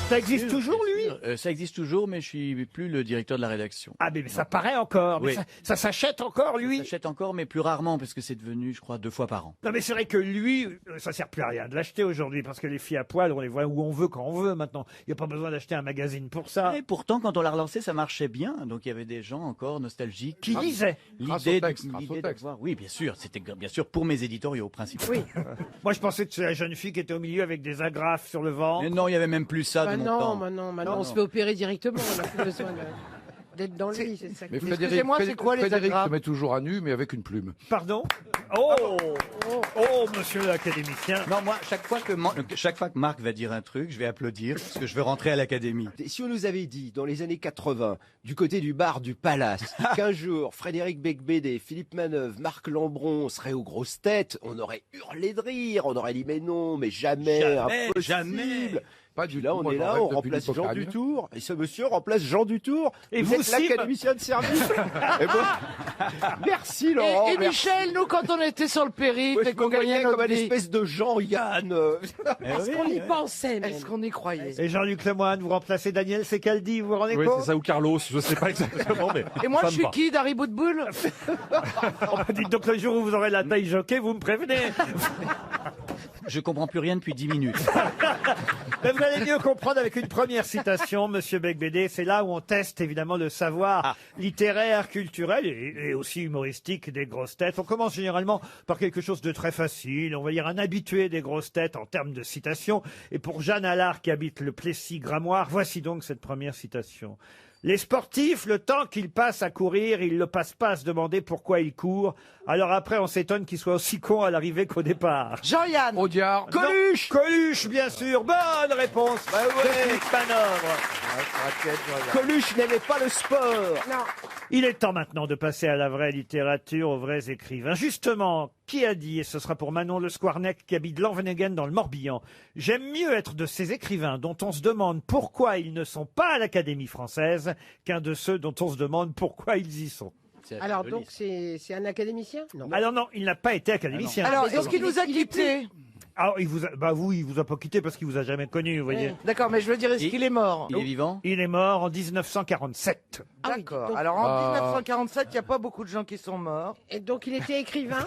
Ça existe toujours, lui? Ça existe toujours, mais je suis plus le directeur de la rédaction. Ah, mais ça paraît encore. Mais Oui. ça s'achète encore, lui? Ça s'achète encore, mais plus rarement, parce que c'est devenu, je crois, 2 fois par an. Non, mais c'est vrai que lui, ça sert plus à rien de l'acheter aujourd'hui, parce que les filles à poil, on les voit où on veut, quand on veut maintenant. Il n'y a pas besoin d'acheter un magazine pour ça. Et pourtant, quand on l'a relancé, ça marchait bien. Donc il y avait des gens encore nostalgiques. Qui lisaient. L'idée grâce au de texte. voir. Oui, bien sûr. C'était bien sûr pour mes éditoriaux principaux. Oui. Moi, je pensais que c'était la jeune fille qui était au milieu avec des agrafes sur le ventre. Mais non, il y avait même plus ça de mon temps. Maintenant, Non, on se fait opérer directement. On n'a plus besoin d'être dans le lit, c'est ça. Mais Excusez-moi, c'est quoi les Frédéric agrafes se met toujours à nu, mais avec une plume. Pardon? Oh, monsieur l'académicien. Non, moi, chaque fois que Marc va dire un truc, je vais applaudir parce que je veux rentrer à l'académie. Et si on nous avait dit, dans les années 80, du côté du bar du Palace, qu'un jour, Frédéric Becbédé, Philippe Manœuvre, Marc Lambron seraient aux grosses têtes, on aurait hurlé de rire, on aurait dit mais non, mais jamais, impossible. jamais. Pas du Là, tout. on Moi, est je là, rêve on depuis remplace l'époque Jean Anne. Dutour, et ce monsieur remplace Jean Dutour. Et vous vous êtes aussi, l'académicien de service. Et moi, merci Laurent. Et merci. Michel, nous, quand on était sur le périph' Ouais, et je qu'on me voyais gagnait comme notre un vie, espèce de Jean-Yann. est-ce qu'on y pensait même? Est-ce qu'on y croyait? Et Jean-Luc Lemoyne, vous remplacez Daniel Secaldi, vous vous rendez Oui, compte? c'est ça, ou Carlos, je sais pas exactement, mais. Et moi, ça je me suis va. qui, Dari Boudboul? Oh, bah, dites donc le jour où vous aurez la taille jockey, vous me prévenez. Je comprends plus rien depuis 10 minutes. Mais vous allez mieux comprendre avec une première citation, monsieur Becbédé. C'est là où on teste évidemment le savoir littéraire, culturel et aussi humoristique des grosses têtes. On commence généralement par quelque chose de très facile. On va dire un habitué des grosses têtes en termes de citation. Et pour Jeanne Allard qui habite le Plessis-Gramoire, voici donc cette première citation. Les sportifs, le temps qu'ils passent à courir, ils le passent pas à se demander pourquoi ils courent. Alors après, on s'étonne qu'ils soient aussi cons à l'arrivée qu'au départ. Jean-Yann. Audiard. Coluche! Coluche, bien sûr. Bonne réponse. Bah ouais. de Philippe Manœuvre. Coluche n'aimait pas le sport. Non. Il est temps maintenant de passer à la vraie littérature, aux vrais écrivains. Justement, qui a dit, et ce sera pour Manon Le Squarnec qui habite Lanveneguen dans le Morbihan, j'aime mieux être de ces écrivains dont on se demande pourquoi ils ne sont pas à l'Académie française qu'un de ceux dont on se demande pourquoi ils y sont. Alors, donc, c'est un académicien? Non. Alors non, il n'a pas été académicien. Alors, Mais est-ce qu'il nous a quittés? Ah, il vous a pas quitté parce qu'il vous a jamais connu, vous voyez. D'accord, mais je veux dire, est-ce qu'il est mort? Il est vivant? Il est mort en 1947. D'accord. Donc- Alors, en 1947, il n'y a pas beaucoup de gens qui sont morts. Et donc il était écrivain?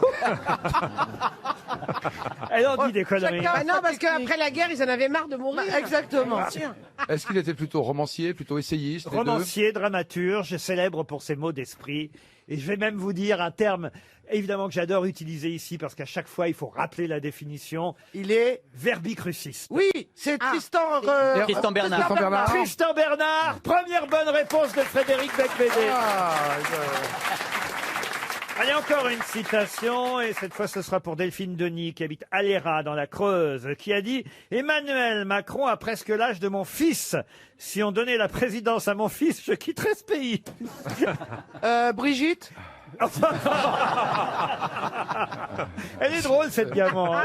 Elle en dit des conneries. chacun- Bah non, parce qu'après la guerre, ils en avaient marre de mourir. Exactement. Bien sûr. Est-ce qu'il était plutôt romancier, plutôt essayiste les deux Romancier, dramaturge, célèbre pour ses mots d'esprit. Et je vais même vous dire un terme, évidemment, que j'adore utiliser ici, parce qu'à chaque fois, il faut rappeler la définition. Il est... Verbicruciste. Oui, c'est Tristan... Tristan Bernard. Tristan Bernard. Tristan Bernard, première bonne réponse de Frédéric Becbédé. Allez, encore une citation, et cette fois ce sera pour Delphine Denis, qui habite Aléra, dans la Creuse, qui a dit « Emmanuel Macron a presque l'âge de mon fils. Si on donnait la présidence à mon fils, je quitterais ce pays. Brigitte » Elle est drôle, cette diamant. hein.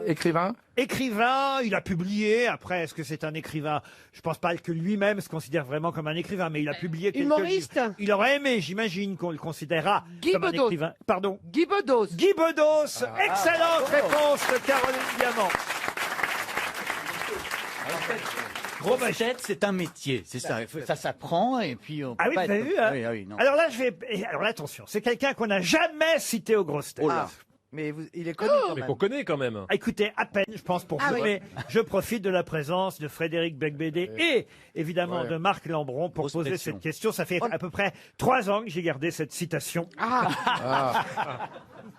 Écrivain. Écrivain, il a publié. Après, est-ce que c'est un écrivain? Je pense pas que lui-même se considère vraiment comme un écrivain, mais il a publié quelques Humoriste. livres. Il aurait aimé, j'imagine, qu'on le considérera Guy comme un Bedos. écrivain. Pardon. Guy Bedos. Guy Bedos. Excellente réponse de Caroline Diamant. Grosse tête, c'est un métier, c'est ça. Ça s'apprend et puis on peut Ah oui, pas vous avez être- vu, hein? Oui, oui, non. Alors là, alors là, attention, c'est quelqu'un qu'on n'a jamais cité aux grosses têtes. Oh là. Mais il est connu quand Mais même. qu'on connaît quand même. Ah, écoutez, à peine, je pense, pour Ah vous, oui. mais je profite de la présence de Frédéric Becbédé et évidemment Ouais. de Marc Lambron pour Grosse poser pression. cette question. Ça fait à peu près 3 ans que j'ai gardé cette citation.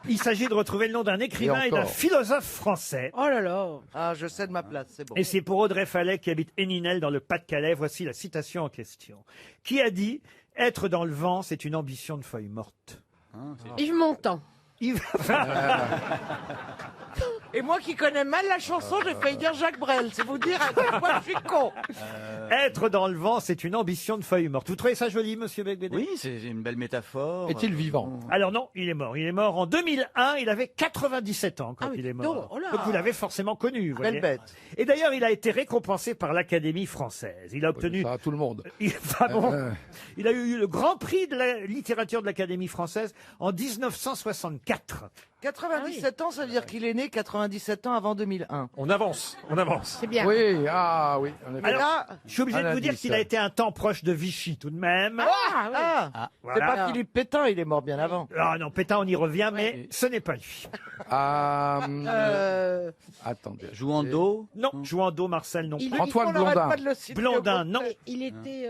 Il s'agit de retrouver le nom d'un écrivain et d'un encore. philosophe français. Oh là là. Ah, je cède ma place, c'est bon. Et c'est pour Audrey Fallet qui habite Héninel dans le Pas-de-Calais. Voici la citation en question. Qui a dit « Être dans le vent, c'est une ambition de feuille morte Yves Montand. ». Yves- Et moi qui connais mal la chanson, j'ai failli dire Jacques Brel. C'est vous dire à quel point je suis con. Être dans le vent, c'est une ambition de feuille morte. Vous trouvez ça joli, monsieur Becbédé? Oui, c'est une belle métaphore. Est-il vivant? Alors non, il est mort. Il est mort en 2001. Il avait 97 ans quand Ah oui, il est dis mort. donc, oh là. Donc vous l'avez forcément connu. Vous Belle voyez. bête. Et d'ailleurs, il a été récompensé par l'Académie française. Il a obtenu... Ça, tout le monde. Il a eu le grand prix de la littérature de l'Académie française en 1964. 97 ans, ça veut dire qu'il est né 97. 97 ans avant 2001. On avance, on avance. C'est bien. Oui, ah oui. en effet. Alors, là- je suis obligé de Un vous dire indice. qu'il a été un temps proche de Vichy tout de même. Ah, c'est Voilà. pas Philippe Pétain, il est mort bien avant. Ah non, Pétain, on y revient, mais ce n'est pas lui. Ah, attendez. Jouando. Non, Jouando, Marcel, non. Il- plus. Antoine On n'arrête Blondin. pas de le citer Blondin, au non. complet. Il était.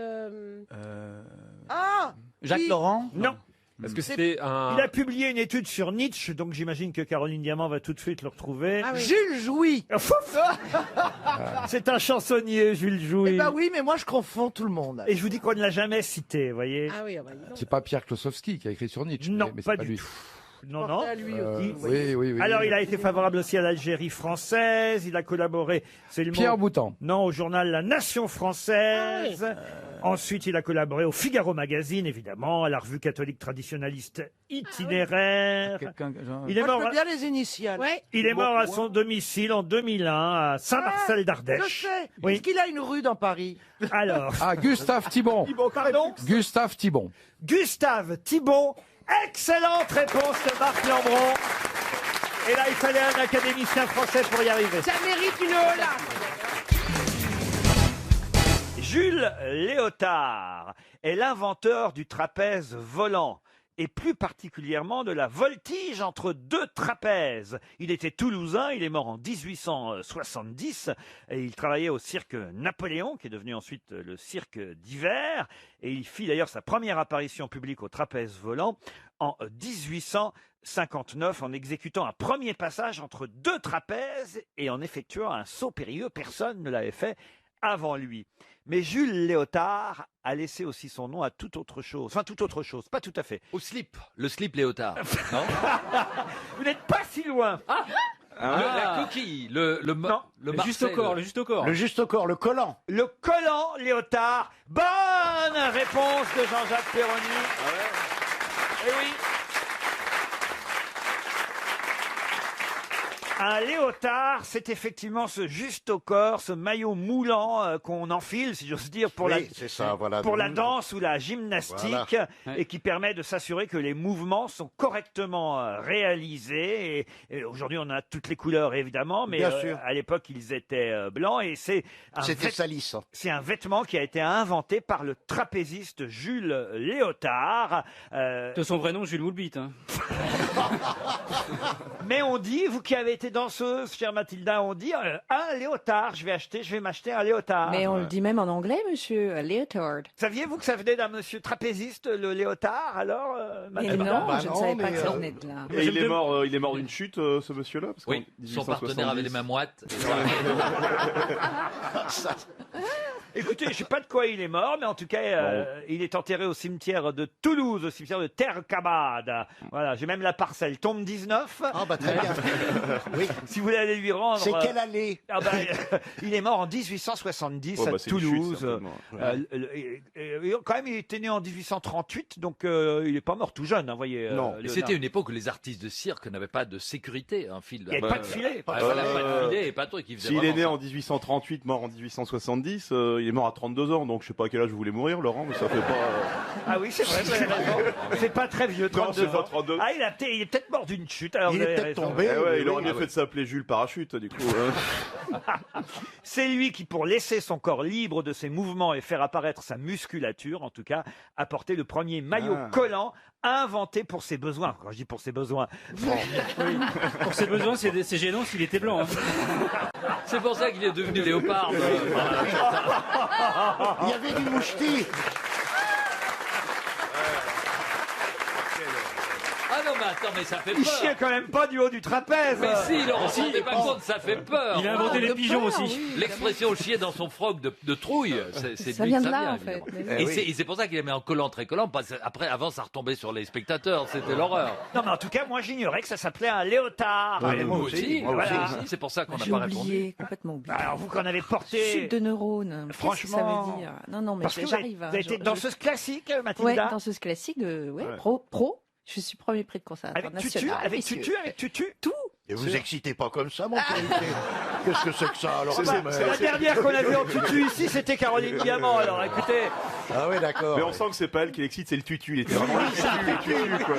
Ah Jacques oui. Laurent. Non. Est-ce que c'était un... Il a publié une étude sur Nietzsche, donc j'imagine que Caroline Diamant va tout de suite le retrouver. Ah oui. Jules Jouy. C'est un chansonnier, Jules Jouy. Eh ben oui, mais moi je confonds tout le monde. Et je vous dis qu'on ne l'a jamais cité, vous voyez. Ah oui, ah bah, dis donc. C'est pas Pierre Klosowski qui a écrit sur Nietzsche. Non, mais c'est pas pas du lui. tout. Non, non. À lui Euh, aussi. oui. Alors, il a été favorable aussi à l'Algérie française. Il a collaboré, c'est le mot- Pierre Boutan. Non, au journal La Nation française. Ensuite, il a collaboré au Figaro Magazine, évidemment, à la revue catholique traditionnaliste itinéraire. Quelqu'un. genre- Il est Moi, mort, je veux bien les initiales. Ouais. il est mort à son domicile en 2001 à Saint-Marcel Je d'Ardèche. sais. Oui. Est-ce qu'il a une rue dans Paris? Alors, Ah, Gustave Thibon. pardon, Gustave Thibon. Gustave Thibon. Excellente réponse de Marc Lambron. Et là, il fallait un académicien français pour y arriver. Ça mérite une hola. Jules Léotard est l'inventeur du trapèze volant et plus particulièrement de la voltige entre deux trapèzes. Il était toulousain, il est mort en 1870 et il travaillait au cirque Napoléon, qui est devenu ensuite le cirque d'hiver, et il fit d'ailleurs sa première apparition publique au trapèze volant en 1859 en exécutant un premier passage entre deux trapèzes et en effectuant un saut périlleux. Personne ne l'avait fait avant lui. Mais Jules Léotard a laissé aussi son nom à toute autre chose. Enfin, toute autre chose, pas tout à fait. Au slip, le slip Léotard. Non Vous n'êtes pas si loin. La coquille, le Non, le juste Marcel. au corps, le juste au corps. Le juste au corps, le collant. Le collant Léotard. Bonne réponse de Jean-Jacques Perroni. Eh oui. Un léotard, c'est effectivement ce juste au corps, ce maillot moulant qu'on enfile, si j'ose dire, pour c'est ça, voilà. pour la danse ou la gymnastique, et qui permet de s'assurer que les mouvements sont correctement réalisés. Et aujourd'hui, on a toutes les couleurs, évidemment, mais Bien sûr. à l'époque, ils étaient blancs. Et c'est C'était salisse. c'est un vêtement qui a été inventé par le trapéziste Jules Léotard. De son vrai nom, Jules Moulbit. Hein. Mais on dit, vous qui avez été danseuse, chère Mathilda, on dit un léotard. Je vais m'acheter un léotard. Mais on le dit même en anglais, monsieur, a leotard. Saviez-vous que ça venait d'un monsieur trapéziste, le léotard, alors Mais Mathilda non, je ne savais pas que ça venait de là. Et il est mort d'une chute, ce monsieur-là parce Oui, qu'en son partenaire avait les mains moites. Écoutez, je sais pas de quoi il est mort, mais en tout cas, il est enterré au cimetière de Toulouse, au cimetière de Terre-Cabade. Voilà, j'ai même la parcelle. Tombe 19. Ah bah très bien. Oui. Si vous voulez aller lui rendre. C'est quelle année? Ah bah, il est mort en 1870 à c'est une chute, Toulouse. certainement. Quand même, il était né en 1838, donc il est pas mort tout jeune, hein, voyez. Non. Mais c'était une époque où les artistes de cirque n'avaient pas de sécurité. Un fil. Il n'y avait pas de filet. Ah, voilà, pas de filet et pas de truc. S'il est né en 1838, mort en 1870, il est mort à 32 ans, donc je sais pas à quel âge vous voulez mourir, Laurent, mais ça fait pas... Ah oui, c'est vrai, vous avez raison. C'est pas très vieux, 32 Non, c'est pas ans. 32. Ah, il est peut-être mort d'une chute. Alors Il vous est avez peut-être raison. tombé. Eh ouais, il oui, aurait mieux fait de s'appeler Jules Parachute, du coup. C'est lui qui, pour laisser son corps libre de ses mouvements et faire apparaître sa musculature, en tout cas, a porté le premier maillot collant inventé pour ses besoins. Quand je dis pour ses besoins, Pour ses besoins, c'est gênant s'il était blanc. Hein. C'est pour ça qu'il est devenu léopard. Il y avait du mouchetis. Ah non, mais attends, mais ça fait il peur. chiait quand même pas du haut du trapèze. Mais si, Laurent, vous vous rendez pas compte, ça fait peur. Il a inventé les pigeons aussi. L'expression chier dans son froc de trouille, c'est Ça lui vient que de ça là, vient, en fait. évidemment. Et c'est pour ça qu'il a mis un collant très collant, parce qu'après, avant, ça retombait sur les spectateurs, c'était l'horreur. Non, mais en tout cas, moi, j'ignorais que ça s'appelait un léotard. Ouais, Et moi vous aussi, voilà. c'est pour ça qu'on n'a J'ai pas répondu. oublié, complètement oublié. Alors, vous qu'en avez porté. Chute de neurones. Qu'est-ce que ça Franchement. veut dire? Non, non, mais Parce que vous avez, j'arrive. vous avez été danseuse classique, Mathilda. Ouais, danseuse classique, pro. Je suis premier prix de concert Avec tutu, international. avec messieurs. tutu, avec tutu. Tout. Et vous excitez pas comme ça, mon qualité. Qu'est-ce que c'est que ça alors La dernière qu'on a vue en tutu ici, c'était Caroline Diamant. Alors écoutez, Ah oui, d'accord. Mais on sent que c'est pas elle qui l'excite, c'est le tutu. Il était vraiment le tutu, quoi.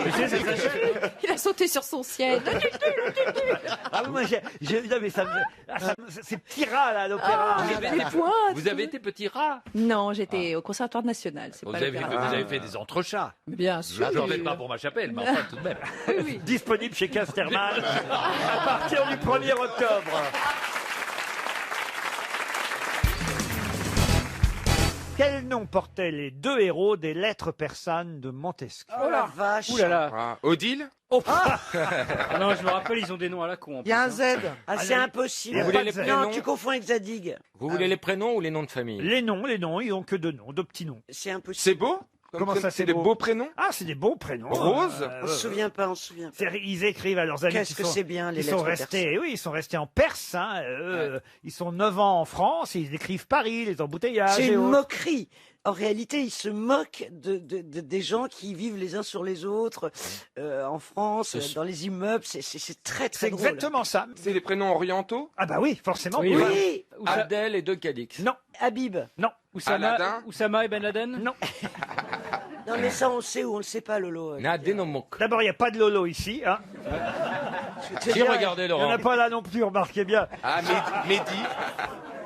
Il a sauté sur son siège. ah oui, moi non, mais ces petits rats là à l'opéra. Les pointes. Vous avez été petit rat. Non, j'étais au Conservatoire national. C'est Vous pas avez, l'opéra. vous avez fait des entrechats. Bien sûr. Là, j'en ai pas pour ma chapelle, mais enfin tout de même. Disponible chez Casterman à partir du 1er octobre. Quel nom portaient les deux héros des lettres persanes de Montesquieu? Oh la vache. Ouh là là. Odile Ah non, je me rappelle, ils ont des noms à la con. en Il y a un plus, Z. hein. Ah, c'est impossible. Vous voulez les Non, prénoms tu confonds avec Zadig. Vous voulez les prénoms ou les noms de famille? Les noms, ils ont que deux noms, deux petits noms. C'est impossible. C'est beau? Comment ça, c'est des beau beaux prénoms? Ah, c'est des beaux prénoms. Rose On se souvient pas, on se souvient pas. Ils écrivent à leurs amis. Qu'est-ce que c'est bien, les Ils sont lettres restés, persanes. oui, ils sont restés en Perse. Hein, Ils sont 9 ans en France. Ils écrivent Paris, les embouteillages. C'est et une autres. moquerie. En réalité, ils se moquent des gens qui vivent les uns sur les autres en France, dans les immeubles. C'est très très C'est drôle. exactement ça. C'est les prénoms orientaux? Ah bah oui, forcément. Oui, Oui, Abdel et De Cadix. Non, Habib. non, Oussama et Ben Laden. non. Non mais ça on sait ou on le sait pas, Lolo. Nadenomok. D'abord, il n'y a pas de Lolo ici. Hein. Qui regardez, Il n'y en Laurent? a pas là non plus, remarquez bien. Ah, Mehdi.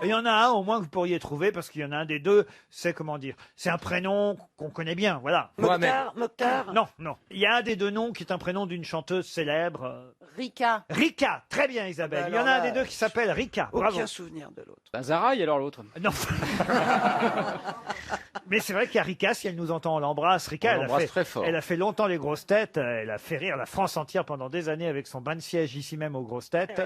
Et il y en a un au moins que vous pourriez trouver parce qu'il y en a un des deux, c'est comment dire, c'est un prénom qu'on connaît bien, voilà. Mohamed. Mokhtar. Non, non. Il y a un des deux noms qui est un prénom d'une chanteuse célèbre. Rika. Rika, très bien Isabelle. Ah bah Il y en a alors un là, des deux qui s'appelle Rika. Bravo. Aucun souvenir de l'autre. Ben Zaraï alors l'autre. Non. Mais c'est vrai qu'il y a Rika, si elle nous entend, on l'embrasse. Rika, On elle a, l'embrasse fait, très fort. elle a fait longtemps les grosses têtes. Elle a fait rire la France entière pendant des années avec son bain de siège ici même aux grosses têtes.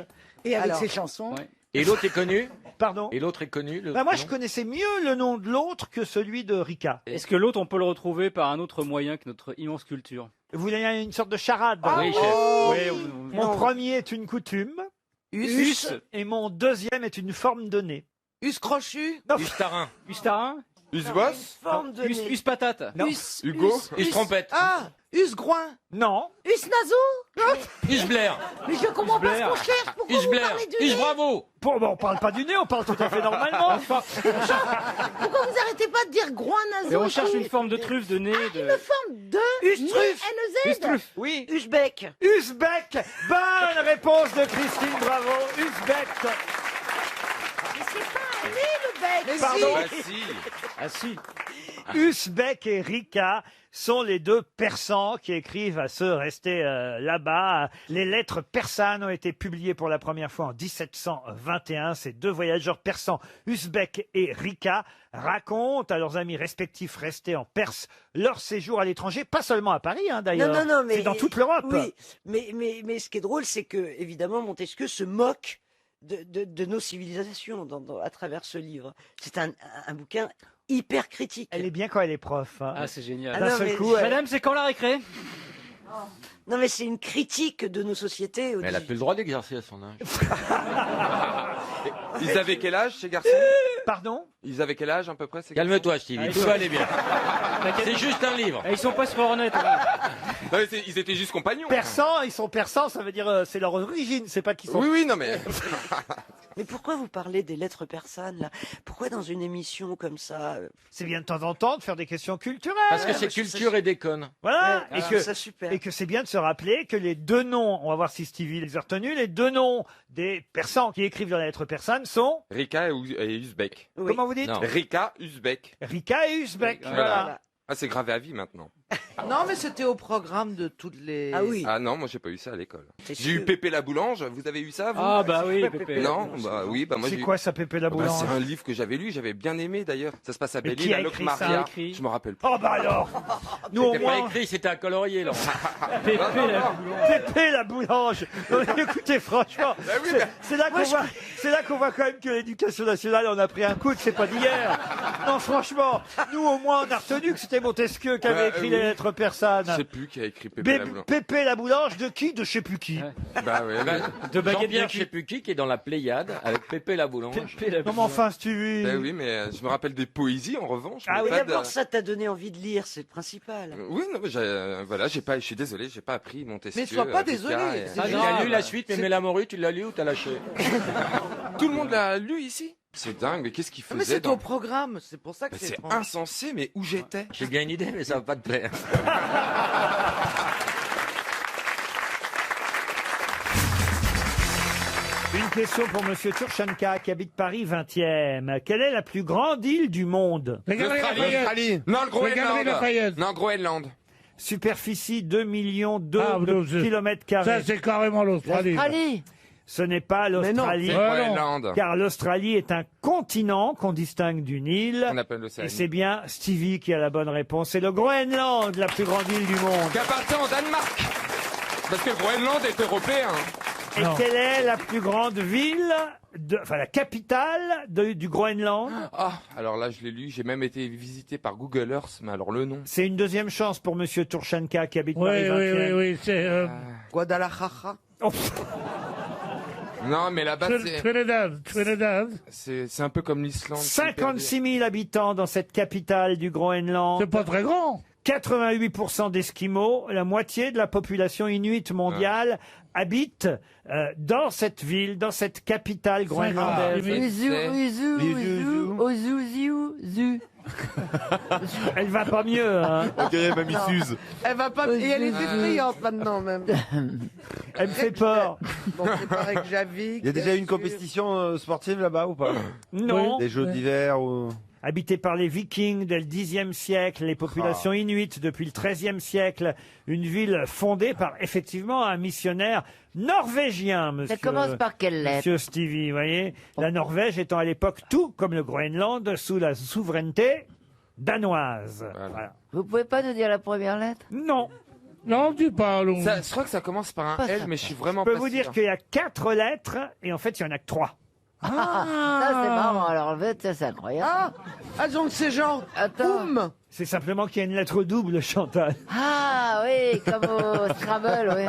Et avec Alors. ses chansons. Ouais. Et l'autre est connu? Pardon. Et l'autre est connu? Bah moi, je connaissais mieux le nom de l'autre que celui de Rika. Est-ce que l'autre, on peut le retrouver par un autre moyen que notre immense culture? Vous voulez une sorte de charade? Oui, chef. Oui, Mon premier est une coutume. Us. Et mon deuxième est une forme donnée. Us crochu. Ustarin. Ustarin. Usbos? Forme de nez. Us patate. Non. Hugo? Us trompette. Ah, Us groin. Non. Us nazo. Us Blair. Mais je comprends pas ce Blair. qu'on cherche. Pourquoi Us vous Blair. parlez du Us nez Bravo. Bon, on parle pas du nez, on parle tout à fait normalement. Pourquoi vous arrêtez pas de dire groin nazo Et on cherche tout une forme de truffe de nez. De... Une forme de Us truffe. N-E-Z. Oui. Usbek. Uzbek. Bonne réponse de Christine, bravo. Uzbek. Mais c'est pas un nez le bec. Pardon. Bah si. Ah si. Uzbek et Rika sont les deux persans qui écrivent à ceux restés là-bas. Les lettres persanes ont été publiées pour la première fois en 1721. Ces deux voyageurs persans, Uzbek et Rika, racontent à leurs amis respectifs restés en Perse leur séjour à l'étranger, pas seulement à Paris d'ailleurs. Non, mais c'est dans toute l'Europe. Oui, mais ce qui est drôle, c'est que évidemment Montesquieu se moque de nos civilisations à travers ce livre. C'est un bouquin hyper critique. Elle est bien quand elle est prof. Hein. Ah c'est génial. D'un non, seul mais- coup, elle- Madame, c'est quand la récré? Non, mais c'est une critique de nos sociétés. Mais elle a plus le droit d'exercer à son âge. Ils avaient quel âge, ces garçons? Pardon? Ils avaient quel âge, à peu près, ces garçons? Calme-toi, Stevie. Tout va aller bien. C'est juste un livre. Ils sont pas sur Hornet. Non, mais ils étaient juste compagnons. Persans, ils sont persans, ça veut dire c'est leur origine, c'est pas qu'ils sont. Oui, non, mais. Mais pourquoi vous parlez des lettres persanes là? Pourquoi dans une émission comme ça C'est bien de temps en temps de faire des questions culturelles. Parce que c'est culture et déconne. Voilà, Ouais, et je que trouve ça super. et que c'est bien de se rappeler que les deux noms, on va voir si Stevie les a retenus, les deux noms des persans qui écrivent dans la lettre persane sont. Rika et Uzbek. Oui. Comment vous dites? Non. Rika, Uzbek. Rika et Uzbek. Voilà. Voilà. Ah, c'est gravé à vie maintenant. Non, mais c'était au programme de toutes les. Ah oui. Ah non, moi j'ai pas eu ça à l'école. C'est J'ai eu sûr. Pépé la boulange, vous avez eu ça vous? Ah bah oui, Pépé. Non, bah oui, bah moi C'est j'ai eu- quoi ça, Pépé la Bah, Boulange? c'est un livre que j'avais lu, j'avais bien aimé d'ailleurs. Ça se passe à Mais Belle-Île, qui a à écrit Locmaria. ça? Écrit Je me rappelle plus. Oh bah alors. Nous au C'était pas moins. écrit, c'était un colorier, là. Pépé la Pépé la boulange. Non, mais écoutez, franchement, oui, c'est- mais- c'est là qu'on voit, c'est là qu'on voit quand même que l'éducation nationale on a pris un coup, c'est pas d'hier. Non, franchement, nous au moins on a retenu que c'était Montesquieu qui avait Ouais, écrit oui. les lettres persanes. Je sais plus qui a écrit Pépé la boulange. Pépé la boulange de qui? De je sais plus qui. Bah ouais, mais- de baguette Jean-Pierre, bien je sais plus qui est dans la Pléiade avec Pépé la boulange. Pépé la Comment enfin, Stevie? Bah oui, mais je me rappelle des poésies en revanche. Ah mais oui, pas D'abord, de- ça t'a donné envie de lire, c'est le principal. Oui, non, mais voilà, j'ai pas, je suis désolé, j'ai pas appris Montesquieu. Mais sois pas Rika désolé, et- c'est Ah, tu as lu la suite, mais Mélamorue, tu l'as lu ou t'as lâché? Tout le monde l'a lu ici? C'est dingue, mais qu'est-ce qu'il faisait Mais c'est dans- au programme, c'est pour ça que Mais c'est c'est étrange. insensé, mais où j'étais? J'ai bien une idée, mais ça va pas te plaire. Une question pour Monsieur Turchanka qui habite Paris 20e. Quelle est la plus grande île du monde? L'Australie. Non, le Groenland. Non, Groenland. Superficie 2 millions de c'est- kilomètres carrés. Ça, c'est carrément l'Australie. Ce n'est pas Mais non, l'Australie. c'est Groenland. Car l'Australie est un continent qu'on distingue d'une île. On appelle l'Océanie. Et c'est bien Stevie qui a la bonne réponse. C'est le Groenland, la plus grande île du monde. Qui appartient au Danemark. Parce que le Groenland est européen. Et quelle est la plus grande ville, enfin la capitale du Groenland? Ah, alors là, je l'ai lu. J'ai même été visité par Google Earth, mais alors le nom. C'est une deuxième chance pour Monsieur Turchanka qui habite Oui, Paris 20e. oui, c'est... Guadalajara. Oh, Non, mais là-bas, c'est... Trinidad. C'est un peu comme l'Islande. 56 000 habitants dans cette capitale du Groenland. C'est pas très grand. 88% d'Esquimaux, la moitié de la population inuite mondiale habite dans cette ville, dans cette capitale groenlandaise. Elle va pas mieux, hein. On dirait Mamie Suze. Elle va pas. Et elle est effrayante maintenant même. Elle me fait peur. Bon, c'est pareil que Javic. Il y a déjà eu une compétition sportive là-bas ou pas? Non. Des jeux d'hiver ou... Habité par les Vikings dès le Xe siècle, les populations inuites depuis le XIIIe siècle, une ville fondée par effectivement un missionnaire norvégien, monsieur. Ça commence par quelle lettre? Monsieur Stevie, vous voyez, la Norvège étant à l'époque tout comme le Groenland sous la souveraineté danoise. Voilà. Vous pouvez pas nous dire la première lettre? Non. Non, tu parles. Ça, je crois que ça commence par un Pas L, ça. mais je suis vraiment Je peux pas vous dire sûr. qu'il y a 4 lettres et en fait il y en a que 3. Ça c'est marrant, alors en fait ça c'est incroyable. Ah, donc c'est genre. Boum. C'est simplement qu'il y a une lettre double, Chantal. Ah oui, comme au Scrabble, oui.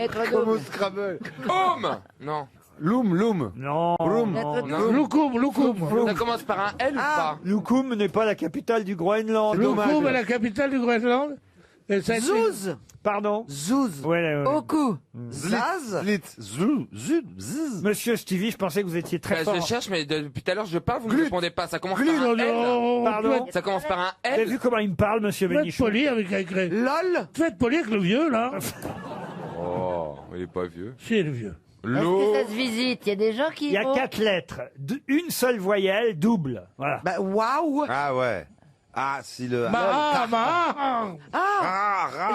Lettre Comme au double. Scrabble. Home. Non. Loum. Non. Lettre non. double. Loukoum. Ça commence par un L ou pas? Loukoum n'est pas la capitale du Groenland. Loukoum est la capitale du Groenland. Et ça a été- Zouz. Pardon? Zouz. Ouais. Oku. Zaz. Monsieur Stevie, je pensais que vous étiez très fort. Je cherche, mais depuis tout à l'heure, je parle, vous ne me répondez pas. Ça commence Glut, par un non, L. non, Pardon? Ça commence par un Vous avez L. vu comment il me parle, monsieur Faites Bénichou? poli avec LOL. Faites poli avec le vieux, là. Oh, il est pas vieux. C'est le vieux. Est-ce L'eau. que ça se visite? Il y a des gens qui Il y a vont. 4 lettres, une seule voyelle, double. Voilà. Bah waouh. Ah ouais. Ah, si le...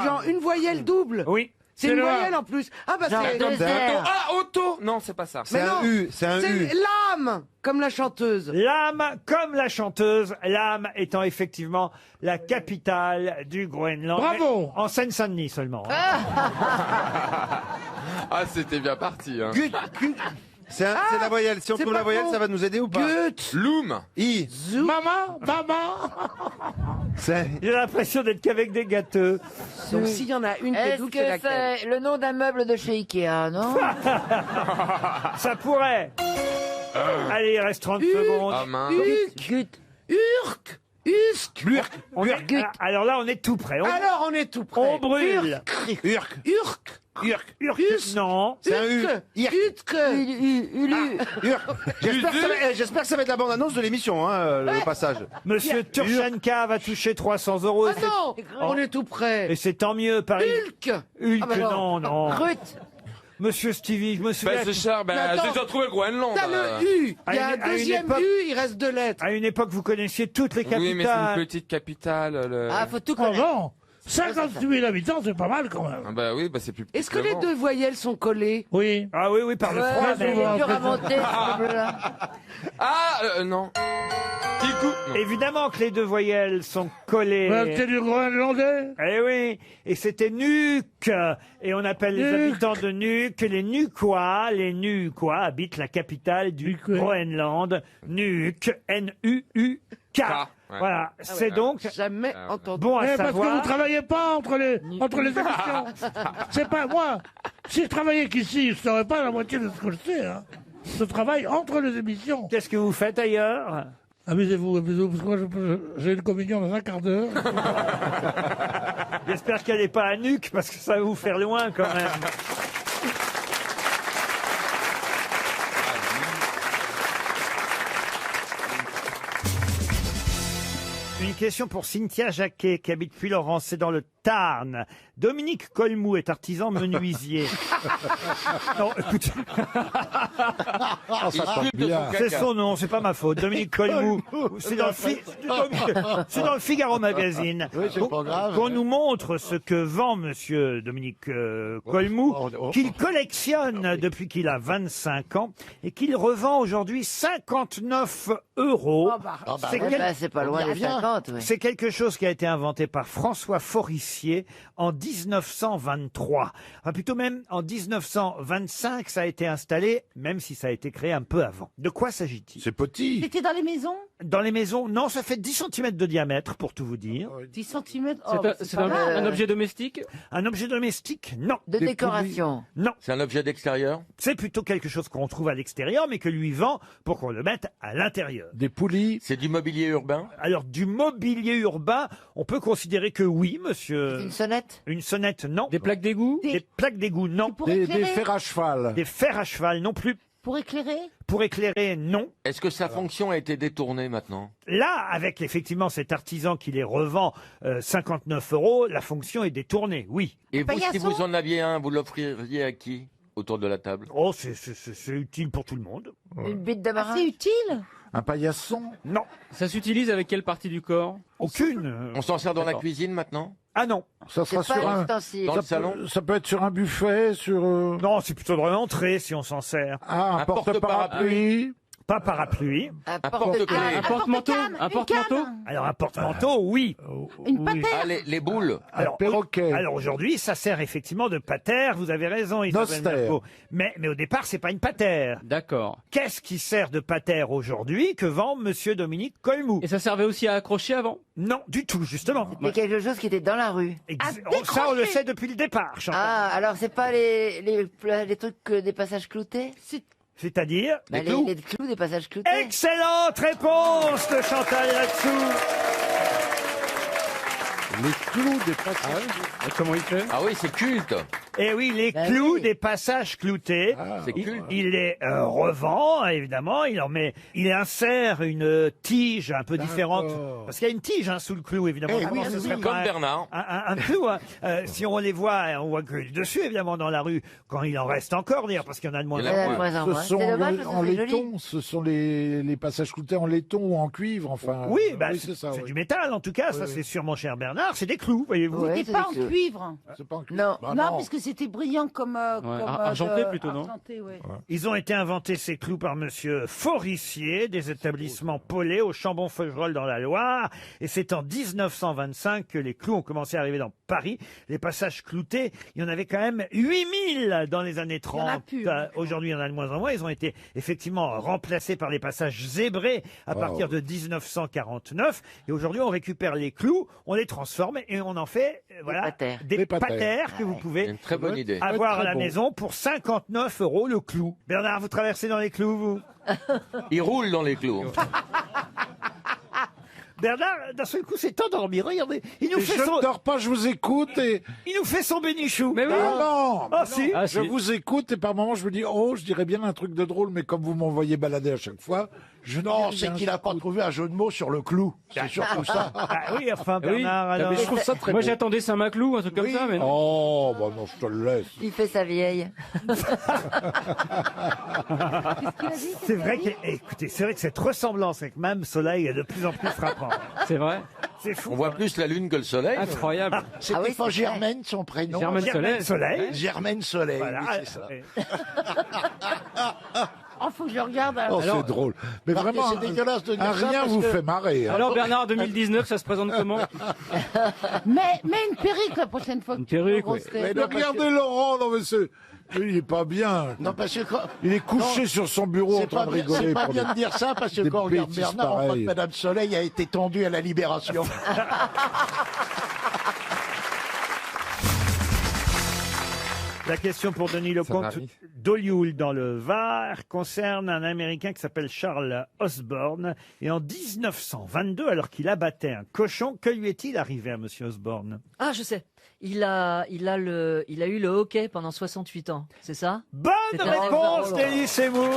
Genre une voyelle double. Oui. C'est une voyelle en plus. Ah bah Genre c'est. deux airs. Ah, auto. Non, c'est pas ça. C'est Mais un non. U, c'est un U. C'est l'âme, comme la chanteuse. L'âme, comme la chanteuse, l'âme étant effectivement la capitale du Groenland. Bravo. Mais en Seine-Saint-Denis seulement. hein. Ah, c'était bien parti. Hein. C'est la voyelle. Si on c'est trouve pas la voyelle, con. ça va nous aider ou pas? Goethe. Loom. I. Maman. C'est... J'ai l'impression d'être qu'avec des gâteux. Donc s'il y en a une qui est Est-ce double, c'est que laquelle? c'est le nom d'un meuble de chez Ikea, non? Ça pourrait. Allez, il reste 30 secondes. Ah, mince. Gut. Urk. Usk. On est- alors là, on est tout près. Alors on est tout près. On brûle. Urk. Urk. Non. C'est un U. Urk. J'espère que ça va être la bande-annonce de l'émission, le passage. Monsieur Turchanka va toucher 300 euros. Ah non, on est tout près. Et c'est tant mieux, Paris. Hulk. Hulk, Ah bah non, non. Brut. Monsieur Stevie, je me souviens. C'est cher. Mais Ben, attends. j'ai déjà trouvé le Groenland. T'as le U. À Il y a une- un à une deuxième époque- U, il reste 2 lettres. À une époque, vous connaissiez toutes les Oui, mais c'est une capitales. petite capitale. Ah, faut tout Oh connaître. non. 58 000 habitants, c'est pas mal quand même. Ah bah oui, bah c'est plus petit. Est-ce que les deux voyelles sont collées? Oui. Ah oui, oui, par le froid. Ouais, mais- c'est dur à monter, ce bleu-là. Ah, non. Kikou. Non. Évidemment que les deux voyelles sont collées. C'est du groenlandais. Eh oui, et c'était Nuuk. Et on appelle les Nuuk. habitants de Nuuk les Nuukois. Les Nuukois habitent la capitale du Nuuk, ouais. Groenland. Nuuk, N-U-U-K. Ouais. Voilà, c'est donc Jamais entendu. bon à Parce que vous savoir. travaillez pas entre les émissions. C'est pas moi. Si je travaillais qu'ici, je saurais pas la moitié de ce que je sais. Hein. Je travaille entre les émissions. Qu'est-ce que vous faites ailleurs? Amusez-vous, parce que moi, j'ai une communion dans un quart d'heure. J'espère qu'elle n'est pas à Nuuk, parce que ça va vous faire loin quand même. Une question pour Cynthia Jacquet, qui habite Puy-Laurence, c'est dans le Tarn. Dominique Colmou est artisan menuisier. Non, écoute. C'est son nom, c'est pas ma faute. Dominique Colmou. C'est dans, c'est dans le Figaro Magazine. Oui, c'est pas grave. Qu'on nous montre ce que vend monsieur Dominique Colmou, qu'il collectionne depuis qu'il a 25 ans et qu'il revend aujourd'hui 59 €. C'est pas loin des 50, oui. C'est quelque chose qui a été inventé par François Forissier en 1923. Enfin, plutôt même en 1925, ça a été installé, même si ça a été créé un peu avant. De quoi s'agit-il? C'est petit. C'était dans les maisons Dans les maisons, non, ça fait 10 cm de diamètre, pour tout vous dire. 10 cm C'est un objet domestique? Un objet domestique? Non. De décoration? Non. C'est un objet d'extérieur? C'est plutôt quelque chose qu'on trouve à l'extérieur, mais que lui vend pour qu'on le mette à l'intérieur. Des poulies? C'est du mobilier urbain? Alors, du mobilier urbain, on peut considérer que oui, monsieur. Une sonnette? Une sonnette, non. Des plaques d'égout? Des plaques d'égout, non. Des fers à cheval? Des fers à cheval, non plus. Pour éclairer? Pour éclairer, non. Est-ce que sa fonction a été détournée maintenant? Là, avec effectivement cet artisan qui les revend 59 €, la fonction est détournée, oui. Et vous, si vous en aviez un, vous l'offririez à qui autour de la table? Oh, c'est utile pour tout le monde. Une bite d'amarin? C'est utile? Un paillasson? Non. Ça s'utilise avec quelle partie du corps? Aucune. On s'en sert dans la D'accord. cuisine maintenant? Ah non. Ça sera C'est pas sur un... ustensile. Dans le salon? Ça peut être sur un buffet, sur... Non, c'est plutôt dans l'entrée si on s'en sert. Ah, un Un porte-parapluie? Pas parapluie. Un porte-clés. Un porte-manteau? Un porte-manteau? Alors un porte-manteau, oui. Une Oui. patère? Ah, les boules? Alors, perroquet. alors aujourd'hui, ça sert effectivement de patère. Vous avez raison, Isabelle Nostère. Mergo. Mais au départ, c'est pas une patère. D'accord. Qu'est-ce qui sert de patère aujourd'hui que vend Monsieur Dominique Colmou? Et ça servait aussi à accrocher avant? Non, du tout, justement. C'est quelque chose qui était dans la rue. Ça, on le sait depuis le départ, Chantal. Ah, alors c'est pas les trucs des passages cloutés? C'est-à-dire Bah, les clous des passages cloutés. Excellente réponse de Chantal là-dessous. Les clous des passages. Comment il fait? Ah oui, c'est culte. Eh oui, les Bah clous oui. des passages cloutés. C'est Il, culte. il les revend, évidemment. Il insère une tige un peu différente. Parce qu'il y a une tige sous le clou, évidemment. Eh oui, Autrement, oui, ce oui. serait Comme pas Bernard. un clou. Hein. Si on les voit, on voit que le dessus, évidemment, dans la rue, quand il en reste encore, d'ailleurs, parce qu'il y en a de moins Il en y en a moins. moins en Ce moins. sont C'est dommage, en parce que c'est joli. laiton, ce sont les passages cloutés en laiton ou en cuivre, enfin. Oui, bah, c'est ça. c'est oui. du métal, en tout cas. Oui, ça, oui. c'est sûr, mon cher Bernard. C'est des clous, voyez-vous. Ouais, C'était c'est pas en des clous. cuivre. C'est pas en cuivre. Non. Bah Non, puisque c'était brillant comme... argenté plutôt, non? Argenté, ouais. Ils ont été inventés, ces clous, par monsieur Forissier, des établissements Paulet au Chambon-Feugerolles dans la Loire. Et c'est en 1925 que les clous ont commencé à arriver dans Paris. Les passages cloutés, il y en avait quand même 8000 dans les années 30. Il y en a plus, hein. Aujourd'hui, il y en a de moins en moins. Ils ont été effectivement remplacés par les passages zébrés à partir de 1949. Et aujourd'hui, on récupère les clous, on les transforme et on en fait voilà, patères. des patères. patères que vous pouvez Une très bonne idée. avoir à Très la bon. maison pour 59 € le clou. Bernard, vous traversez dans les clous, vous? Il roule dans les clous. Bernard, d'un seul coup, s'est endormi. Regardez, il nous Et fait je son, ne dors pas, je vous écoute et... il nous fait son bénichou. Mais oui. Ah non, Ah, si. Ah, je si. vous écoute et par moments je me dis, oh, je dirais bien un truc de drôle, mais comme vous m'envoyez balader à chaque fois, je Non, dis c'est rien. qu'il n'a pas trouvé un jeu de mots sur le clou. C'est surtout ça. Ah oui, enfin, Oui. Bernard, alors. Mais je trouve ça très Moi beau. j'attendais Saint-Maclou, un truc comme ça, mais non. Oh, bah non, je te le laisse. Il fait sa vieille. C'est vrai que, écoutez, c'est vrai que cette ressemblance avec Mme Soleil est de plus en plus frappante. C'est vrai. C'est fou. On voit plus la lune que le soleil. Incroyable. C'était Ah oui, pas c'est vrai. Germaine, son prénom. Germaine Germaine Soleil. Germaine Soleil, Voilà. oui, c'est ça. Oh, faut que je le regarde. Oh, Alors- c'est drôle. Mais Marquez, vraiment, c'est dégueulasse de dire un ça rien parce vous que- fait marrer. hein. Alors Bernard, 2019, ça se présente comment? Mais une perruque la prochaine fois. Une que tu fais perruque, grosse oui. tête. Mais regardez Laurent, non mais c'est... Lui, il est pas bien. Non, parce que quand- Il est couché Non, sur son bureau en c'est train pas de bien, rigoler. c'est pas pour bien des- de dire ça parce que des quand on regarde bêtises Bernard, on voit que pareilles. Madame Soleil a été tendue à la Libération. La question pour Denis Lecomte m'arrive. d'Olioul dans le Var concerne un Américain qui s'appelle Charles Osborne. Et en 1922, alors qu'il abattait un cochon, que lui est-il arrivé à Monsieur Osborne? Ah, je sais. Il a eu le hockey pendant 68 ans, c'est ça? Bonne C'est un réponse exemple. d'Elie Semoun.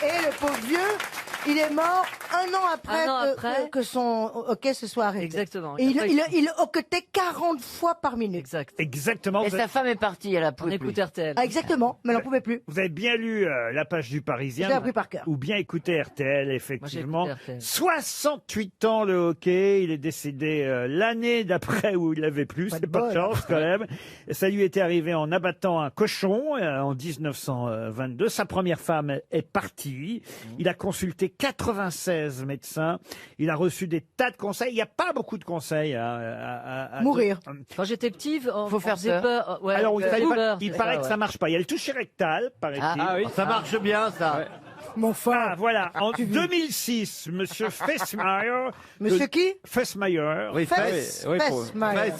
Et le pauvre vieux, Il est mort un an après, Un an après. que son hockey se soit arrêté. Exactement. Et il hoquetait 40 fois par minute. Exact. Exactement. Et vous sa avez- femme est partie, elle a On plus. écoute RTL. Ah, exactement, mais elle n'en pouvait plus. Vous avez bien lu la page du Parisien. Je l'ai appris par cœur. Ou bien écouté RTL, effectivement. Moi, j'ai écouté RTL. 68 ans le hockey. Il est décédé l'année d'après où il avait plus. Pas C'est de pas de bol. chance quand même. Et ça lui était arrivé en abattant un cochon en 1922. Sa première femme est partie. Il a consulté 96 médecins. Il a reçu des tas de conseils. Il n'y a pas beaucoup de conseils. Mourir. Quand j'étais petit, Faut faire peur. Ouais, Alors, il c'est paraît que ouais. ça marche pas. Il y a le toucher rectal, paraît-il. Ah oui, ça marche bien, ça. Mon frère. Ah, voilà. En 2006, Monsieur Fessmeyer. Monsieur qui Fessmeyer. Oui, Fessmeyer.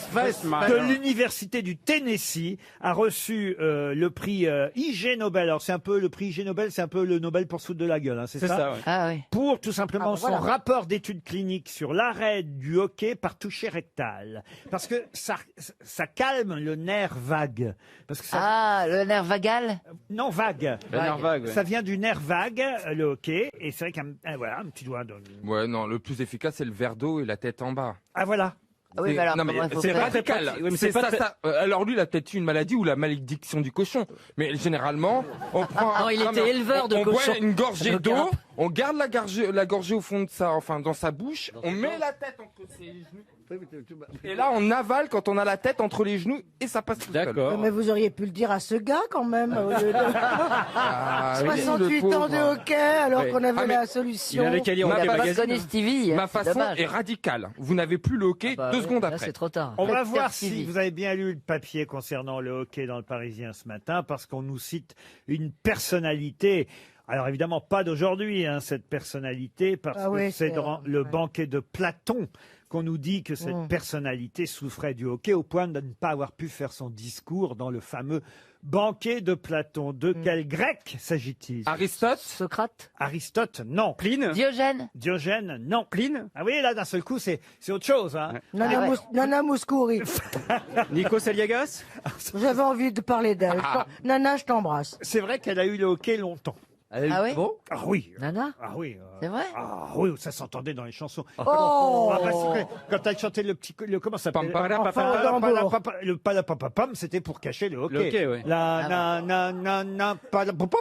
De l'université du Tennessee a reçu le prix IG Nobel. Alors c'est un peu le prix IG Nobel, c'est un peu le Nobel pour se foutre de la gueule, hein, c'est ça, ouais. Ah oui. Pour tout simplement Ah, voilà. son rapport d'études cliniques sur l'arrêt du hockey par toucher rectal, parce que ça calme le nerf vague. Parce que ça, Ah, le nerf vagal. non vague. Le nerf vague, ouais. Ça vient du nerf vague, le hockey, et c'est vrai voilà un petit doigt. Ouais, non, le plus efficace, c'est le verre d'eau et la tête en bas. Ah voilà. Ah oui, mais alors, non, mais comment il faut c'est faire radical. Oui, mais C'est c'est pas ça, ça. Alors lui, il a peut-être eu une maladie ou la malédiction du cochon. Mais généralement, on prend. Non, il était mais éleveur de on cochons. boit une gorgée Donc, d'eau, on garde la gorgée au fond de ça, enfin dans sa bouche, on met la tête entre ses genoux. Et là, on avale quand on a la tête entre les genoux et ça passe tout seul. D'accord. Mais vous auriez pu le dire à ce gars quand même. Au lieu de... Ah, oui, 68 le ans de pauvre. hockey alors Oui. qu'on avait Ah, mais la solution. Il avait qu'à lire Ma Hockey Il a pas Magazine. connu Stevie. Ma hein, façon dommage. est radicale. Vous n'avez plus le hockey Bah, 2 secondes là, après. c'est trop tard. On va Faites voir faire si Stevie. vous avez bien lu le papier concernant le hockey dans le Parisien ce matin, parce qu'on nous cite une personnalité. Alors évidemment pas d'aujourd'hui, hein, cette personnalité, parce Ah que oui, c'est c'est dans le banquet de Platon qu'on nous dit que cette personnalité souffrait du hockey au point de ne pas avoir pu faire son discours dans le fameux banquet de Platon. De quel grec s'agit-il? Aristote, Socrate. Aristote, non. Pline. Diogène. Diogène, non. Pline. Ah oui, là d'un seul coup c'est autre chose. Hein. Nana, Ah ouais. Nana Mouskouri. Nikos Aliagas. J'avais envie de parler d'elle. Nana, je t'embrasse. C'est vrai qu'elle a eu le hockey longtemps. Ah oui. Bon. Ah oui. Nana. Ah oui. C'est vrai. Ah oui, ça s'entendait dans les chansons. Oh. Ah, parce que quand elle chantait comment ça s'appelle le palapapapam, c'était pour cacher le hockey. Le hockey, ouais. La na na na na palapapapam.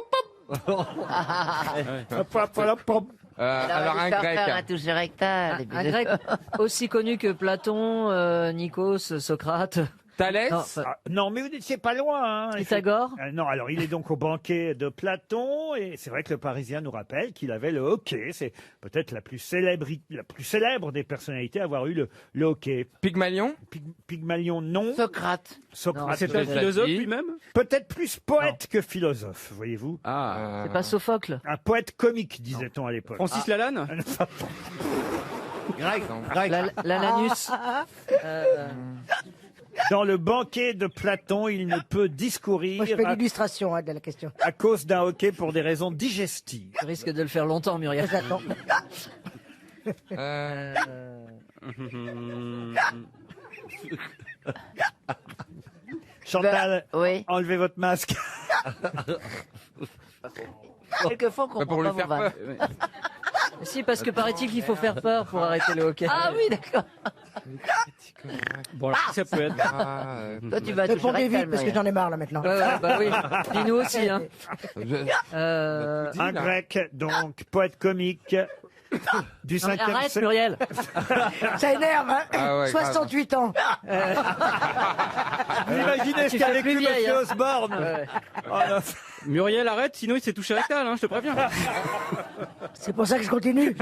Palapapapam. alors un grec. Faire un toucher rectal. et puis- Un grec aussi connu que Platon, Nikos, Socrate. Thalès. Non, Non, mais vous n'étiez pas loin. Hein. Pythagore. Non, alors il est donc au banquet de Platon, et c'est vrai que le Parisien nous rappelle qu'il avait le hockey. C'est peut-être la plus célèbre des personnalités à avoir eu le hockey. Pygmalion. Pygmalion, non. Socrate. Socrate, C'est un peut-être. philosophe lui-même. Peut-être plus poète que philosophe, voyez-vous. Ah. C'est pas Sophocle. Un poète comique, disait-on à l'époque. Francis Lalanne. Grec. L'anus. Dans le banquet de Platon, il ne peut discourir Moi, je fais l'illustration de la question. à cause d'un hockey pour des raisons digestives. Tu risques de le faire longtemps, Muriel. J'attends. Chantal, Oui. enlevez votre masque. Quelquefois, on comprend pour pas lui faire vos vannes. peur. Si, parce que paraît-il qu'il faut faire peur pour arrêter le hockey. Ah oui, d'accord. Bon, alors, qui ça peut être Toi, tu vas toucher Répondez rectal, vite parce que Muriel. j'en ai marre là maintenant. Ouais, bah oui. Puis nous aussi, hein. Un grec, donc, poète comique du Non, mais 5e arrête, siècle. Muriel. Ça énerve, hein. Ah ouais, 68 ans. Vous imaginez ce Tu qu'a fais vécu plus vieille, M. hein. Osborne. Ouais. Oh, non. Muriel, arrête, sinon il s'est touché rectal, hein, je te préviens. C'est pour ça que je continue.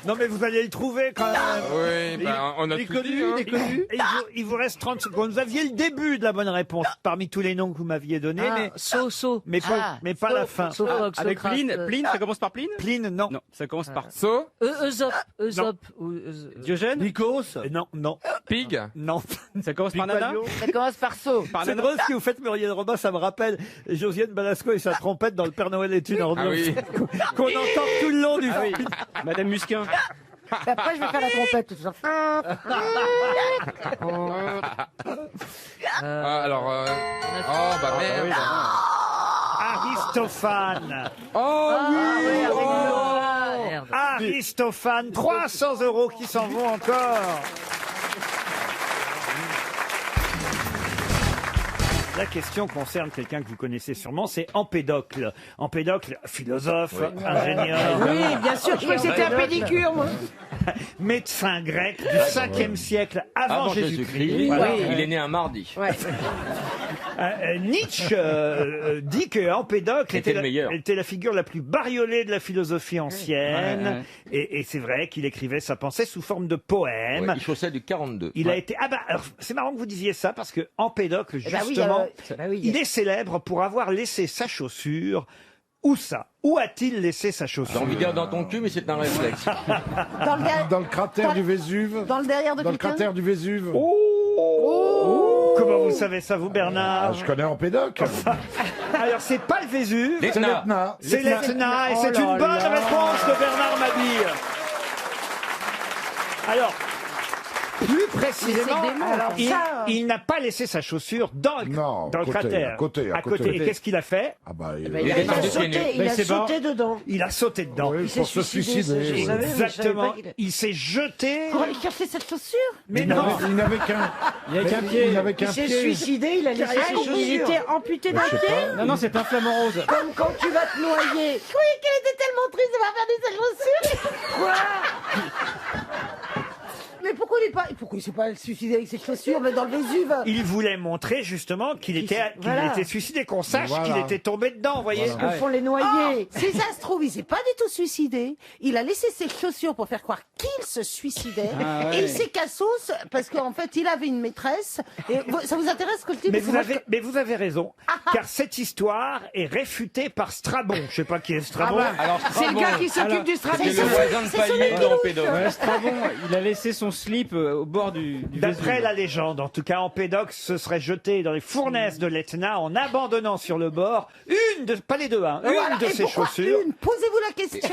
Non, mais vous allez le trouver quand même. Oui, bah, on a tout dit. Hein. Et il vous reste 30 secondes. Vous aviez le début de la bonne réponse parmi tous les noms que vous m'aviez donnés, Ah, mais pas la fin. Sophocle, Avec Socrate, Pline, ça commence par Pline. Pline, non. Non, ça commence par So, Esope. Diogène. Nikos. Non. Pig. Non. Ça commence par Nana. Ça commence par saut. Par C'est Nana. drôle ce que vous faites, Muriel Robin, ça me rappelle Josiane Balasco et sa trompette dans le Père Noël est une ordure. Ah oui. Qu'on entend tout le long du Ah oui. film. Madame Musquin. Et après, je vais faire la trompette. Tout ça. Alors. Oh bah merde. Aristophane. Oh Aristophane, 300 € qui s'en vont encore. La question concerne quelqu'un que vous connaissez sûrement, c'est Empédocle. Empédocle, philosophe, ingénieur. Oui, bien sûr, je croyais que c'était un pédicure, moi. Médecin grec du 5e siècle avant Jésus-Christ. Voilà. Il est né un mardi. Nietzsche dit que Empédocle Était le meilleur. était la figure la plus bariolée de la philosophie ancienne. Et c'est vrai qu'il écrivait sa pensée sous forme de poèmes. Ouais, il chaussait du 42. Il a été. Ah bah, alors, c'est marrant que vous disiez ça parce que Empédocle, justement, il est célèbre pour avoir laissé sa chaussure. Où ça? Où a-t-il laissé sa chaussure? J'ai envie de dire dans ton cul, mais c'est un réflexe. Dans le cratère du Vésuve. Dans le derrière de Dans le quelqu'un cratère du Vésuve. Comment vous savez ça, vous, Bernard? Je connais Empédocle. Alors, c'est pas le Vésuve. L'Etna. C'est l'Etna, et c'est une bonne réponse de Bernard Mabille. Alors, plus précisément, il n'a pas laissé sa chaussure dans le cratère. À côté. Et qu'est-ce qu'il a fait? Il a sauté dedans. Il a sauté dedans. Oui, pour se suicider. Exactement. Il s'est jeté. Pour aller chercher cette chaussure? Mais non. Il n'avait qu'un pied. Il s'est suicidé, il a laissé ses chaussures. Il était amputé d'un pied? Non, c'est pas un flamant rose. Comme quand tu vas te noyer. Je croyais qu'elle était tellement triste d'avoir perdu sa chaussure. Quoi? Mais pourquoi il s'est pas suicidé avec ses chaussures, mais dans le Vésuve? Il voulait montrer justement qu'il était suicidé, qu'on sache qu'il était tombé dedans, vous voyez. Ce que font les noyés. Si ça se trouve, il s'est pas du tout suicidé. Il a laissé ses chaussures pour faire croire qu'il se suicidait. Et il s'est cassos parce qu'en fait, il avait une maîtresse. Et ça vous intéresse que le type... Mais vous avez raison, car cette histoire est réfutée par Strabon. Je sais pas qui est Strabon. C'est le gars qui s'occupe du Strabon. C'est le voisin de palier d'Empédocle. Strabon, il a laissé son slip au bord du D'après Vésuve. la légende, en tout cas, Empédocle se serait jeté dans les fournaises de l'Etna en abandonnant sur le bord pas les deux, une de ses chaussures. Posez-vous la question.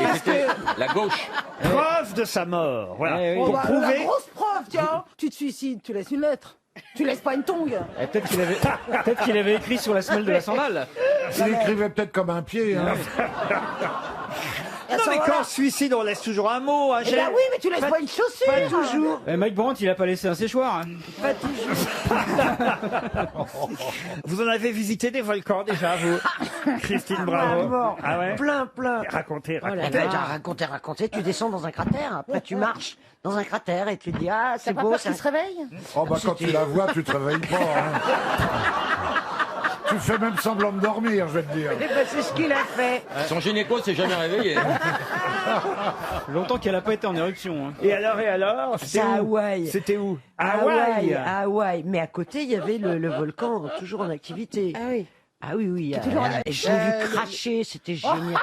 La gauche. Preuve de sa mort. Voilà. Pour La prouver. grosse preuve, tiens. Tu te suicides, tu laisses une lettre. Tu laisses pas une tongue. Peut-être qu'il avait écrit sur la semelle de la sandale. Il écrivait peut-être comme un pied. Non, mais quand on se suicide, on laisse toujours un mot, un Eh ben oui, mais tu laisses pas une chaussure. Pas toujours. Mike Brandt, il a pas laissé un séchoir. Pas toujours. Vous en avez visité des volcans déjà, vous, Christine Bravo? Ah ouais? Plein. Racontez. Racontez. Tu descends dans un cratère. Après, tu marches dans un cratère et tu te dis, ah, c'est beau. Ça se réveille? Oh bah quand tu la vois, tu te réveilles pas. Tu fais même semblant de dormir, je vais te dire. C'est ce qu'il a fait. Son gynéco s'est jamais réveillé. Longtemps qu'elle a pas été en éruption. Et alors C'est à Hawaï. C'était où? À Hawaï. Mais à côté, il y avait le volcan toujours en activité. Ah oui. Ah oui. Je l'ai vu cracher, c'était génial.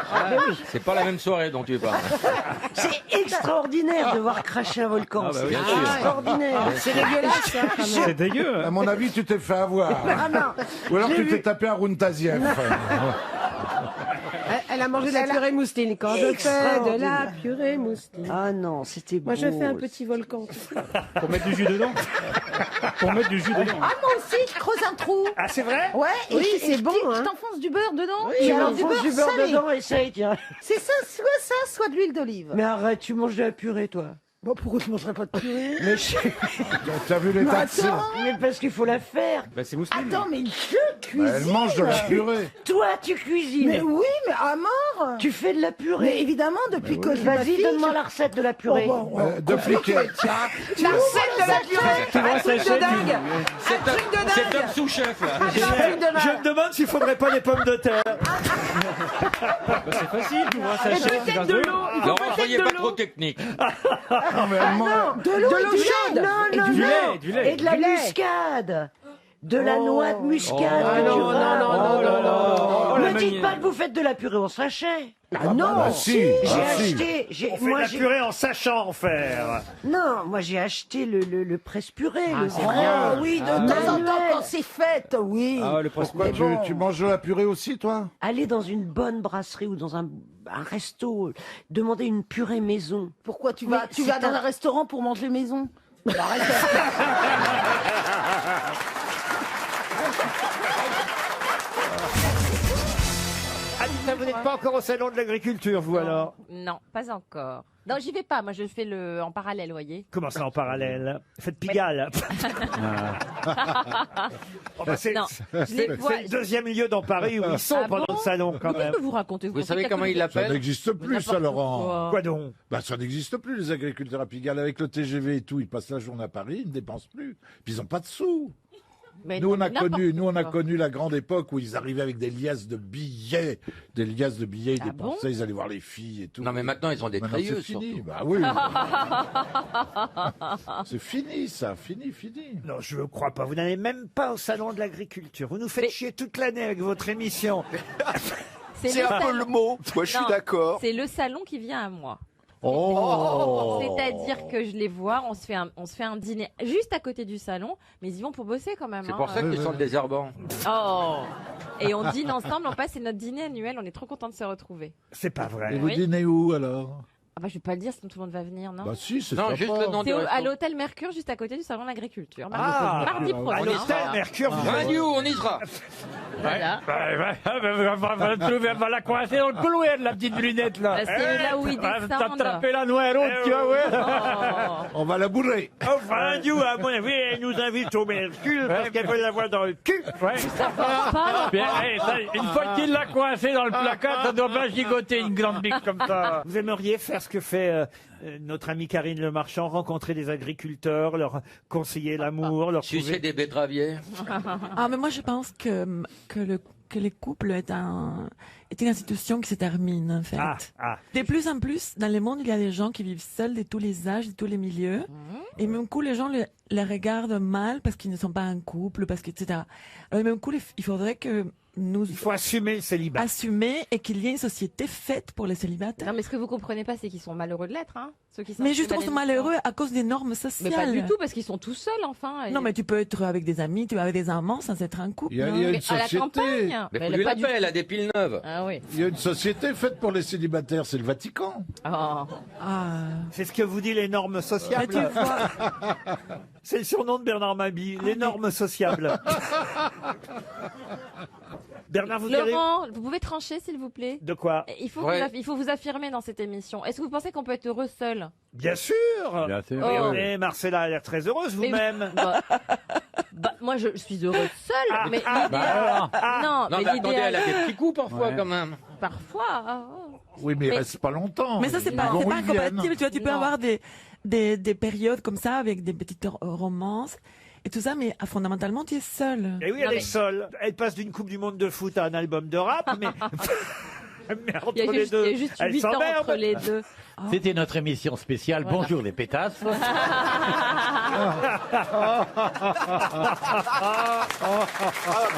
C'est pas la même soirée dont tu parles. C'est extraordinaire de voir cracher un volcan. bah C'est bien sûr. extraordinaire. C'est dégueulasse, hein. C'est dégueu. À mon avis, tu t'es fait avoir. Ah non. Ou alors tu t'es tapé un Runtaziev. Elle a mangé de la purée mousseline. Quand je fais de la purée mousseline. Ah non, c'était beau. Moi, je fais un petit volcan. Pour mettre du jus dedans. Ah, moi aussi, je creuse un trou. Ah, c'est vrai? Ouais, Oui, c'est bon, Je hein. t'enfonce du beurre dedans. Tu Et alors enfonces du beurre salé. dedans, essaye, tiens. C'est ça, soit de l'huile d'olive. Mais arrête, tu manges de la purée, toi. Bon, pourquoi tu mangerais pas de purée? Mais T'as vu l'état de ses... Mais parce qu'il faut la faire. Bah, c'est mousseline. Attends, mais je cuisine. Elle mange de la purée. Toi, tu cuisines. Mais oui, mais à mort. Tu fais de la purée. Mais évidemment, depuis que je suis Vas-y, donne-moi la recette de la purée. De fliquer. La recette de la purée. Un truc de dingue. Un truc de C'est dingue. top sous-chef, là. Je me demande s'il faudrait pas des pommes de terre. C'est facile, tu vois, ça Et achète, tu peut-être vas de de l'eau. Il faut Laurent, peut-être soyez de pas l'eau. trop technique. Non, mais elle mange... de l'eau l'eau chaude. et du lait. du lait. Et de la muscade. De la noix de muscade. Ah que tu non, vas- non, non, non, non. la Me dites manière. pas que vous faites de la purée au sachet. Ah non. bah si. J'ai On fait de la purée en sachant en faire. Non, moi j'ai acheté le presse-purée, le c'est vrai. bien. Oui, de temps en temps, quand c'est fête, oui. Ah, le poisson. Pourquoi Mais bon. tu manges de la purée aussi, toi? Allez dans une bonne brasserie ou dans un resto, demandez une purée maison. Pourquoi tu Mais vas c'est dans un- un restaurant pour manger maison? Arrête. Anita, vous n'êtes pas encore au salon de l'agriculture, vous alors? Non, pas encore. Non, j'y vais pas. Moi, je fais le en parallèle, vous voyez. Comment ça en parallèle? Faites Pigalle. Oh, bah, c'est Non, je les vois- c'est le deuxième lieu dans Paris où ils sont Ah pendant bon le salon, quand Mais même. qu'est-ce que vous racontez? Vous savez comment il Ça l'appelle? n'existe plus, ça, N'importe Laurent. quoi. Quoi donc? Bah, ça n'existe plus, les agriculteurs à Pigalle. Avec le TGV et tout, ils passent la journée à Paris, ils ne dépensent plus. Puis ils n'ont pas de sous. Mais Nous, non, on a n'importe quoi. connu la grande époque où ils arrivaient avec des liasses de billets. Des liasses de billets, ils Ah dépensaient, bon ils allaient voir les filles et tout. Non, mais maintenant, ils ont des Maintenant, treilleux, c'est fini. surtout. Bah oui. C'est fini, ça. Fini. Non, je ne crois pas. Vous n'allez même pas au salon de l'agriculture. Vous nous faites chier toute l'année avec votre émission. C'est un peu le mot. Moi, je suis Non, d'accord. C'est le salon qui vient à moi. Oh. C'est-à-dire que je les vois, on se fait un dîner juste à côté du salon, mais ils y vont pour bosser quand même. C'est hein. pour ça qu'ils sont désherbants. Oh. Et on dîne ensemble, on passe, c'est notre dîner annuel, on est trop contents de se retrouver. C'est pas vrai. Et vous Oui. dînez où, alors? Ah bah je vais pas le dire, sinon tout le monde va venir, non? Bah si, c'est Non, sympa. juste le nom du C'est resto. à l'hôtel Mercure, juste à côté du salon de l'agriculture. Ah, mardi à prochain. À l'hôtel Mercure, vous Radio, on y sera. Voilà. Elle va la coincer dans le couloir, la petite brunette, là. Bah, c'est là où ils descendent. T'attraper la noire haute, tu vois, ouais. Oh. On va la bourrer. Enfin, Dieu, à mon avis, elle nous invite au Mercure parce qu'elle veut l'avoir dans le cul. Ouais. Pas, Bien, une fois qu'il l'a coincé dans le placard, ça doit pas gigoter une grande bique comme ça. Vous aimeriez faire ce que fait notre amie Karine Le Marchand, rencontrer des agriculteurs, leur conseiller l'amour, leur Sucer trouver... des betteraviers. Ah, mais moi, je pense que les couples est une institution qui se termine, en fait. De plus en plus, dans le monde, il y a des gens qui vivent seuls de tous les âges, de tous les milieux. Et même coup, les gens les regardent mal parce qu'ils ne sont pas un couple, parce que, etc. Alors, même coup, il faudrait que Il faut assumer le célibat. Assumer et qu'il y ait une société faite pour les célibataires. Non, mais ce que vous comprenez pas, c'est qu'ils sont malheureux de l'être, hein. Ceux qui Mais s'inscrivent justement, à ils sont l'émission. malheureux à cause des normes sociales. Mais pas du tout, parce qu'ils sont tous seuls, enfin. Non, mais tu peux être avec des amis, tu peux avec des amants sans être un couple. Il y a hein. une Mais à la société. campagne. Mais Mais vous elle a lui pas l'appelle, elle a des piles neuves. Ah oui. Il y a une société faite pour les célibataires, c'est le Vatican. Oh. C'est ce que vous dit les normes sociables. Mais tu vois. C'est le surnom de Bernard Mabille, les normes sociables. Bernard, vous direz... Laurent, vous pouvez trancher, s'il vous plaît? De quoi? Il faut, Ouais. il faut vous affirmer dans cette émission. Est-ce que vous pensez qu'on peut être heureux seul? Bien sûr. Bien sûr. Oh. Et Marcella a l'air très heureuse vous-même. Moi, je suis heureuse seule, mais ah, l'idéal... non, Non, mais attendez, l'idéal- elle a des petits coups parfois, quand même. Parfois. Oui, mais il Mais- reste pas longtemps. Mais ça, c'est Ils pas, vont c'est où pas ils viennent. incompatible. Tu vois, tu peux Non. avoir des périodes comme ça avec des petites romances et tout ça, mais fondamentalement, tu es seul. Et oui, elle est seule. Elle passe d'une Coupe du Monde de foot à un album de rap, mais... mais entre Il y a les juste, deux, il y a juste elle 8 ans s'emmerde. entre les deux. C'était notre émission spéciale. Voilà. Bonjour les pétasses.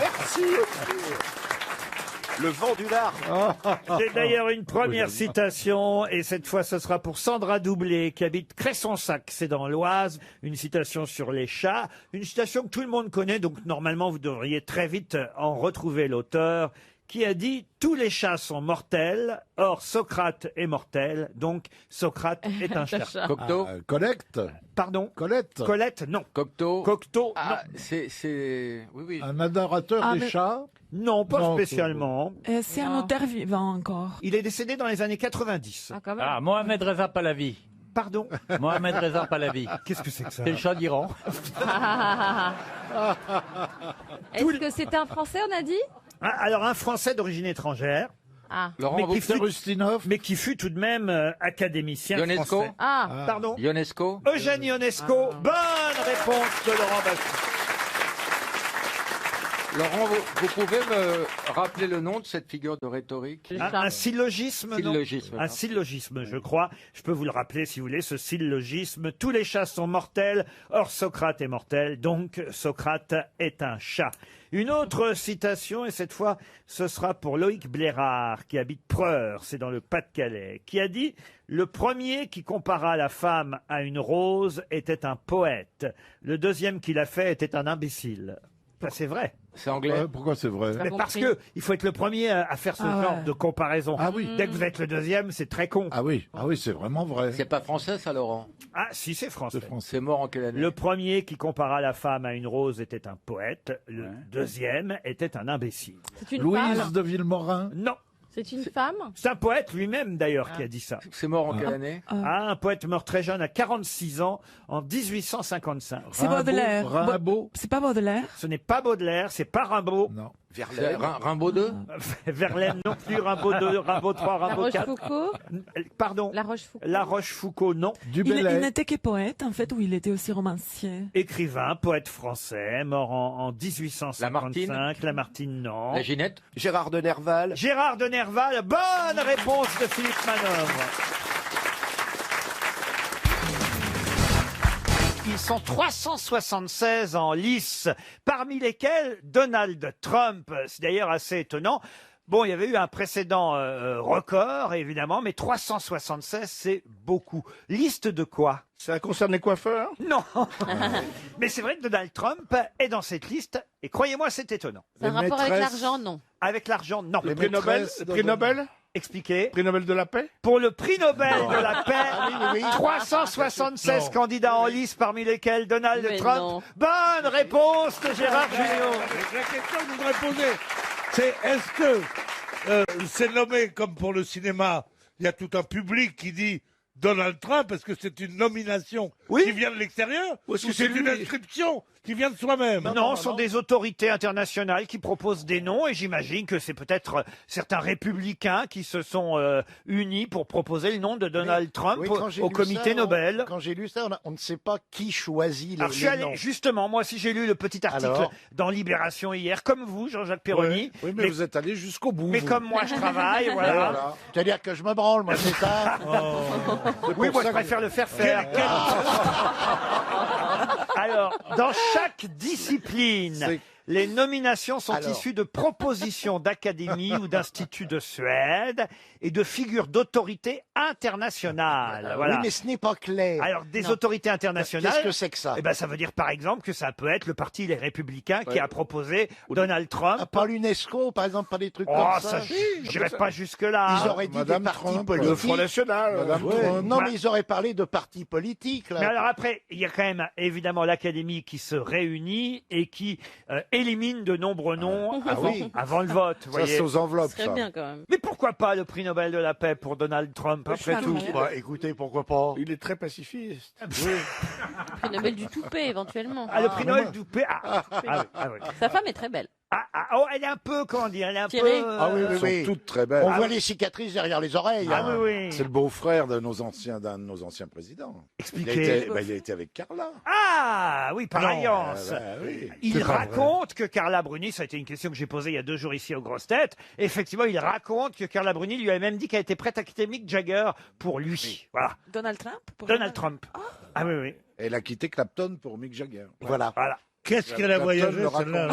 Merci. Le vent du large. J'ai d'ailleurs une première citation, et cette fois ce sera pour Sandra Doublé, qui habite Cressonsac, c'est dans l'Oise, une citation sur les chats, une citation que tout le monde connaît, donc normalement vous devriez très vite en retrouver l'auteur, qui a dit « Tous les chats sont mortels, or Socrate est mortel, donc Socrate est un chat. » Cocteau. Collecte. Pardon Colette. Colette, non. Cocteau. Cocteau, Ah, c'est... Oui, oui. Un adorateur Ah, des mais- chats. non, pas Non, spécialement. C'est un auteur vivant encore. Il est décédé dans les années 90. Ah, quand même. Ah, Mohamed Reza Pahlavi. Pardon. Mohamed Reza Pahlavi. Qu'est-ce que c'est que ça? C'est le chat d'Iran. Est-ce que c'est un Français, on a dit? Ah, alors un Français d'origine étrangère. Ah. Laurent, vous... Mais qui fut tout de même académicien Ionesco. français. Ah. Pardon. Ionesco. Eugène Ionesco. Bonne réponse de Laurent Baffie. Laurent, vous pouvez me rappeler le nom de cette figure de rhétorique? Un syllogisme, non? Syllogisme. Un syllogisme, je crois. Je peux vous le rappeler si vous voulez, ce syllogisme. Tous les chats sont mortels, or Socrate est mortel, donc Socrate est un chat. Une autre citation, et cette fois, ce sera pour Loïc Blérard, qui habite Preur, c'est dans le Pas-de-Calais, qui a dit « Le premier qui compara la femme à une rose était un poète. Le deuxième qui l'a fait était un imbécile. » Ça, c'est vrai. C'est anglais. Pourquoi c'est vrai? Mais parce que il faut être le premier à faire ce Ah genre ouais. de comparaison. Ah oui. Dès que vous êtes le deuxième, c'est très con. Ah oui, c'est vraiment vrai. C'est pas français, ça, Laurent? Ah, si, c'est français. C'est mort en quelle année? Le premier qui compara la femme à une rose était un poète. Le deuxième était un imbécile. C'est une Louise femme. de Villemorin. Non. C'est une femme? C'est un poète lui-même d'ailleurs qui a dit ça. C'est mort en quelle année? Ah, un poète mort très jeune, à 46 ans, en 1855. C'est Baudelaire. Rimbaud. C'est pas Baudelaire. Ce n'est pas Baudelaire, c'est pas Rimbaud. Non. Verlaine. Rimbaud 2? Verlaine non plus, Rimbaud 2, Rimbaud 3, La Rimbaud 4. Rochefoucauld? Pardon. La Rochefoucauld. La Rochefoucauld, non. Il n'était que poète, en fait, ou il était aussi romancier. Écrivain, poète français, mort en 1855. Lamartine, non. La Ginette? Gérard de Nerval. Gérard de Nerval, bonne réponse de Philippe Manœuvre. Ils sont 376 en lice, parmi lesquels Donald Trump. C'est d'ailleurs assez étonnant. Bon, il y avait eu un précédent record, évidemment, mais 376, c'est beaucoup. Liste de quoi? Ça concerne les coiffeurs? Non. Mais c'est vrai que Donald Trump est dans cette liste, et croyez-moi, c'est étonnant. C'est un rapport avec l'argent, non? Avec l'argent, non. Le prix Nobel? Le prix Nobel? Expliquez. Prix Nobel de la paix? Pour le prix Nobel de la paix, oui. 376 Non. candidats en lice, parmi lesquels Donald Mais Trump. non. Bonne réponse de Gérard Junior. La question que je voudrais poser, c'est est-ce que c'est nommé comme pour le cinéma, il y a tout un public qui dit Donald Trump, est-ce que c'est une nomination qui vient de l'extérieur ou est-ce que c'est c'est une lui inscription qui vient de soi-même? Non, ce sont des autorités internationales qui proposent des noms et j'imagine que c'est peut-être certains républicains qui se sont unis pour proposer le nom de Donald Trump Oui, quand j'ai au lu comité ça, Nobel. Quand j'ai lu ça, on ne sait pas qui choisit Alors, je suis allé, noms. justement, moi aussi j'ai lu le petit article Alors dans Libération hier, comme vous, Jean-Jacques Perroni. Oui, mais vous êtes allé jusqu'au bout. Mais vous. comme moi je travaille, voilà. C'est-à-dire que je me branle, moi, c'est ça. Oui, moi je préfère le faire faire. Alors, dans chaque discipline, les nominations sont issues de propositions d'académies ou d'instituts de Suède et de figures d'autorités internationales. Voilà. Oui, mais ce n'est pas clair. Alors, des autorités internationales. Qu'est-ce que c'est que ça? Eh ben, ça veut dire, par exemple, que ça peut être le parti Les Républicains qui a proposé Donald Trump. Pas l'UNESCO, par exemple, pas des trucs Oh, comme ça, ça. je n'irai pas jusque-là. Ils auraient dit Madame des partis Trump, politiques. Le Front National. Madame Ouais, Trump. non, mais ils auraient parlé de partis politiques. Là. Mais alors après, il y a quand même évidemment l'Académie qui se réunit et qui élimine de nombreux noms avant le vote. Vous Ça, voyez. c'est aux enveloppes, Ce serait ça. bien quand même. Mais pourquoi pas le prix Nobel de la paix pour Donald Trump après tout? Bah, écoutez, pourquoi pas? Il est très pacifiste. Prix Nobel du toupet, éventuellement. Ah, le prix Nobel du paix. Ah, oui. Sa femme est très belle. Oh, elle est un peu, comment dire, elle est un Tirée. peu. Ah oui, Elles oui, sont oui. toutes très belles. On voit les cicatrices derrière les oreilles. Ah hein. oui, C'est le beau-frère d'un de nos anciens présidents. Expliquez. Il a été avec Carla. Ah oui, par Non, alliance. oui. Il C'est pas raconte que Carla Bruni, ça a été une question que j'ai posée il y a 2 jours ici aux Grosses Têtes, effectivement, il raconte que Carla Bruni lui avait même dit qu'elle était prête à quitter Mick Jagger pour lui. Voilà. Donald Trump Donald Trump. Ah oui, oui. Elle a quitté Clapton pour Mick Jagger. Voilà. Voilà. Qu'est-ce qu'elle a Clapton voyagé, le celle-là?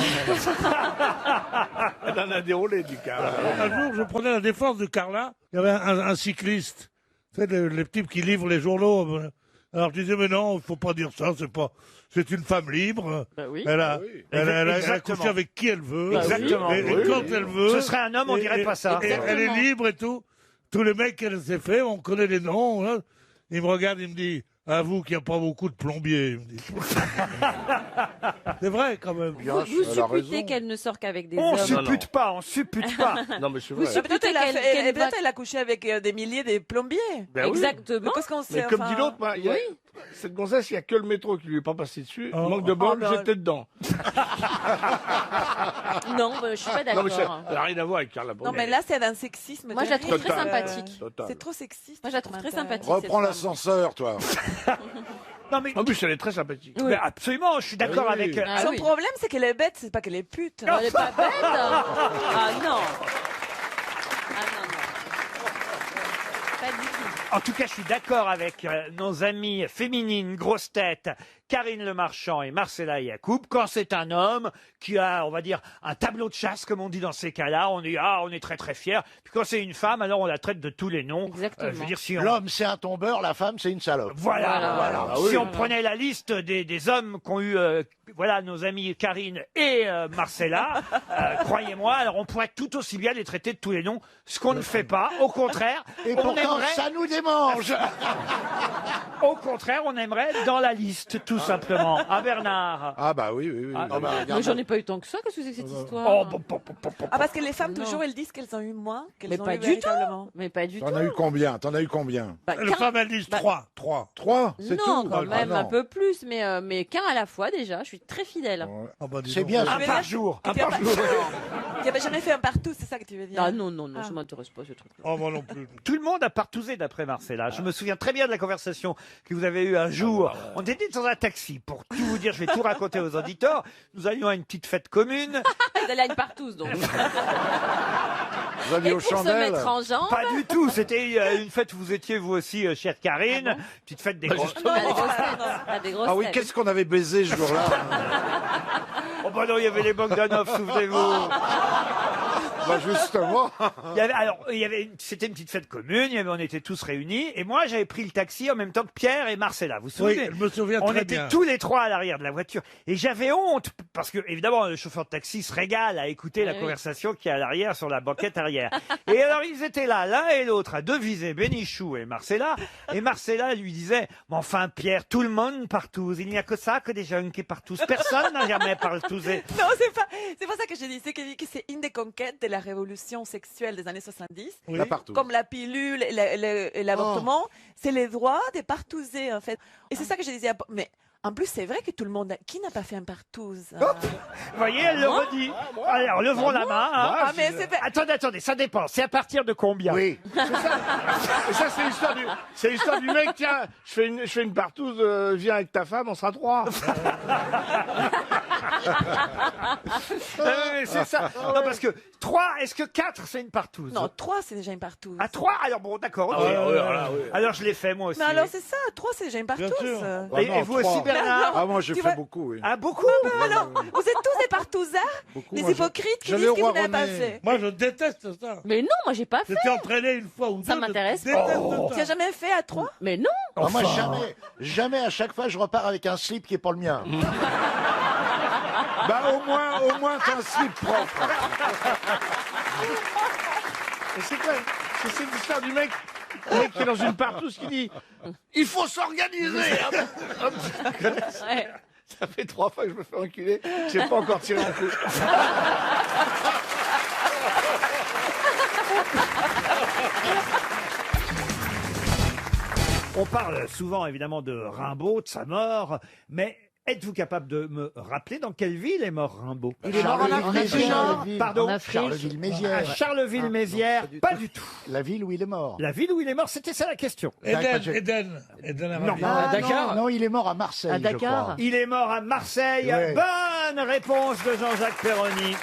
Elle en a déroulé du cas. Un jour, je prenais la défense de Carla. Il y avait un cycliste. Tu sais, les types qui livrent les journaux. Alors je disais, mais non, il ne faut pas dire ça. C'est une femme libre. Bah oui. Elle a Exactement. couché avec qui elle veut. Bah oui. Exactement. Et quand elle veut. Ce serait un homme, on dirait pas ça. Et elle est libre et tout. Tous les mecs qu'elle s'est fait, on connaît les noms. Hein. Il me regarde, il me dit, avoue qu'il n'y a pas beaucoup de plombiers. Il me dit. C'est vrai, quand même. Vous supputez qu'elle ne sort qu'avec des On hommes. suppute pas, on suppute pas. Non, mais c'est Vous vrai. supputez Peut-être elle a couché avec des milliers de plombiers. Ben oui. Exactement. Parce qu'on Mais sait, comme enfin, dit l'autre, moi, cette gonzesse, il n'y a que le métro qui lui est pas passé dessus. Manque de bol, ben, j'étais dedans. Non, je suis pas Non, mais d'accord. ça n'a rien à voir avec Carla Bruni. Non, mais là, c'est un sexisme. Moi, je la trouve très terrible. sympathique. Total. C'est trop sexiste. Moi, je la trouve très sympathique. Reprends cette l'ascenseur, toi. Non, mais, En plus, elle est très sympathique. mais absolument, je suis d'accord Oui. avec. Ah Son oui. problème, c'est qu'elle est bête, c'est pas qu'elle est pute. femme. Elle est pas bête. Ah non. Ah non, non. Pas du tout. En tout cas, je suis d'accord avec nos amies féminines grosses têtes, Karine Le Marchand et Marcella Yacoub. Quand c'est un homme qui a, on va dire, un tableau de chasse, comme on dit dans ces cas-là, on est très très fiers. Puis quand c'est une femme, alors on la traite de tous les noms. Exactement. Je veux dire, si on... L'homme, c'est un tombeur, la femme, c'est une salope. Voilà. Voilà. Si on prenait la liste des hommes qui ont eu voilà nos amis Karine et Marcella. Croyez-moi, alors on pourrait tout aussi bien les traiter de tous les noms, ce qu'on ne fait pas. Au contraire, Et on pourtant, aimerait... ça nous démange. Au contraire, on aimerait être dans la liste, tout simplement. À Bernard. Ah bah oui, oui, oui. Ah, Ah bah, Mais regarde. j'en ai pas eu tant que ça, qu'est-ce que c'est que cette histoire Oh, Ah, parce que les femmes, Non. toujours, elles disent qu'elles ont eu moins, qu'elles Mais ont pas eu du tout. véritablement. Mais pas du tout. T'en as eu combien? T'en as eu combien? Bah, Les qu'un- femmes, elles disent bah, 3. 3. 3? C'est tout? Non, quand Ah, même, non. un peu plus, mais qu'un à la fois déjà. Je suis très fidèle. C'est bien. Ah, Un mais par là, jour. tu Un n'as par pas- jour. Tu n'avais jamais fait un partout, c'est ça que tu veux dire? Ah non, non, non, Ah. ça m'intéresse pas ce truc. Oh, moi non plus. Tout le monde a partousé d'après Marcella. Je me souviens très bien de la conversation que vous avez eue un jour. On était dans un taxi. Pour tout vous dire, je vais tout raconter aux auditeurs. Nous allions à une petite fête commune. Ils allaient à une partouze, donc. Vous alliez Et aux pour se chandelles? mettre en jambe. Pas du tout. C'était une fête où vous étiez vous aussi, chère Karine. Petite fête des grosses. Non, des grosses têtes. Ah, des grosses Ah oui, têtes. qu'est-ce qu'on avait baisé ce jour-là? Oh bah non, il y avait les Bogdanov, souvenez-vous. Bah justement. C'était une petite fête commune. On était tous réunis. Et moi, j'avais pris le taxi en même temps que Pierre et Marcella. Vous vous Oui, souvenez? je me souviens On très était bien. tous les trois à l'arrière de la voiture. Et j'avais honte, parce que, évidemment, le chauffeur de taxi se régale à écouter la oui. conversation qui est à l'arrière sur la banquette arrière. Et alors, ils étaient là, l'un et l'autre, à deviser Bénichou et Marcella. Et Marcella lui disait, mais enfin, Pierre, tout le monde partouze. Il n'y a que ça, que des jeunes qui partouze. Personne n'a jamais partouzé. Non, c'est pas ça que j'ai dit. C'est que j'ai dit que c'est une des conquêtes de la révolution sexuelle des années 70. Oui. La partouze. Comme la pilule et l'avortement, c'est les droits des partouzer, en fait. Et c'est ça que je disais. Mais en plus, c'est vrai que tout le monde. Qui n'a pas fait un partouze Vous voyez, elle le redit. Alors, levons la main. hein. Ah, mais c'est fait. Attendez, ça dépend. C'est à partir de combien? Oui. Et ça, c'est l'histoire du mec, tiens, je fais une partouze, viens avec ta femme, on sera 3. C'est ça. Non, parce que 3, est-ce que 4, c'est une partouze? Non, 3, c'est déjà une partouze. À 3, alors bon, d'accord. ok. Alors je l'ai fait moi aussi. Mais alors, c'est ça, 3, c'est déjà une partouze. sûr. Ah Et non, vous aussi, 3. Bernard? Ah moi j'ai Tu fait vois- beaucoup, oui. Ah, beaucoup? Alors, vous êtes tous des partouzards, Beaucoup, des moi, hypocrites qui j'allais disent au que vous Roi n'avez pas René. fait. Moi, je déteste ça. Mais non, moi j'ai pas fait. J'étais entraîné une fois ou deux. Ça m'intéresse je pas. déteste Tu ça. n'as jamais fait à 3? Mais non. Ah, moi, jamais, à chaque fois, je repars avec un slip qui est pas le mien. Bah au moins t'as un slip propre. Et c'est quoi? C'est l'histoire du mec qui est dans une partouze qui dit il faut s'organiser. Ouais. Ça fait 3 fois que je me fais enculer, j'ai pas encore tiré un coup. On parle souvent évidemment de Rimbaud, de sa mort, mais êtes-vous capable de me rappeler dans quelle ville est mort Rimbaud? Il est mort en Afrique du Nord. Pardon? En Afrique. Charleville-Mézières. À Charleville-Mézières, pas du tout. La ville où il est mort. La ville où il est mort, c'était ça la question. Eden Non. Ah, Dakar. non, il est mort à Marseille, À je Dakar. crois. Il est mort à Marseille. Ouais. Bonne réponse de Jean-Jacques Perroni.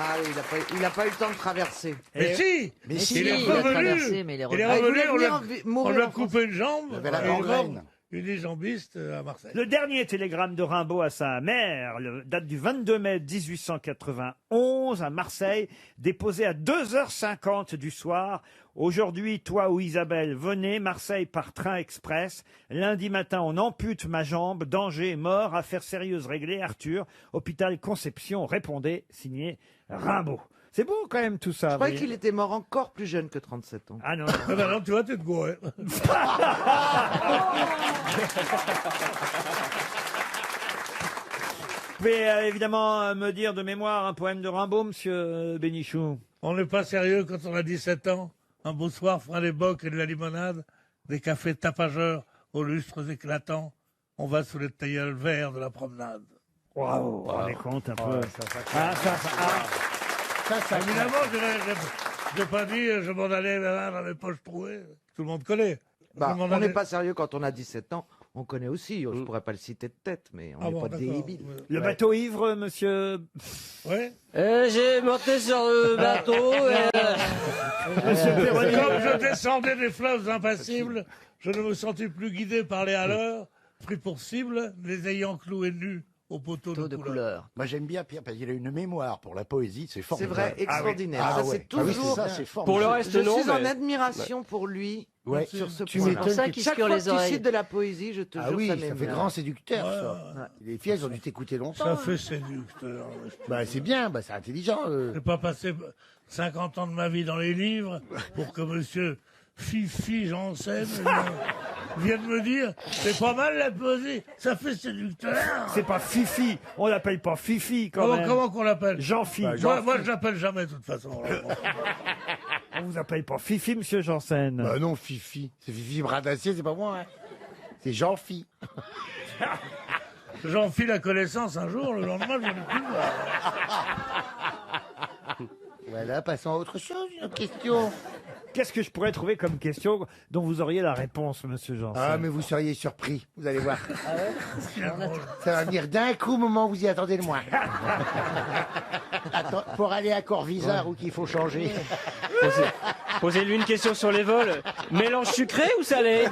Ah oui, il a pas eu le temps de traverser. Mais si, Mais il si, est il a revenu. traversé, mais il est Il est revenu. revenu, Ah, il on voulait lui a- venir on mourir lui a en coupé une jambe. Il avait la et il est mort gangrène. unijambiste à Marseille. Le dernier télégramme de Rimbaud à sa mère date du 22 mai 1891 à Marseille, déposé à 2h50 du soir. Aujourd'hui, toi ou Isabelle, venez, Marseille par train express. Lundi matin, on ampute ma jambe, danger, mort, affaire sérieuse réglée, Arthur, hôpital Conception, répondez, signé Rimbaud. C'est beau quand même tout ça. Je croyais vous qu'il voyez. était mort encore plus jeune que 37 ans. Ah non. Ah ben non, tu vois, tu te gourrais. Vous pouvez évidemment me dire de mémoire un poème de Rimbaud, monsieur Bénichou. On n'est pas sérieux quand on a 17 ans. Un beau soir, fera des bocs et de la limonade, des cafés tapageurs aux lustres éclatants. On va sous les tilleuls verts de la promenade. Waouh, vous vous rendez compte un peu. Évidemment, je n'ai pas dit je m'en allais dans mes poches trouées. Tout le monde connaît. Bah, Je m'en on allais- n'est pas sérieux quand on a 17 ans. On connaît aussi, je pourrais pas le citer de tête, mais on Ah n'est bon, pas d'accord. débiles. Le bateau ivre, monsieur. Ouais. J'ai monté sur le bateau. Monsieur Perroni. Comme je descendais des fleuves impassibles, je ne me sentis plus guidé par les haleurs, pris pour cible, les ayant cloués nus au poteau de couleur. Moi, j'aime bien Pierre parce qu'il a une mémoire pour la poésie, c'est formidable. vrai, extraordinaire. Ah, Ça, ouais. c'est Ah oui, toujours- c'est ça, c'est formidable. Pour le reste, je suis en mais- admiration pour lui Ouais. sur ce Tu point. m'étonnes que- Chaque fois que tu cites de la poésie, je te Ah jure, oui, ça m'émeut. fait grand séducteur, ça. Les filles, elles ont dû t'écouter longtemps. Ça fait séducteur. Bah, c'est bien, bah, c'est intelligent. J'ai pas passé 50 ans de ma vie dans les livres pour que monsieur Fifi Janssen vienne me dire c'est pas mal la poésie, ça fait séducteur. C'est pas Fifi, on l'appelle pas Fifi quand même. Comment qu'on l'appelle Jean-Phi. Moi, je l'appelle jamais de toute façon. On vous appelle pas Fifi, monsieur Janssen. Bah non, Fifi. C'est Fifi Bradassier, c'est pas moi. Hein. C'est Jean-Phi. J'en fis la connaissance un jour, le lendemain, je n'ai plus le voir. Voilà, passons à autre chose, une autre question. Qu'est-ce que je pourrais trouver comme question dont vous auriez la réponse, monsieur Janssen? Ah, mais vous seriez surpris, vous allez voir. Ça va venir d'un coup au moment où vous y attendez le moins. Attends, pour aller à Corvisart ou qu'il faut changer. Posez-lui une question sur les vols. Mélange sucré ou salé?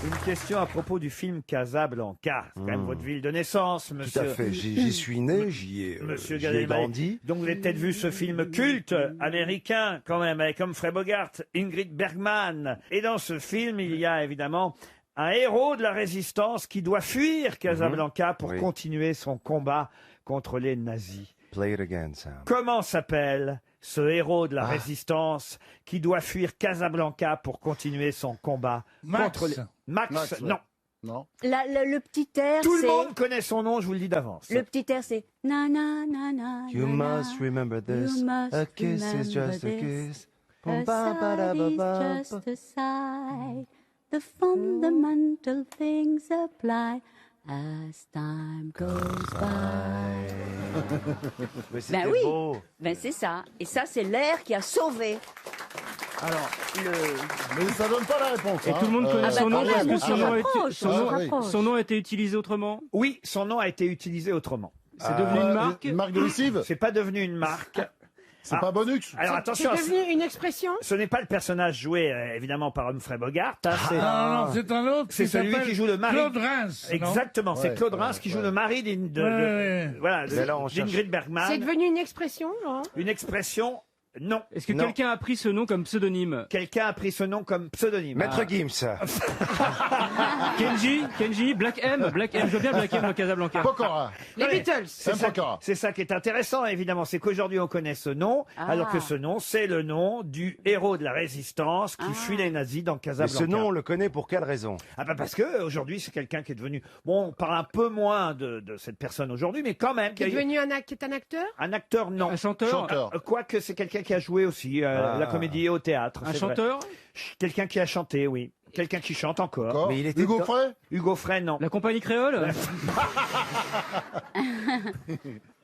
Une question à propos du film Casablanca. C'est quand même votre ville de naissance, monsieur. Tout à fait. J'y suis né, j'y ai, Monsieur j'y ai Gad Elmaleh. grandi. Donc vous avez peut-être vu ce film culte américain quand même avec Humphrey Bogart, Ingrid Bergman. Et dans ce film, il y a évidemment un héros de la résistance qui doit fuir Casablanca pour Oui. continuer son combat contre les nazis. Play it again, Sam. Comment s'appelle ce héros de la résistance qui doit fuir Casablanca pour continuer son combat Max. contre les... Max, Max, ouais. non. Non. Le petit air, Tout c'est... le monde connaît son nom, je vous le dis d'avance. Le petit air, c'est... Na, na, na, na, You na, must remember this. You must A kiss is remember just a this. kiss. A Bum, bum, ba, da, sigh ba, is ba, just ba. a sigh. The fundamental things apply as time goes by. Mais c'était Ben oui, beau. ben c'est ça. Et ça, c'est l'air qui a sauvé. Alors, Mais ça donne pas la réponse. Et hein. tout le monde connaît son nom parce que son nom, son nom a été utilisé autrement. oui, son nom a été utilisé autrement. C'est devenu une marque. Une marque de lessive. C'est pas devenu une marque. C'est pas Bonux. Alors attention, C'est devenu une expression? ce n'est pas le personnage joué évidemment par Humphrey Bogart. Hein, c'est Non, c'est un autre. c'est celui qui joue le mari. Claude Reims. non Exactement, c'est Ouais, Claude ouais, Reims qui joue le mari Ouais. voilà, Mais là, on cherche- d'Ingrid Bergman. C'est devenu une expression, Laurent? Une expression, non. Est-ce que Non. quelqu'un a pris ce nom comme pseudonyme? Quelqu'un a pris ce nom comme pseudonyme. Maître Gims. Kenji, Black M, je veux bien Black M dans Casablanca. Pokora. Les Ouais. Beatles. C'est ça, Pokora. c'est ça qui est intéressant, évidemment, c'est qu'aujourd'hui on connaît ce nom, Ah. alors que ce nom, c'est le nom du héros de la résistance qui fuit les nazis dans Mais Casablanca. ce nom, on le connaît pour quelle raison? Ah bah parce que aujourd'hui c'est quelqu'un qui est devenu, bon, on parle un peu moins de cette personne aujourd'hui, mais quand même Qui est il y a eu- devenu qui est un acteur? un acteur, non. Un chanteur? Quoique c'est quelqu'un qui a joué aussi la comédie et au théâtre. Un c'est vrai. chanteur? Quelqu'un qui a chanté, oui. Quelqu'un qui chante encore. Encore. Mais il était Hugo dans- Frey. Hugo Frey, non. La compagnie créole?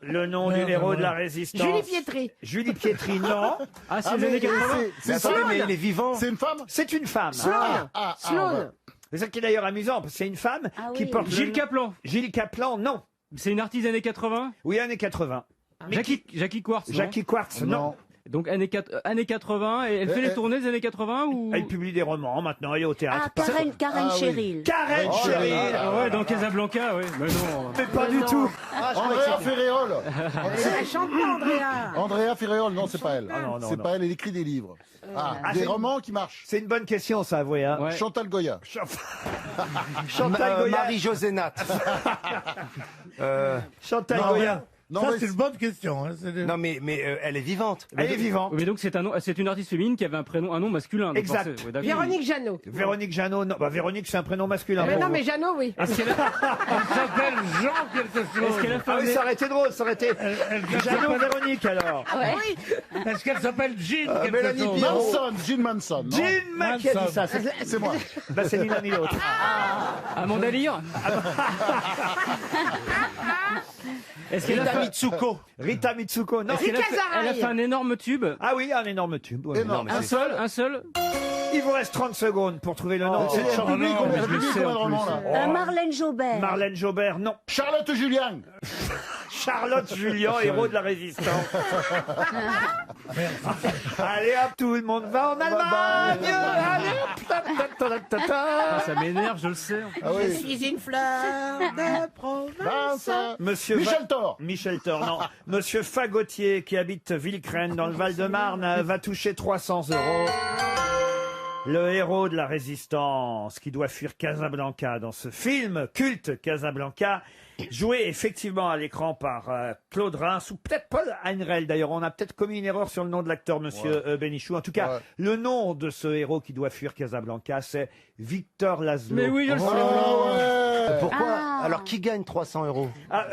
Le nom du héros de la résistance. Julie Pietri. Julie Pietri, non. Ah, c'est Ah, les mais années 80? c'est Attendez, Sloan. mais il est vivant. C'est une femme. C'est une femme. Sloan. Sloan. C'est ça qui est d'ailleurs amusant, parce que c'est une femme Ah qui oui. porte Gilles Caplan. Gilles Caplan, non. C'est une artiste années 80? Oui, années 80. Jackie Quartz, non? Jackie Quartz, non. Donc années 80, et elle fait les tournées des années 80 ou... Elle publie des romans maintenant, elle est au théâtre. Ah, Karen Cheryl. Karen Oh là Cheryl. là. Ah ouais, dans Casablanca, ouais. Mais non. Mais pas du tout. Andrea Ferréol. Elle chante pas, Andrea. Andrea Ferréol, non, c'est pas elle. Ah non, non, C'est non. pas elle, elle écrit des livres. Des c'est- romans qui marchent. C'est une bonne question, ça, avouez. Hein. Ouais. Chantal Goya. Chantal Goya. Marie-José Nat. Chantal Non, Goya. Non, Ça, mais c'est une bonne question. Hein. Non, mais elle est vivante. Elle est vivante. Mais donc c'est une artiste féminine qui avait un nom masculin. donc Exact. forcément, ouais, d'accord. Véronique Jeannot. Véronique Jeannot, non. Bah, Véronique, c'est un prénom masculin. Mais pour non, vous. mais Jeannot, oui. Est-ce qu'elle a, Elle s'appelle Jean quelque chose. est-ce qu'elle a fait Ah un oui, ça aurait été drôle, ça aurait été Jeannot Véronique alors. Oui. Est-ce qu'elle s'appelle Jean quelque Mélanie chose Manson, Jean Manson. non Jean Mac qui a dit ça. C'est moi. Bah, c'est ni l'un ni l'autre. Amanda Lear? Est-ce qu'elle a Rita fait, Mitsuko. Rita Mitsuko, non. est-ce qu'elle a Rika fait- elle a Zaraï. fait un énorme tube? Ah oui, un énorme tube. ouais. Énorme. mais Un c'est- seul? Il vous reste 30 secondes pour trouver le nom de Et cette elle chanteuse. publie combien je le sais, de en romans, là Oh. Marlène Jobert. Marlène Jobert, non. Charlotte Julien. Charlotte Julien, héros de la résistance. Allez hop, tout le monde va en Allemagne. Allez hop, ta, ta, ta, ta, ta. Ça m'énerve, je le sais. Je suis une fleur de province. Monsieur Michel Thor. Michel Thor, non. Monsieur Fagotier, qui habite Villecrène, dans le Val-de-Marne, va toucher 300 €. Le héros de la résistance, qui doit fuir Casablanca dans ce film culte Casablanca, joué effectivement à l'écran par Claude Reims, ou peut-être Paul Heinrel d'ailleurs. On a peut-être commis une erreur sur le nom de l'acteur, monsieur Bénichou. En tout cas, le nom de ce héros qui doit fuir Casablanca, c'est Victor Laszlo. Mais oui, je le sais. Pourquoi Alors, qui gagne 300 €?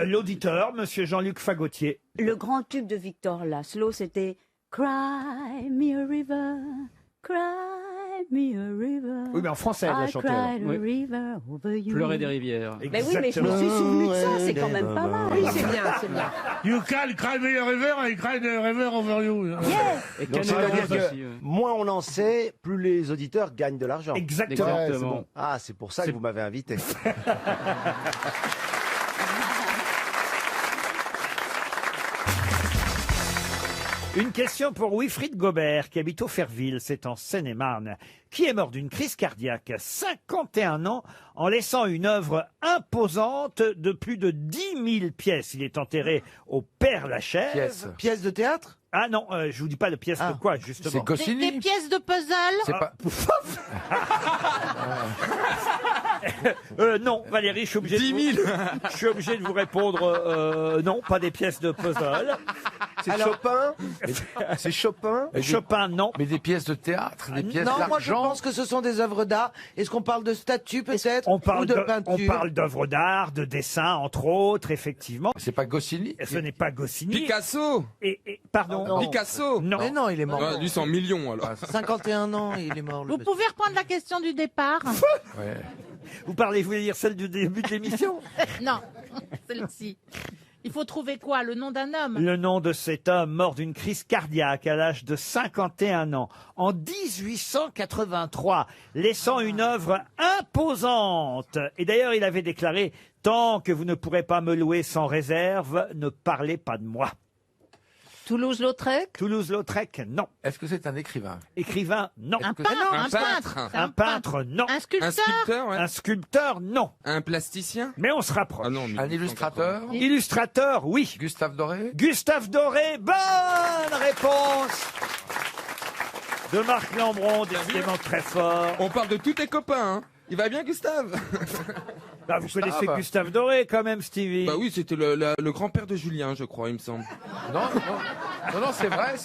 L'auditeur, monsieur Jean-Luc Fagotier. Le grand tube de Victor Laszlo, c'était Cry me a river, cry me a river. Oui, mais en français, elle l'a chanté. Pleurer des rivières. Mais oui, mais je me suis souvenu de ça, c'est quand même pas mal. Oui, c'est bien, c'est bien. You can cry me a river, I cry the river over you. Et Donc, Canet c'est-à-dire Laurent que aussi, ouais. moins on en sait, plus les auditeurs gagnent de l'argent. Exactement. Ouais, c'est bon. Ah, c'est pour ça que vous m'avez invité. Une question pour Wilfried Gobert, qui habite Auferville, c'est en Seine-et-Marne, qui est mort d'une crise cardiaque à 51 ans en laissant une œuvre imposante de plus de 10 000 pièces. Il est enterré au Père-Lachaise. Pièce de théâtre? Ah non, je vous dis pas de pièces de quoi, justement. Des pièces de puzzle. Non, Valérie, je suis obligé je suis obligé de vous répondre non, pas des pièces de puzzle. C'est Chopin? C'est Chopin? Chopin, non. Mais des pièces de théâtre, des pièces Non, d'argent. moi je pense que ce sont des œuvres d'art. Est-ce qu'on parle de statues peut-être? On parle ou de peinture? on parle d'œuvres d'art, de dessins, entre autres, effectivement. C'est pas Goscinny? Ce n'est pas Goscinny. Picasso. Pardon. Non. Picasso. Non. Mais non, il est mort. Ah, lui, c'est en millions, alors. 51 ans, il est mort. Vous pouvez reprendre la question du départ? Vous voulez dire celle du début de l'émission? Non, celle-ci. Il faut trouver quoi? Le nom d'un homme? Le nom de cet homme mort d'une crise cardiaque à l'âge de 51 ans, en 1883, laissant une œuvre imposante. Et d'ailleurs, il avait déclaré « Tant que vous ne pourrez pas me louer sans réserve, ne parlez pas de moi ». Toulouse-Lautrec? Toulouse-Lautrec, non. Est-ce que c'est un écrivain? Écrivain, non. Un peintre? Un peintre. Un peintre, non. Un sculpteur? Un sculpteur, ouais. Un sculpteur, non. Un plasticien? Mais on se rapproche. Ah non, Un illustrateur? Illustrateur, oui. Gustave Doré? Gustave Doré, bonne réponse de Marc Lambron, décidément très fort. On parle de tous tes copains, hein. Il va bien, Gustave? Bah, vous connaissez Gustave Doré quand même, Stevie. Bah oui, c'était le grand-père de Julien, je crois, il me semble. Non, c'est vrai.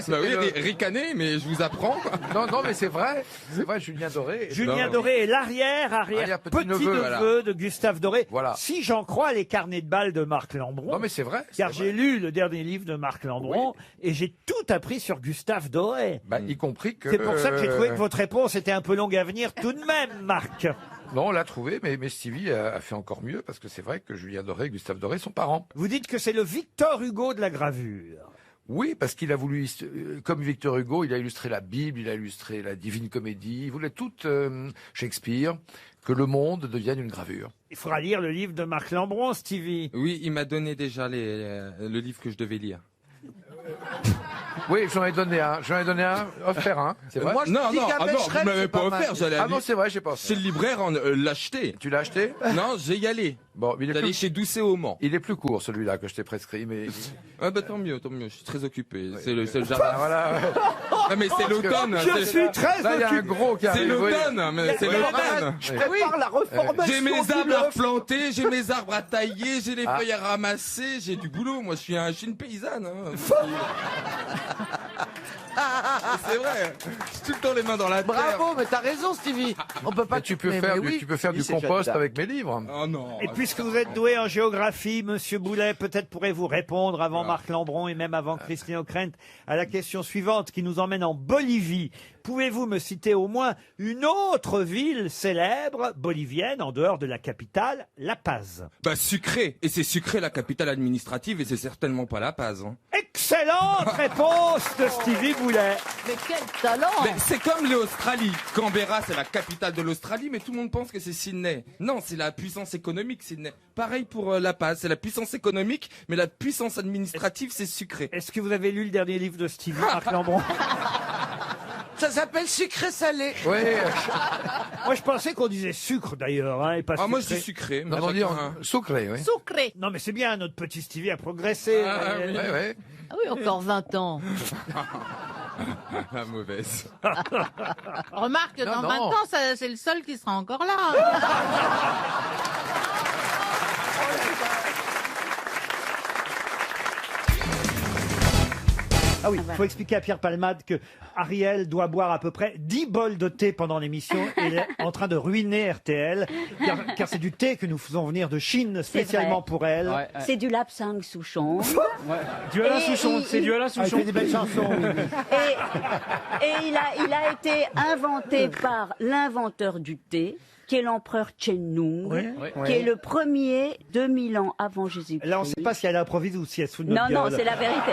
Bah oui, ricané, mais je vous apprends. Non, mais c'est vrai, Julien Doré. Julien Doré est l'arrière petit-neveu de Gustave Doré. Voilà. Si j'en crois les carnets de balles de Marc Lambron. Non, mais c'est vrai. Car j'ai lu le dernier livre de Marc Lambron et j'ai tout appris sur Gustave Doré. Bah, y compris que... C'est pour ça que j'ai trouvé que votre réponse était un peu longue à venir tout de même, Marc. Non, on l'a trouvé, mais Stevie a fait encore mieux, parce que c'est vrai que Julien Doré et Gustave Doré sont parents. Vous dites que c'est le Victor Hugo de la gravure. Oui, parce qu'il a voulu, comme Victor Hugo, il a illustré la Bible, il a illustré la Divine Comédie, il voulait tout Shakespeare, que le monde devienne une gravure. Il faudra lire le livre de Marc Lambron, Stevie. Oui, il m'a donné déjà le livre que je devais lire. Oui, j'en ai donné un, offert un, c'est vrai. Moi, non, vous m'avez pas offert, j'allais Ah non, c'est vrai, j'ai pas offert. C'est le libraire l'a acheté. Tu l'as acheté? Non, j'ai y allé. Bon, il est J'allais chez Doucet au Mans. Il est plus court, celui-là, que je t'ai prescrit, mais... Ah bah tant mieux, je suis très occupé. C'est le jardin. Voilà, ouais. Ah mais c'est l'automne. Je suis très Là, il y a un gros qui C'est arrive, oui. l'automne, mais c'est l'automne. Je prépare la reformation. J'ai mes du arbres à bluff. planter, j'ai mes arbres à tailler, j'ai les feuilles à ramasser, j'ai du boulot. Moi, je suis une paysanne. Hein. C'est vrai. Je suis tout le temps les mains dans la terre. Bravo, mais t'as raison, Stevie. On peut pas. Mais tu peux faire du compost avec mes livres. Oh non. Et puisque vous êtes doué en géographie, Monsieur Boulet, peut-être pourrez-vous répondre avant Marc Lambron et même avant Christine O'Krent à la question suivante qui nous emmène en Bolivie. Pouvez-vous me citer au moins une autre ville célèbre bolivienne en dehors de la capitale, La Paz? Bah Sucré. Et c'est Sucré la capitale administrative et c'est certainement pas La Paz. Hein. Excellent! Excellente réponse de Stevie Boulet. Mais quel talent! Mais c'est comme l'Australie. Canberra, c'est la capitale de l'Australie, mais tout le monde pense que c'est Sydney. Non, c'est la puissance économique, Sydney. Pareil pour La Paz, c'est la puissance économique, mais la puissance administrative, c'est sucré. Est-ce que vous avez lu le dernier livre de Stevie, Marc Lambron? Ça s'appelle sucré-salé. Oui. Moi, je pensais qu'on disait sucre, d'ailleurs, hein, et pas Ah, moi, je sucré. dis sucré. mais Non, on dit chacun, hein. sucré, oui. Sucré! Non, mais c'est bien, notre petit Stevie a progressé. Ah, oui. Ouais, ouais. Ah oui, encore 20 ans. La mauvaise. Remarque, Non, dans non. 20 ans, c'est le seul qui sera encore là. Ah oui, il faut expliquer à Pierre Palmade que Ariel doit boire à peu près 10 bols de thé pendant l'émission et il est en train de ruiner RTL, car c'est du thé que nous faisons venir de Chine spécialement vrai. pour elle. C'est du lapsang Souchon. Du Alain Et Souchon, c'est du Alain Ah, il Souchon. fait des belles chansons. Oui, oui. Et il a été inventé par l'inventeur du thé, qui est l'empereur Chen Nung, qui est le premier 2000 ans avant Jésus-Christ. Là, on ne sait pas si elle improvise ou si elle se fout de notre Non, gueule. c'est la vérité.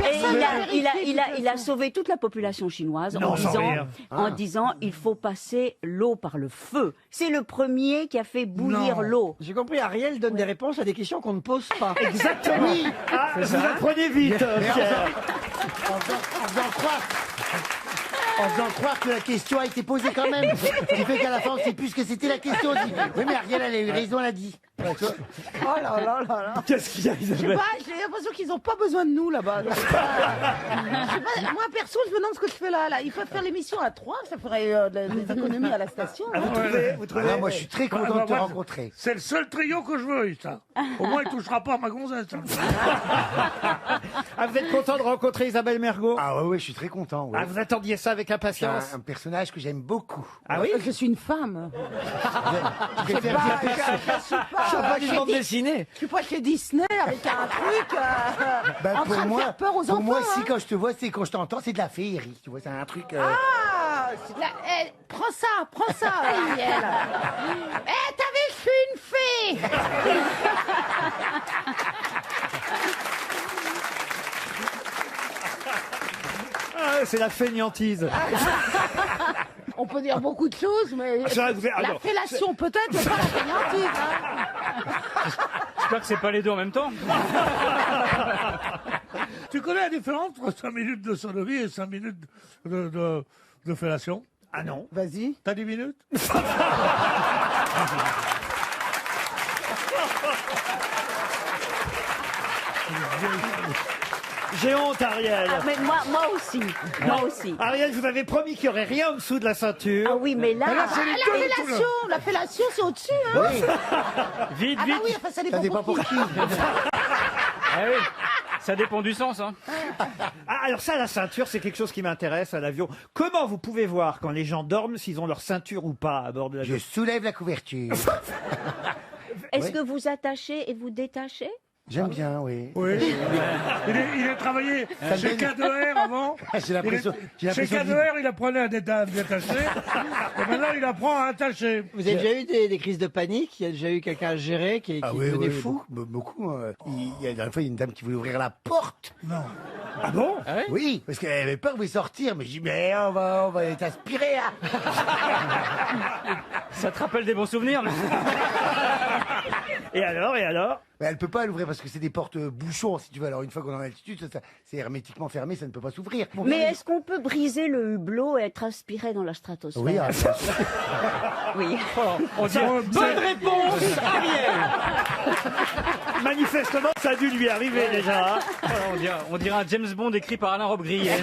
Et il a sauvé toute la population chinoise Non, sans rire. en disant il faut passer l'eau par le feu. C'est le premier qui a fait bouillir l'eau. J'ai compris, Ariel donne des réponses à des questions qu'on ne pose pas. Exactement. Ah, vous apprenez vite, Pierre. En faisant croire que la question a été posée quand même. Ce qui fait qu'à la fin, on ne sait plus ce que c'était la question. On dit, oui, mais Ariel, elle a eu raison, elle a dit. Oh là là là là. Qu'est-ce qu'il y a, Je sais Isabelle? pas, j'ai l'impression qu'ils n'ont pas besoin de nous là-bas. Je sais pas, moi perso, je me demande ce que je fais là. Ils peuvent faire l'émission à 3, ça ferait des économies à la station. Ah, vous trouvez, vous trouvez Ah, moi, je suis très content de te rencontrer. C'est le seul trio que je veux, ça. Au moins, il touchera pas à ma gonzesse. Ah, vous êtes content de rencontrer Isabelle Mergo? Ah ouais, je suis très content. Ouais. Ah, vous attendiez ça avec C'est impatience? un personnage que j'aime beaucoup. Ah oui? Je suis une femme. Je vais faire Ça va du monde dessiné. Je suis pas chez Disney avec un truc en train de faire peur aux enfants. pour moi, si hein. quand je te vois, c'est quand je t'entends, c'est de la féerie. Tu vois, c'est un truc. Ah, c'est de la- prends ça, Ariel. T'as vu, je suis une fée. Ah, c'est la fainéantise. On peut dire beaucoup de choses, mais c'est vrai que vous êtes- la alors, fellation peut-être, mais pas la fainéantise. Hein. J'espère que c'est pas les deux en même temps. Tu connais la différence entre 5 minutes de sodomie et 5 minutes de fellation? Ah non. Vas-y. T'as 10 minutes? J'ai honte, Ariel. Ah, mais moi aussi. Moi aussi. Ariel, vous avez promis qu'il n'y aurait rien en dessous de la ceinture. Ah oui, mais là. Mais là, c'est les deux, tout le- La fellation, c'est au-dessus. Hein. Vite, Ah bah vite. oui, enfin, ça Ça dépend pour qui. Ah oui. Ça dépend du sens, hein. Ah, alors ça, la ceinture, c'est quelque chose qui m'intéresse à l'avion. Comment vous pouvez voir quand les gens dorment s'ils ont leur ceinture ou pas à bord de l'avion? Je soulève la couverture. Est-ce Oui. que vous attachez et vous détachez? J'aime bien, oui. Oui. Il a travaillé chez K2R avant. J'ai l'impression. j'ai Chez l'impression K2R, il apprenait à détacher. Et maintenant, il apprend à attacher. Vous avez déjà eu des crises de panique? Il y a déjà eu quelqu'un à gérer qui Ah oui, devenait oui, fou? beaucoup. Il y a la dernière fois, il y a une dame qui voulait ouvrir la porte. Non. Ah bon? Oui, parce qu'elle avait peur de sortir. Mais je dis, mais on va être aspiré. Hein. Ça te rappelle des bons souvenirs? Et alors? Mais elle peut pas l'ouvrir parce que c'est des portes bouchons, si tu veux. Alors une fois qu'on est en altitude, c'est hermétiquement fermé, ça ne peut pas s'ouvrir. Mais est-ce qu'on peut briser le hublot et être aspiré dans la stratosphère? Oui, Oui. On dirait... Bonne réponse, Ariel. Manifestement, ça a dû lui arriver déjà. Hein. on dirait un James Bond écrit par Alain Robbe-Grillet.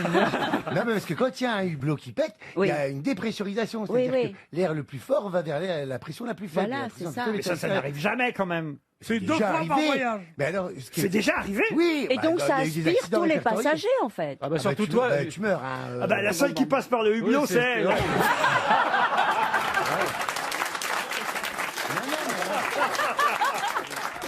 Non, mais parce que quand il y a un hublot qui pète, il Oui. y a une dépressurisation. Oui, C'est-à-dire oui. que l'air le plus fort va vers la pression la plus faible. Voilà, La pression c'est ça. plutôt Mais ça les- n'arrive jamais quand même. C'est deux déjà fois par arrivé. voyage. Mais alors, C'est déjà arrivé? Oui. Et bah, donc il y ça a eu des aspire accidents tous les répertoriés. passagers en fait. Ah bah surtout tu, toi. tu meurs. Hein, Ah bah la seule qui passe par le hublot, Oui, c'est elle.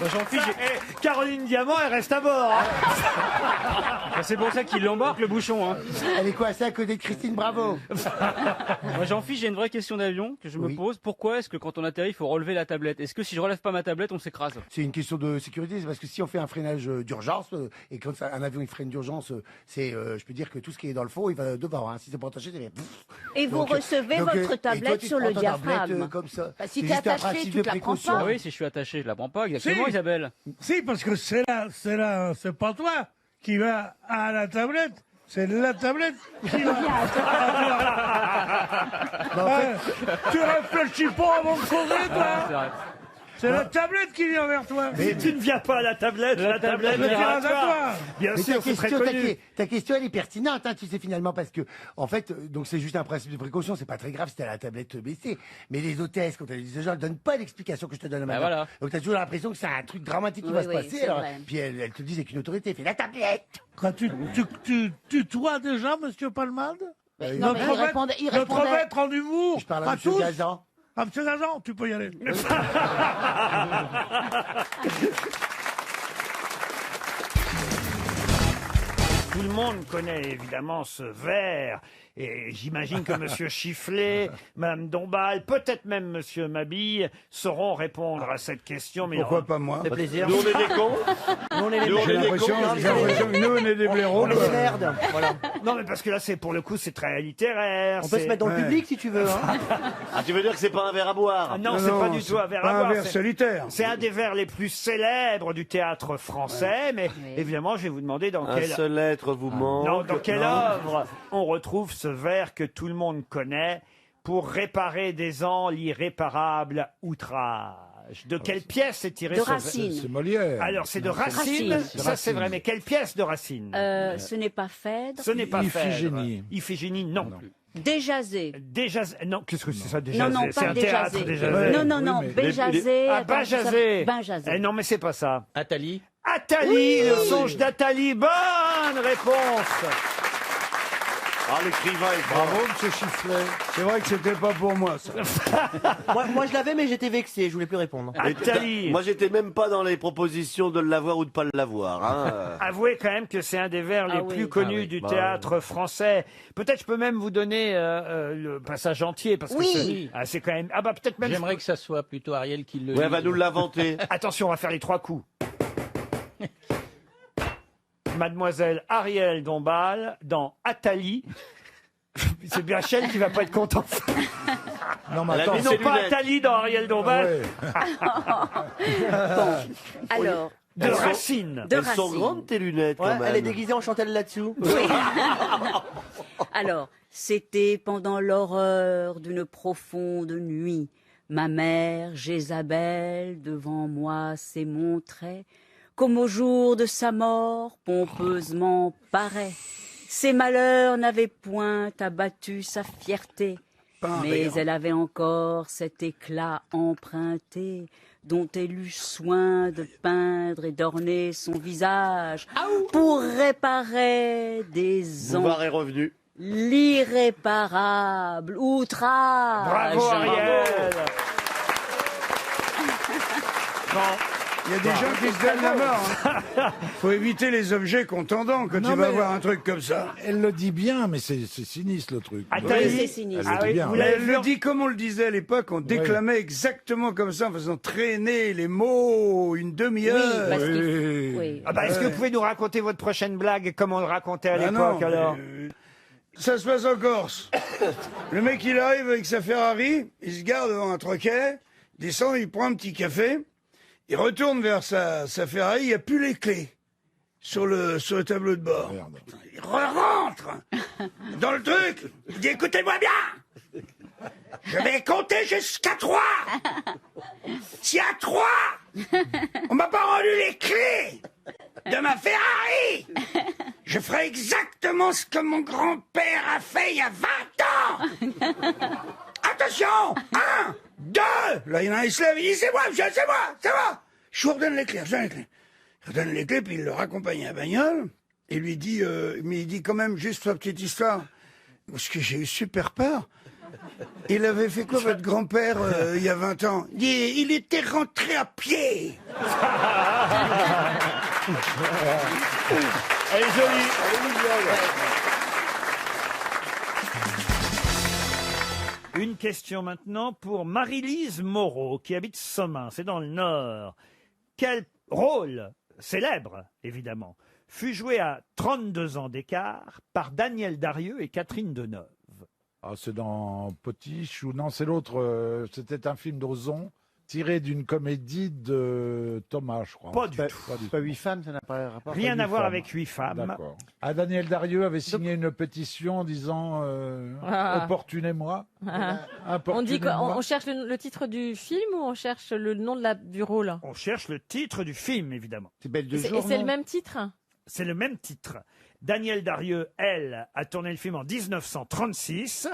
Jean-Philippe, Caroline Diamant, elle reste à bord. hein. c'est pour ça qu'il l'embarque le bouchon. Hein. Elle est coincée à côté de Christine Bravo. Moi, Jean-Philippe, j'ai une vraie question d'avion que je me pose. Pourquoi est-ce que quand on atterrit, il faut relever la tablette? Est-ce que si je relève pas ma tablette, on s'écrase? C'est une question de sécurité, c'est parce que si on fait un freinage d'urgence, et quand un avion il freine d'urgence, je peux dire que tout ce qui est dans le fond, il va devant. Hein. Si c'est pas attaché, c'est... Et vous recevez votre tablette sur le diaphragme. Comme ça. Bah, si C'est t'es juste un attaché, principe tu de te la prends précaution. pas. Ah oui, si je suis attaché, je la prends pas. Exactement, Si. Isabelle. Si, parce que c'est pas toi qui va à la tablette. C'est la tablette qui va. Tu réfléchis pas avant de causer, toi. C'est la tablette qui vient vers toi. Mais tu ne viens pas à la tablette, la tablette elle vient vient à à toi. toi. Bien Mais sûr, c'est très connu. ta question, elle est pertinente, hein, tu sais, finalement, parce que, en fait, donc c'est juste un principe de précaution, c'est pas très grave si t'as la tablette baissée. Mais les hôtesses, quand elles disent, elles donnent pas l'explication que je te donne maintenant. voilà. Donc t'as toujours l'impression que c'est un truc dramatique qui Oui, va se oui, passer. c'est Alors, vrai. puis elles te disent avec une autorité, fais la tablette. Quand tu tutoies déjà, monsieur Palmade Non, mais il Notre répondait. maître en humour. Je parle à à monsieur tous. Gazan. Ah, monsieur Gazan, tu peux y aller. Tout le monde connaît évidemment ce vers. Et j'imagine que Monsieur Chifflet, Madame Dombal, peut-être même Monsieur Mabille sauront répondre à cette question. Mais Pourquoi pas moi? fait plaisir. Nous, on est des cons. Nous, on est Nous, on est des cons. J'ai l'impression que nous, on est des blaireaux. On est quoi. des merdes. Voilà. Non, mais parce que là, c'est pour le coup, c'est très littéraire. On peut se mettre dans le public, si tu veux. Ah, tu veux dire que c'est pas un verre à boire? Ah non, c'est pas du tout un verre à pas boire. un verre c'est- solitaire. C'est un des vers les plus célèbres du théâtre français, mais évidemment, je vais vous demander dans Un quel... seul être vous manque. Non, dans quelle Non. œuvre on retrouve ce vers que tout le monde connaît pour réparer des ans l'irréparable outrage? De quelle pièce est tiré De ce vers? Racine. C'est Molière. Alors, c'est de Non, c'est Racine, Racine. ça c'est vrai, mais quelle pièce de Racine? Ce n'est pas Phèdre. Ce n'est pas Iphigénie. Phèdre. Iphigénie, non. plus. Déjazé. Non, qu'est-ce que c'est ça, Déjazé? Non, non, C'est pas un théâtre, Déjazé. Déjazé. Non, non, non, Béjazé. Ah, attends, Bajazé. Benjazé. Non, mais c'est pas ça. Attali. Attali, Oui. le songe d'Attali. Bonne réponse. Ah, l'écrivain est bravo, monsieur Chifflet. C'est vrai que c'était pas pour moi, ça. moi, je l'avais, mais j'étais vexé, je voulais plus répondre. Moi, j'étais même pas dans les propositions de l'avoir ou de pas l'avoir. Hein. Avouez quand même que c'est un des vers les plus connus du théâtre français. Peut-être je peux même vous donner le passage entier parce que Oui. c'est quand même. Ah bah peut-être même. J'aimerais que ça soit plutôt Ariel qui le Ouais, lit. va nous l'inventer. Attention, on va faire les trois coups. Mademoiselle Ariel Dombal dans Attali. C'est bien Chelle qui va pas être content. Non, mais attends, non pas Attali dans Ariel Dombal. Bon, alors. De Racine. De Elles sont Racine. grandes tes lunettes quand même. Elle est déguisée en Chantal là-dessous. Alors, c'était pendant l'horreur d'une profonde nuit. Ma mère, Jézabel, devant moi s'est montrée, comme au jour de sa mort, pompeusement paraît. Ses malheurs n'avaient point abattu sa fierté, mais elle avait encore cet éclat emprunté dont elle eut soin de peindre et d'orner son visage pour réparer des ans. Bouvard est revenu. L'irréparable outrage. Bravo Ariel. Il y a des gens qui se donnent la mort. Hein. Faut éviter les objets contendants quand Non, tu vas mais- voir un truc comme ça. Elle le dit bien, mais c'est sinistre le truc. Attali. Oui, c'est sinistre. Elle le Ah dit oui, bien. vous Mais l'avez elle vu le en- dit comme on le disait à l'époque, on déclamait exactement comme ça, en faisant traîner les mots une demi-heure. Oui, parce qu'il faut- oui. Ah bah, est-ce que vous pouvez nous raconter votre prochaine blague comme on le racontait à Ah l'époque non, alors ça se passe en Corse. Le mec, il arrive avec sa Ferrari, il se garde devant un troquet, il descend, il prend un petit café, il retourne vers sa Ferrari, il n'y a plus les clés sur le tableau de bord. Il rentre dans le truc, il dit écoutez-moi bien, je vais compter jusqu'à 3. Si à 3, on m'a pas rendu les clés de ma Ferrari, je ferai exactement ce que mon grand-père a fait il y a 20 ans. Attention, 1, 2. Là, il y en a un, il se lève, il dit c'est moi. Je vous redonne les clés, Il redonne les clés, puis il le raccompagne à la bagnole, et lui dit, mais il dit quand même juste sa petite histoire, parce que j'ai eu super peur. Il avait fait quoi, votre grand-père, il y a 20 ans? Il était rentré à pied. Elle est jolie. Une question maintenant pour Marie-Lise Moreau, qui habite Somain, c'est dans le Nord. Quel rôle célèbre, évidemment, fut joué à 32 ans d'écart par Daniel Darieux et Catherine Deneuve? Ah, c'est dans Potiche ou non, c'est l'autre. C'était un film d'Ozon tiré d'une comédie de Thomas, je crois. Pas du tout. Pas 8 femmes, ça n'a pas rapport. Rien Pas à voir femmes. avec 8 femmes. D'accord. Ah, Daniel Darieux avait signé une pétition en disant opportunez-moi. On dit quoi? On cherche le titre du film ou on cherche le nom du rôle? On cherche le titre du film, évidemment. C'est Belle de Et jour. c'est le même titre? C'est le même titre. Daniel Darieux, elle, a tourné le film en 1936.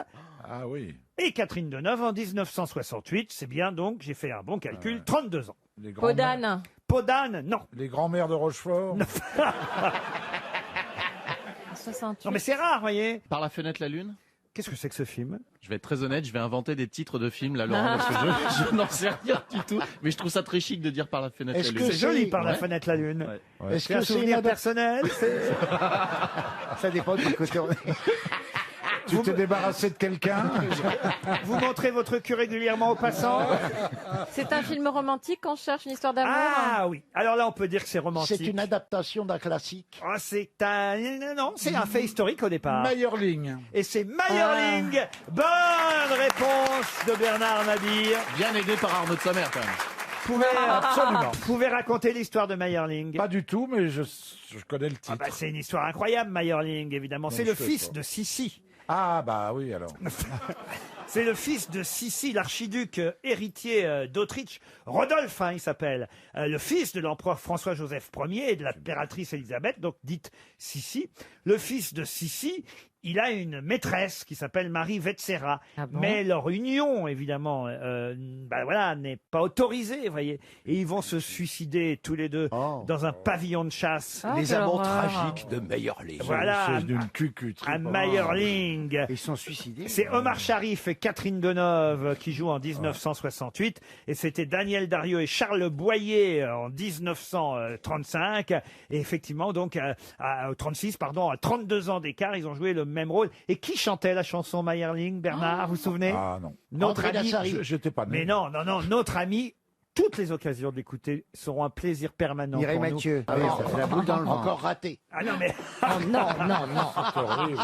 Ah oui. Et Catherine Deneuve en 1968. C'est bien donc, j'ai fait un bon calcul, 32 ans. Les Podane. Podane, non. Les grands-mères de Rochefort. 68. Non mais c'est rare, voyez. Par la fenêtre la lune. Qu'est-ce que c'est que ce film? Je vais être très honnête, je vais inventer des titres de films là, Laurent, parce que je n'en sais rien du tout. Mais je trouve ça très chic de dire par la fenêtre la lune. C'est joli par la Ouais. fenêtre la lune. Ouais. Est-ce que c'est un souvenir personnel? Ça dépend du côté. Tu t'es débarrassé de quelqu'un? Vous montrez votre cul régulièrement aux passants? C'est un film romantique qu'on cherche une histoire d'amour? Ah oui. Alors là, on peut dire que c'est romantique. C'est une adaptation d'un classique. Ah, c'est un... Non, c'est un fait historique au départ. Meyerling. Et c'est Meyerling. Bonne réponse de Bernard Mabir. Bien aidé par Arnaud de sa mère, quand même. Absolument. Vous pouvez raconter l'histoire de Meyerling? Pas du tout, mais je connais le titre. Ah bah, c'est une histoire incroyable, Meyerling, évidemment. C'est Non, le je sais fils pas. de Sissi. Ah bah oui, alors. C'est le fils de Sissi, l'archiduc héritier d'Autriche, Rodolphe, il s'appelle, le fils de l'empereur François-Joseph Ier et de l'impératrice Élisabeth, donc dite Sissi. Le fils de Sissi, il a une maîtresse qui s'appelle Marie Vetsera, mais leur union, évidemment, n'est pas autorisée, vous voyez. Et ils vont se suicider tous les deux dans un pavillon de chasse. Les amants tragiques de Meyerling. Voilà, C'est d'une cucuterie. à Meyerling. Ils sont suicidés. C'est Omar Sharif et Catherine Deneuve qui jouent en 1968 et c'était Daniel Darieux et Charles Boyer en 1935 et effectivement donc à 36 pardon, à 32 ans d'écart, ils ont joué le même rôle. Et qui chantait la chanson Meyerling, Bernard, vous vous souvenez? Ah non. Notre André ami. Lassari. J'étais pas né. Mais non, notre ami. Toutes les occasions de l'écouter seront un plaisir permanent. Mireille pour nous. Mathieu. Ah oui, ça fait la boule dans le ventre. Encore raté. Ah non mais non. C'est horrible.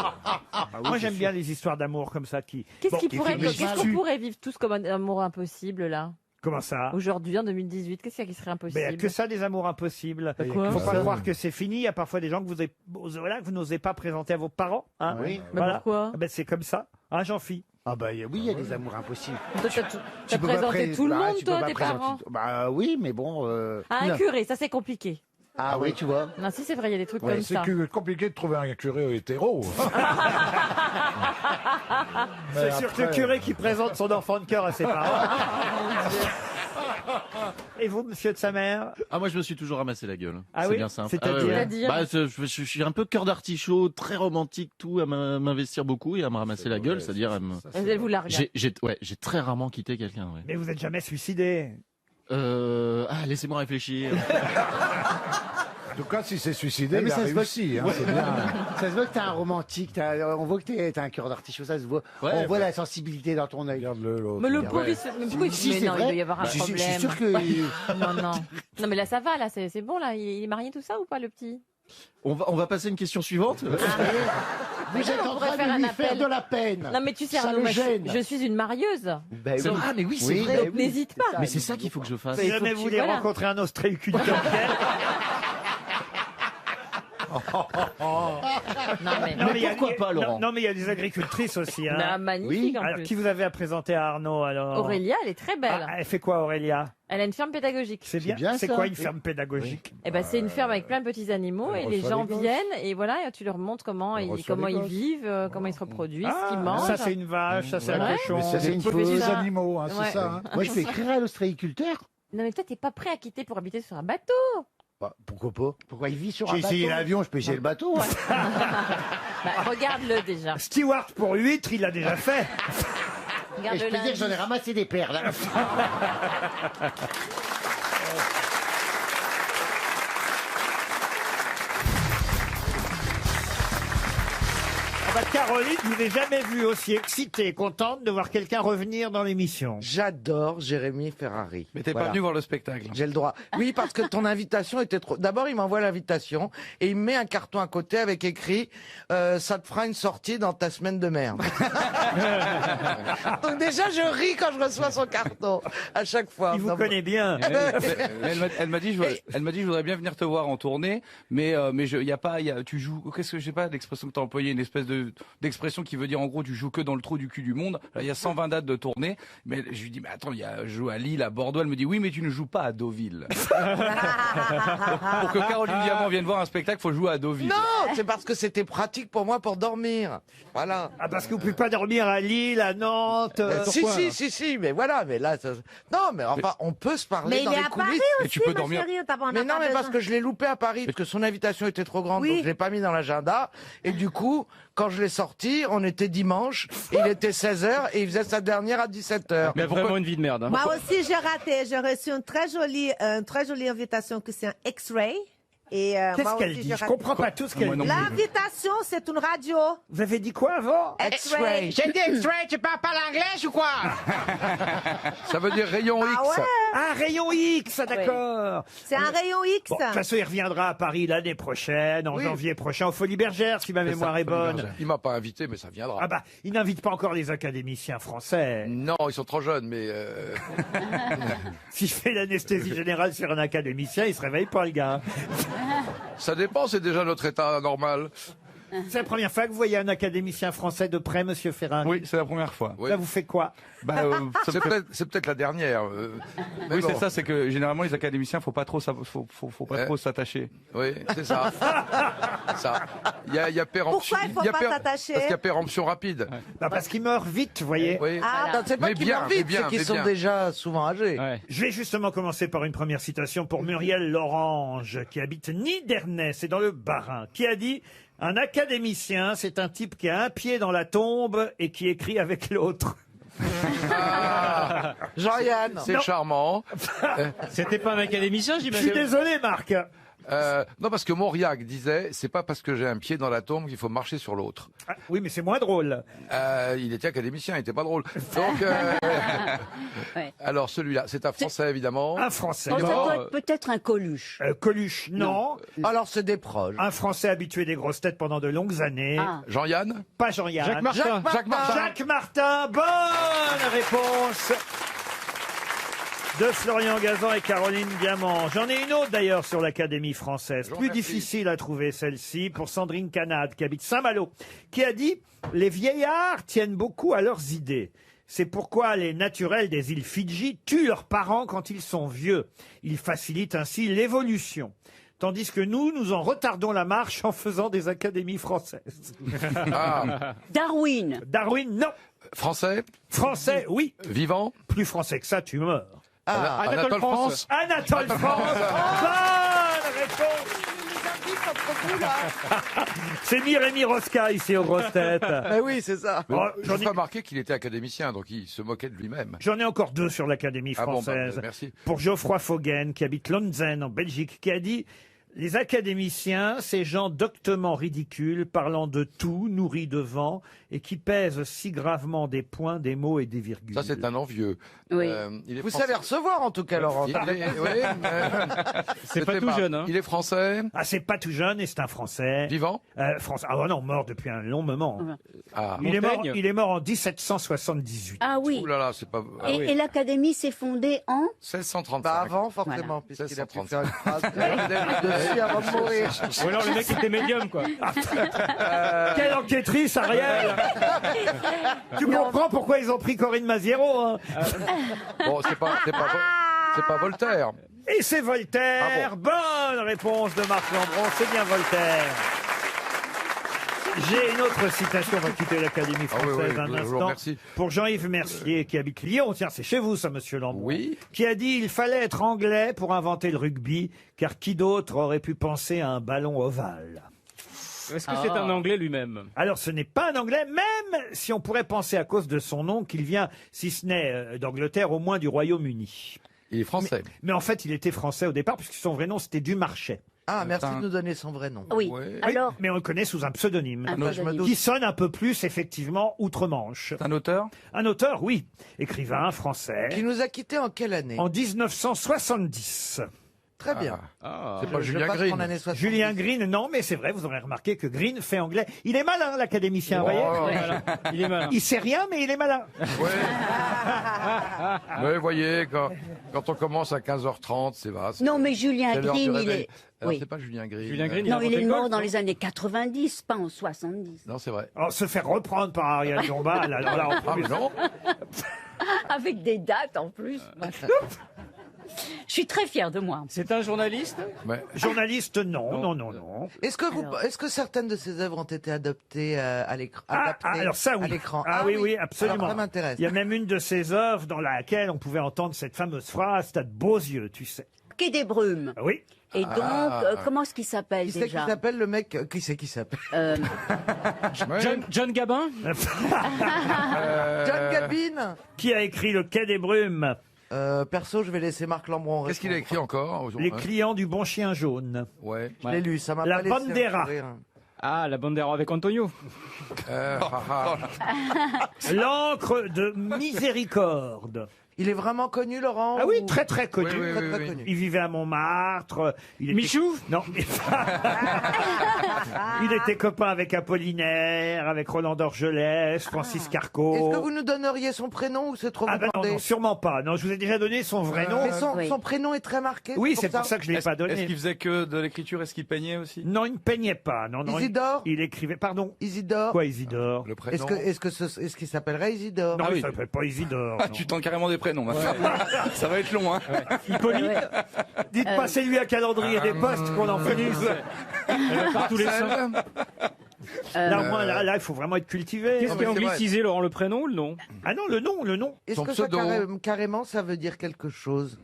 moi j'aime bien les histoires d'amour comme ça qui. Qu'est-ce Bon, qu'on pourrait vivre tous comme un amour impossible, là? Comment ça? Aujourd'hui, en 2018, qu'est-ce qu'il y a qui serait impossible? Il n'y a que ça, des amours impossibles. Il quoi ne faut pas Ça. croire que c'est fini. Il y a parfois des gens que vous n'osez pas présenter à vos parents. Hein. Oui. Mais pourquoi? Ah ben, c'est comme ça. Hein, Jean-Phi? Ah bah oui, il y a des amours impossibles. Toi, t'as peux pas présenté tout le monde, tu peux toi, pas tes présenter parents? tout- Bah oui, mais bon. Ah, un non. curé, ça c'est compliqué. Ah oui, tu vois. Non, si c'est vrai, il y a des trucs Ouais, comme c'est ça. compliqué de trouver un curé hétéro. C'est sûr que le curé qui présente son enfant de cœur à ses parents. Et vous, monsieur de sa mère? Ah, moi, je me suis toujours ramassé la gueule. Ah c'est oui bien simple. C'est-à-dire C'est-à-dire Bah, je suis un peu cœur d'artichaut, très romantique, tout, à m'investir beaucoup et à me ramasser la gueule, c'est-à-dire à me... Elle vous largue. J'ai très rarement quitté quelqu'un, ouais. Mais vous n'êtes jamais suicidé? Laissez-moi réfléchir. En tout cas, si c'est suicidé, mais il a ça se voit réussi. Hein, c'est bien. Ça se voit que t'es un romantique. On voit que t'as un cœur d'artichaut. Ça se voit. Ouais, On voit bah. la sensibilité dans ton œil. Regarde-le, l'autre. Mais le Ouais. pauvre, mais pourquoi Si, mais c'est non, vrai. il doit y avoir un Je suis problème. sûr que. Non. Non, mais là, ça va, là, c'est bon, là. Il est marié, tout ça, ou pas, le petit? On va passer à une question suivante. Vous êtes on en pourrait train faire de un lui appel. faire de la peine. Non, mais tu sais, Ça Arnaud, le moi, gêne. je suis une marieuse. Ben oui. Ah, mais oui, c'est vrai. Donc, n'hésite pas. Mais c'est ça qu'il faut que je fasse. Si il faut jamais que vous tu- voulez voilà. rencontrer un ostréiculteur, Non, mais. Non, mais il y a- pourquoi pas, Laurent? Non, mais il y a des agricultrices aussi. Hein. Bah, magnifique, en Alors, plus. qui vous avez à présenter à Arnaud alors? Aurélia, elle est très belle. Ah, elle fait quoi, Aurélia? Elle a une ferme pédagogique. C'est bien. bien, C'est ça. quoi une ferme pédagogique? Eh ben, c'est une ferme avec plein de petits animaux Elle et les reçoit gens les gosses. viennent et voilà, et tu leur montres comment Elle ils, reçoit comment les ils gosses. vivent, comment ils se reproduisent, ce qu'ils Ah, mangent. ça c'est une vache, ça c'est un Ouais. cochon. Mais c'est C'est des une petits ça. animaux, hein, Ouais. c'est ça. Hein. Moi, je peux écrire à l'ostréiculteur. Non mais toi t'es pas prêt à quitter pour habiter sur un bateau. Bah, pourquoi pas? Pourquoi il vit sur un J'ai bateau? essayé l'avion, je peux essayer le bateau. Bah, regarde-le déjà. Stewart pour huîtres, il l'a déjà fait. Regarde Et je le peux dire que j'en ai lundi. ramassé des perles. hein. Ah bah, Caroline, je vous ai jamais vu aussi excitée et contente de voir quelqu'un revenir dans l'émission. J'adore Jérémy Ferrari. Mais t'es Voilà. pas venu voir le spectacle. J'ai le droit. Oui, parce que ton invitation était trop. D'abord, il m'envoie l'invitation et il me met un carton à côté avec écrit ça te fera une sortie dans ta semaine de merde. Donc déjà, je ris quand je reçois son carton à chaque fois. Il vous connaît bien. Elle m'a dit, je voudrais bien venir te voir en tournée, mais y a pas, tu joues, qu'est-ce que je sais pas, l'expression que t'as employée, une espèce d'expression qui veut dire en gros, tu joues que dans le trou du cul du monde. Là, il y a 120 dates de tournée, mais je lui dis, mais attends, je joue à Lille, à Bordeaux. Elle me dit, oui, mais tu ne joues pas à Deauville. Pour que Caroline Diamant vienne voir un spectacle, faut jouer à Deauville. Non, c'est parce que c'était pratique pour moi pour dormir. Voilà. Ah, parce que vous pouvez pas dormir à Lille, à Nantes. Si, mais voilà, mais là, non, mais enfin, on peut se parler Mais dans il est les à coulisses. Paris Et aussi, ma chérie, Mais non, mais parce que je l'ai loupé à Paris, parce que son invitation était trop grande, donc je l'ai pas mis dans l'agenda. Et du coup, quand je l'ai sorti, on était dimanche, il était 16h et il faisait sa dernière à 17h. Mais vraiment une vie de merde. Hein. Moi aussi, j'ai raté. J'ai reçu une très jolie invitation que c'est un X-ray. Et Qu'est-ce moi qu'elle aussi, dit j'ai Je raté. comprends pas tout ce qu'elle dit. L'invitation, c'est une radio. Vous avez dit quoi avant X-ray. J'ai dit X-ray, tu parles pas l'anglais ou quoi? Ça veut dire rayon X. Ah ouais. Ah, rayon X, d'accord. C'est un rayon X. Bon, de toute façon, il reviendra à Paris l'année prochaine, en Oui. janvier prochain, au Folies Bergères, si ma mémoire est bonne. Il m'a pas invité, mais ça viendra. Ah bah, il n'invite pas encore les académiciens français. Non, ils sont trop jeunes, mais Si je fais l'anesthésie générale sur un académicien, il se réveille pas, le gars. ça dépend, c'est déjà notre état normal. C'est la première fois que vous voyez un académicien français de près, monsieur Ferrari. Oui, c'est la première fois. Oui. Ça vous fait quoi C'est peut-être la dernière. Mais Oui, bon. c'est ça, c'est que généralement les académiciens, faut pas trop s'attacher. Oui, c'est ça. ça. Il y a péremption. Pourquoi il faut pas s'attacher Parce qu'il y a péremption rapide. Bah, parce qu'ils meurent vite, vous voyez. Oui. Ah, Attends, c'est pas Mais qu'ils bien, meurent mais vite, bien, c'est qu'ils mais sont bien. déjà souvent âgés. Je vais justement commencer par une première citation pour Muriel Lorange, qui habite Nidernais, c'est dans le Bas-Rhin, qui a dit « Un académicien, c'est un type qui a un pied dans la tombe et qui écrit avec l'autre. » Jean-Yann. C'est charmant. C'était pas un académicien, Je suis j'imagine. désolé, Marc. Non, parce que Mauriac disait, c'est pas parce que j'ai un pied dans la tombe qu'il faut marcher sur l'autre. Ah, oui, mais c'est moins drôle. Il était académicien, il était pas drôle. Donc, Ouais. alors celui-là, c'est un Français évidemment. Un Français. Ça doit être peut-être un Coluche. Coluche, non. Alors c'est des proches. Un Français habitué des grosses têtes pendant de longues années. Ah. Jean-Yann. Pas Jean-Yann. Jacques Martin. Jacques Martin. Jacques Martin, bonne réponse de Florian Gazan et Caroline Diamant. J'en ai une autre d'ailleurs sur l'Académie française. Je vous Plus remercie. difficile à trouver celle-ci pour Sandrine Canade qui habite Saint-Malo, qui a dit « Les vieillards tiennent beaucoup à leurs idées. C'est pourquoi les naturels des îles Fidji tuent leurs parents quand ils sont vieux. Ils facilitent ainsi l'évolution. Tandis que nous en retardons la marche en faisant des académies françaises. Ah, Darwin. Darwin, non. Français. Français, oui. Vivant. Plus français que ça, tu meurs. Anatole France. Anatole France. Bonne réponse. C'est Rémi Rosca ici aux grosses têtes. Oui, c'est ça. Mais Oh, j'en ai remarqué qu'il était académicien, donc il se moquait de lui-même. J'en ai encore deux sur l'Académie Ah bon, française. bah, merci. Pour Geoffroy Foggen, qui habite Lonzen en Belgique, qui a dit « Les académiciens, ces gens doctement ridicules, parlant de tout, nourris de vent, et qui pèsent si gravement des points, des mots et des virgules. » Ça, c'est un envieux. Oui. Il est Vous français. savez recevoir en tout cas, Laurent. Oui, C'est pas tout jeune, hein. Il est français. Ah, c'est pas tout jeune et c'est un Français. Vivant. Français. Ah non, mort depuis un long moment. Ah. Il Montaigne. est mort en 1778. Ah oui. Ouh là là, c'est pas. Ah, Et l'Académie s'est fondée en 1635. Bah avant, forcément, puisqu'il a pu 1635. faire une phrase dessus avant de mourir. Ou alors le mec était médium, quoi. Quelle enquêtrice, Ariel. Tu comprends pourquoi ils ont pris Corinne Maziero, hein. Bon, c'est pas Voltaire. Et c'est Voltaire. Ah Bonne réponse de Marc Lambron, c'est bien Voltaire. J'ai une autre citation, on va quitter l'Académie Ah oui, française oui, un je vous instant. remercie. Pour Jean-Yves Mercier, qui habite Lyon. Tiens, c'est chez vous, ça, monsieur Lambron. Oui. Qui a dit « Il fallait être anglais pour inventer le rugby, car qui d'autre aurait pu penser à un ballon ovale ?» Est-ce que c'est un Anglais lui-même? Alors, ce n'est pas un Anglais, même si on pourrait penser à cause de son nom qu'il vient, si ce n'est d'Angleterre, au moins du Royaume-Uni. Il est français. Mais en fait, il était français au départ, puisque son vrai nom, c'était Dumarchais. Ah, merci de nous donner son vrai nom. Oui. Alors, Mais on le connaît sous un pseudonyme. Un pseudonyme. Qui sonne un peu plus, effectivement, outre-Manche. Un auteur? Un auteur, oui. Écrivain français. Qui nous a quittés en quelle année? En 1970. Très bien. C'est pas Julien passe Green. mon année 70. Julien Green, non, mais c'est vrai, vous aurez remarqué que Green fait anglais. Il est malin, l'académicien, vous voyez. Il est malin. Il sait rien, mais il est malin. Ouais, voyez, quand on commence à 15h30, c'est vaste. non, mais Julien C'est l'heure du Green, il réveil. est. Alors, Oui. c'est pas Julien Green. Julien Green, Non, a il est inventé le mort golf, dans non les années 90, pas en 70. Non, c'est vrai. Alors, se faire reprendre par Ariel Dombal, alors là, en Ah, mais plus. non. Avec des dates en plus. Je suis très fière de moi. C'est un journaliste? Journaliste, non. Est-ce que certaines de ses œuvres ont été adoptées à l'écran? Alors ça, oui. À l'écran. Ah oui, absolument. Alors, ça m'intéresse. Il y a même une de ses œuvres dans laquelle on pouvait entendre cette fameuse phrase « T'as de beaux yeux, tu sais Quai des Brumes. » Oui. Et donc, comment est-ce qu'il s'appelle Qui c'est qui déjà s'appelle le mec? Qui c'est qui s'appelle? John Gabin? John Gabin. Qui a écrit Le Quai des Brumes? Perso, je vais laisser Marc Lambron. Qu'est-ce qu'il a écrit encore? Les clients du bon chien jaune. Ouais. Je l'ai lu, ça m'a La pas laissé Bandera. sourire. Ah, la Bandera avec Antonio. L'encre de miséricorde. Il est vraiment connu, Laurent? Ah oui, ou- très très connu. Oui, oui, Très, très oui. connu. Il vivait à Montmartre. Il était... Michou? Non. Il était copain avec Apollinaire, avec Roland d'Orgelès, Francis Carco. Est-ce que vous nous donneriez son prénom ou c'est trop Ah ben non, demandé? non, sûrement pas. Non, je vous ai déjà donné son vrai nom. Mais son, Oui. son prénom est très marqué. Oui, c'est pour ça que je l'ai pas Est-ce donné. qu'il faisait que de l'écriture? Est-ce qu'il peignait aussi? Non, il ne peignait pas. Non, non. Isidore? Il écrivait. Pardon. Isidore? Quoi, Isidore? Le prénom. Est-ce qu'il s'appellerait Isidore? Non, Ah il oui. s'appelle pas Isidore. Ah, non. tu tentes carrément des prénoms. maintenant. Ça va être long, hein. Hippolyte. Dites pas, c'est lui à calendrier des postes qu'on en finisse. Par tous les seins. Là, au moins, là, il faut vraiment être cultivé. Qu'est-ce qui est mais c'est vrai. anglicisé, Laurent, le prénom ou le nom? Ah non, le nom. Est-ce Son que ça, pseudo. carrément, ça veut dire quelque chose?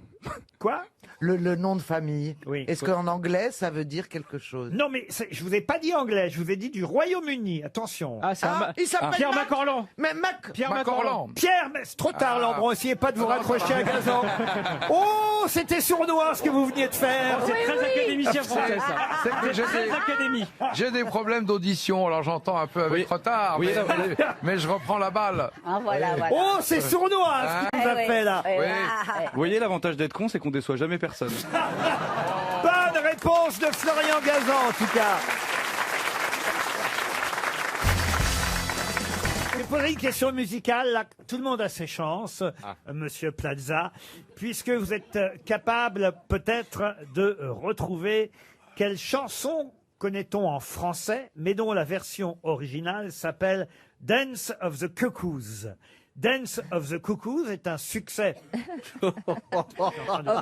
Quoi? Le nom de famille. Oui. Est-ce qu'en anglais, ça veut dire quelque chose? Non, mais je vous ai pas dit anglais, je vous ai dit du Royaume-Uni. Attention. Ah, c'est il s'appelle Pierre Mac. Macorlan. Mais Mac. Pierre Macorlan. Macorlan. Pierre, mais c'est trop tard, Lambron. Essayez pas de vous raccrocher à gazon. Oh, c'était sournois ce que vous veniez de faire. C'est très académicien français, ça. C'est que j'ai Très des- académie. J'ai des problèmes d'audition, alors j'entends un peu avec retard, Oui, mais je reprends la balle. Ah, voilà, voilà. Oh, c'est sournois ce qu'il nous a fait là. Eh Oui. Vous voyez, l'avantage d'être con, c'est qu'on déçoit jamais personne. Bonne réponse de Florian Gazan, en tout cas. Je vais poser une question musicale. Là, tout le monde a ses chances, Monsieur Plaza, puisque vous êtes capable peut-être de retrouver quelle chanson connaît-on en français, mais dont la version originale s'appelle Dance of the Cuckoos. Dance of the Cuckoos est un succès. Of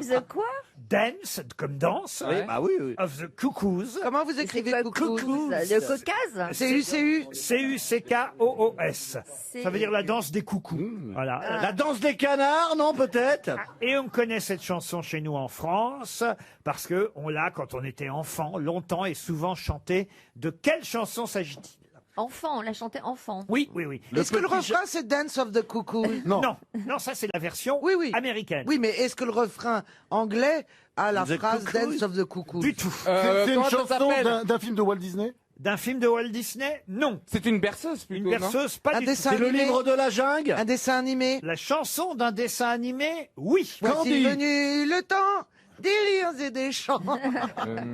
the quoi? Dance, comme danse, Ouais. bah oui. Of the Cuckoos. Comment vous écrivez Cuckoos? Le Caucase? C-U-C-U? C-U-C-K-O-O-S. Ça veut dire la danse des coucous. Voilà. Ah. La danse des canards, non, peut-être? Et on connaît cette chanson chez nous en France parce que on l'a, quand on était enfant, longtemps et souvent chantée. De quelle chanson s'agit-il? Enfant, on l'a chanté enfant. Oui, oui, oui. Est-ce que le refrain, c'est Dance of the Cuckoo? Non. Non, ça c'est la version américaine. Oui, mais est-ce que le refrain anglais a la The phrase Cuckoos? Dance of the Cuckoo? Du tout. C'est une chanson d'un film de Walt Disney? D'un film de Walt Disney? Non. C'est une berceuse plutôt. Une berceuse, pas Un du tout. dessin animé? de la jungle? Un dessin animé? La chanson d'un dessin animé? Oui. Voici venu le temps des rires et des chants.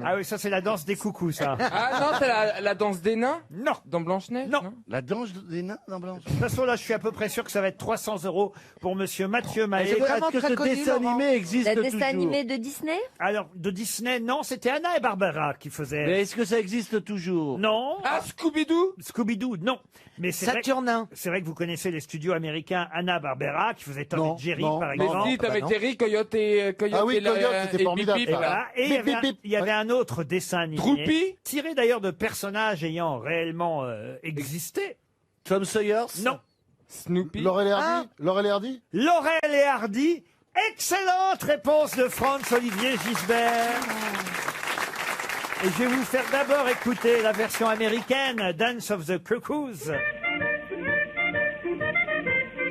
Ah oui, ça c'est la danse des coucous, ça. Ah non, c'est la danse des nains? Non. Dans Blanche-Neige? Non. La danse des nains dans Blanche. De toute façon, là, je suis à peu près sûr que ça va être 300 € pour monsieur Mathieu Maé. Est-ce que ce dessin animé existe Le toujours? dessin animé de Disney? Alors, de Disney, non, c'était Anna et Barbara qui faisaient. Mais est-ce que ça existe toujours? Non. Ah, Scooby-Doo? Scooby-Doo, non. Mais c'est vrai, Saturnin. c'est vrai que vous connaissez les studios américains Anna-Barbera qui faisaient Tom Non, et Jerry, non, par Mais exemple. si, t'avais non. Terry, Coyote et Ah oui, Coyote, et c'était Bip formidable. Bip, Et là. voilà. Et Bip, bip, bip. il y avait un autre dessin animé. Droopy? Tiré d'ailleurs de personnages ayant réellement existé. Tom Sawyer? Non. Snoopy? Laurel et Hardy? Laurel et Hardy? Laurel et Hardy. Excellente réponse de Franz Olivier Gisbert. Et je vais vous faire d'abord écouter la version américaine, Dance of the Cuckoos.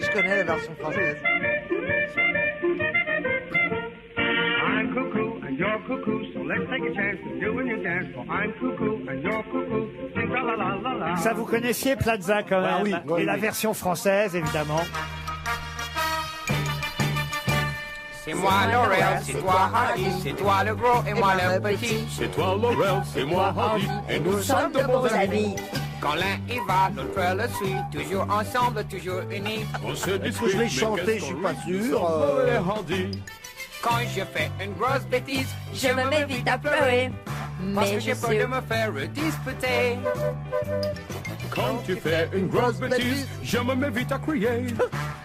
Je connais la version française. I'm cuckoo and you're cuckoo, so let's take a chance to do a new dance. For I'm cuckoo and you're cuckoo, sing la la la la la. Ça vous connaissiez Plaza quand même. oui, oui, et la oui. version française évidemment. C'est moi Laurel, c'est toi Hardy, c'est toi le gros et moi le petit. C'est toi Laurel, c'est moi Hardy, et nous sommes de bons amis. Quand l'un y va, l'autre le suit, toujours ensemble, toujours unis. On se dispute, je l'ai mais chanté, qu'est-ce je suis qu'on pas rit, sûr, nous sommes mauvais et Hardy. Quand je fais une grosse bêtise, je me mets vite à pleurer. Parce que j'ai peur de me faire disputer. Quand tu fais une grosse bêtise, je me mets vite à crier.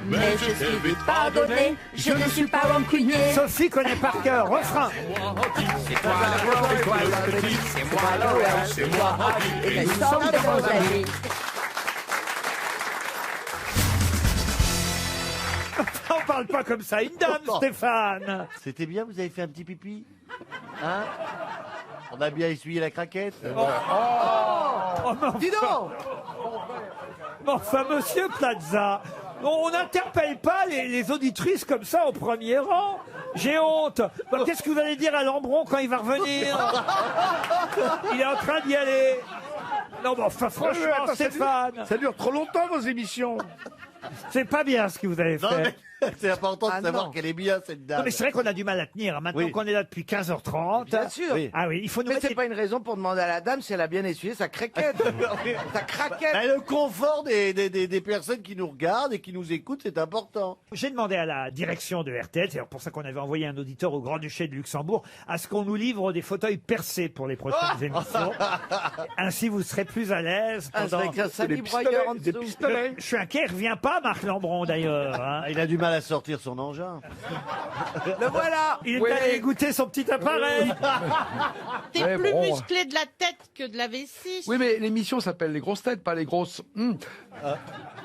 Mais je suis vite pardonné, je ne suis pas rancunier. Sophie connaît par cœur, refrain. C'est toi le gros et toi le petit, c'est moi Laurel, c'est moi Hardy, et nous sommes de bons amis. On parle pas comme ça, une dame, Stéphane. C'était bien, vous avez fait un petit pipi. Hein? On a bien essuyé la craquette. Dis donc. Enfin, monsieur Plaza, on n'interpelle pas les auditrices comme ça au premier rang. J'ai honte. Bon, qu'est-ce que vous allez dire à Lambron quand il va revenir? Il est en train d'y aller. Non, mais enfin, franchement, Attends, Stéphane. ça dure trop longtemps, vos émissions. C'est pas bien ce que vous avez Non, fait. mais c'est important de Ah, savoir non. qu'elle est bien, cette dame. Non, mais c'est vrai qu'on a du mal à tenir. hein. Maintenant Oui. qu'on est là depuis 15h30. Bien sûr. Ah oui, il faut nous Mais mettre c'est pas une raison pour demander à la dame si elle a bien essuyé sa craquette. Sa craquette. Bah, le confort des personnes qui nous regardent et qui nous écoutent, c'est important. J'ai demandé à la direction de RTL, c'est pour ça qu'on avait envoyé un auditeur au Grand-Duché de Luxembourg, à ce qu'on nous livre des fauteuils percés pour les prochaines émissions. Ainsi, vous serez plus à l'aise. Ah, c'est pendant- avec un sali broyeur en dessous. Je suis inquiet, il revient pas, Marc Lambron, d'ailleurs. hein. Il a du mal à sortir son engin. Le voilà. Il est Oui. allé goûter son petit appareil. T'es Ouais, plus bon. musclé de la tête que de la vessie. Oui, mais l'émission s'appelle Les Grosses Têtes, pas Les Grosses.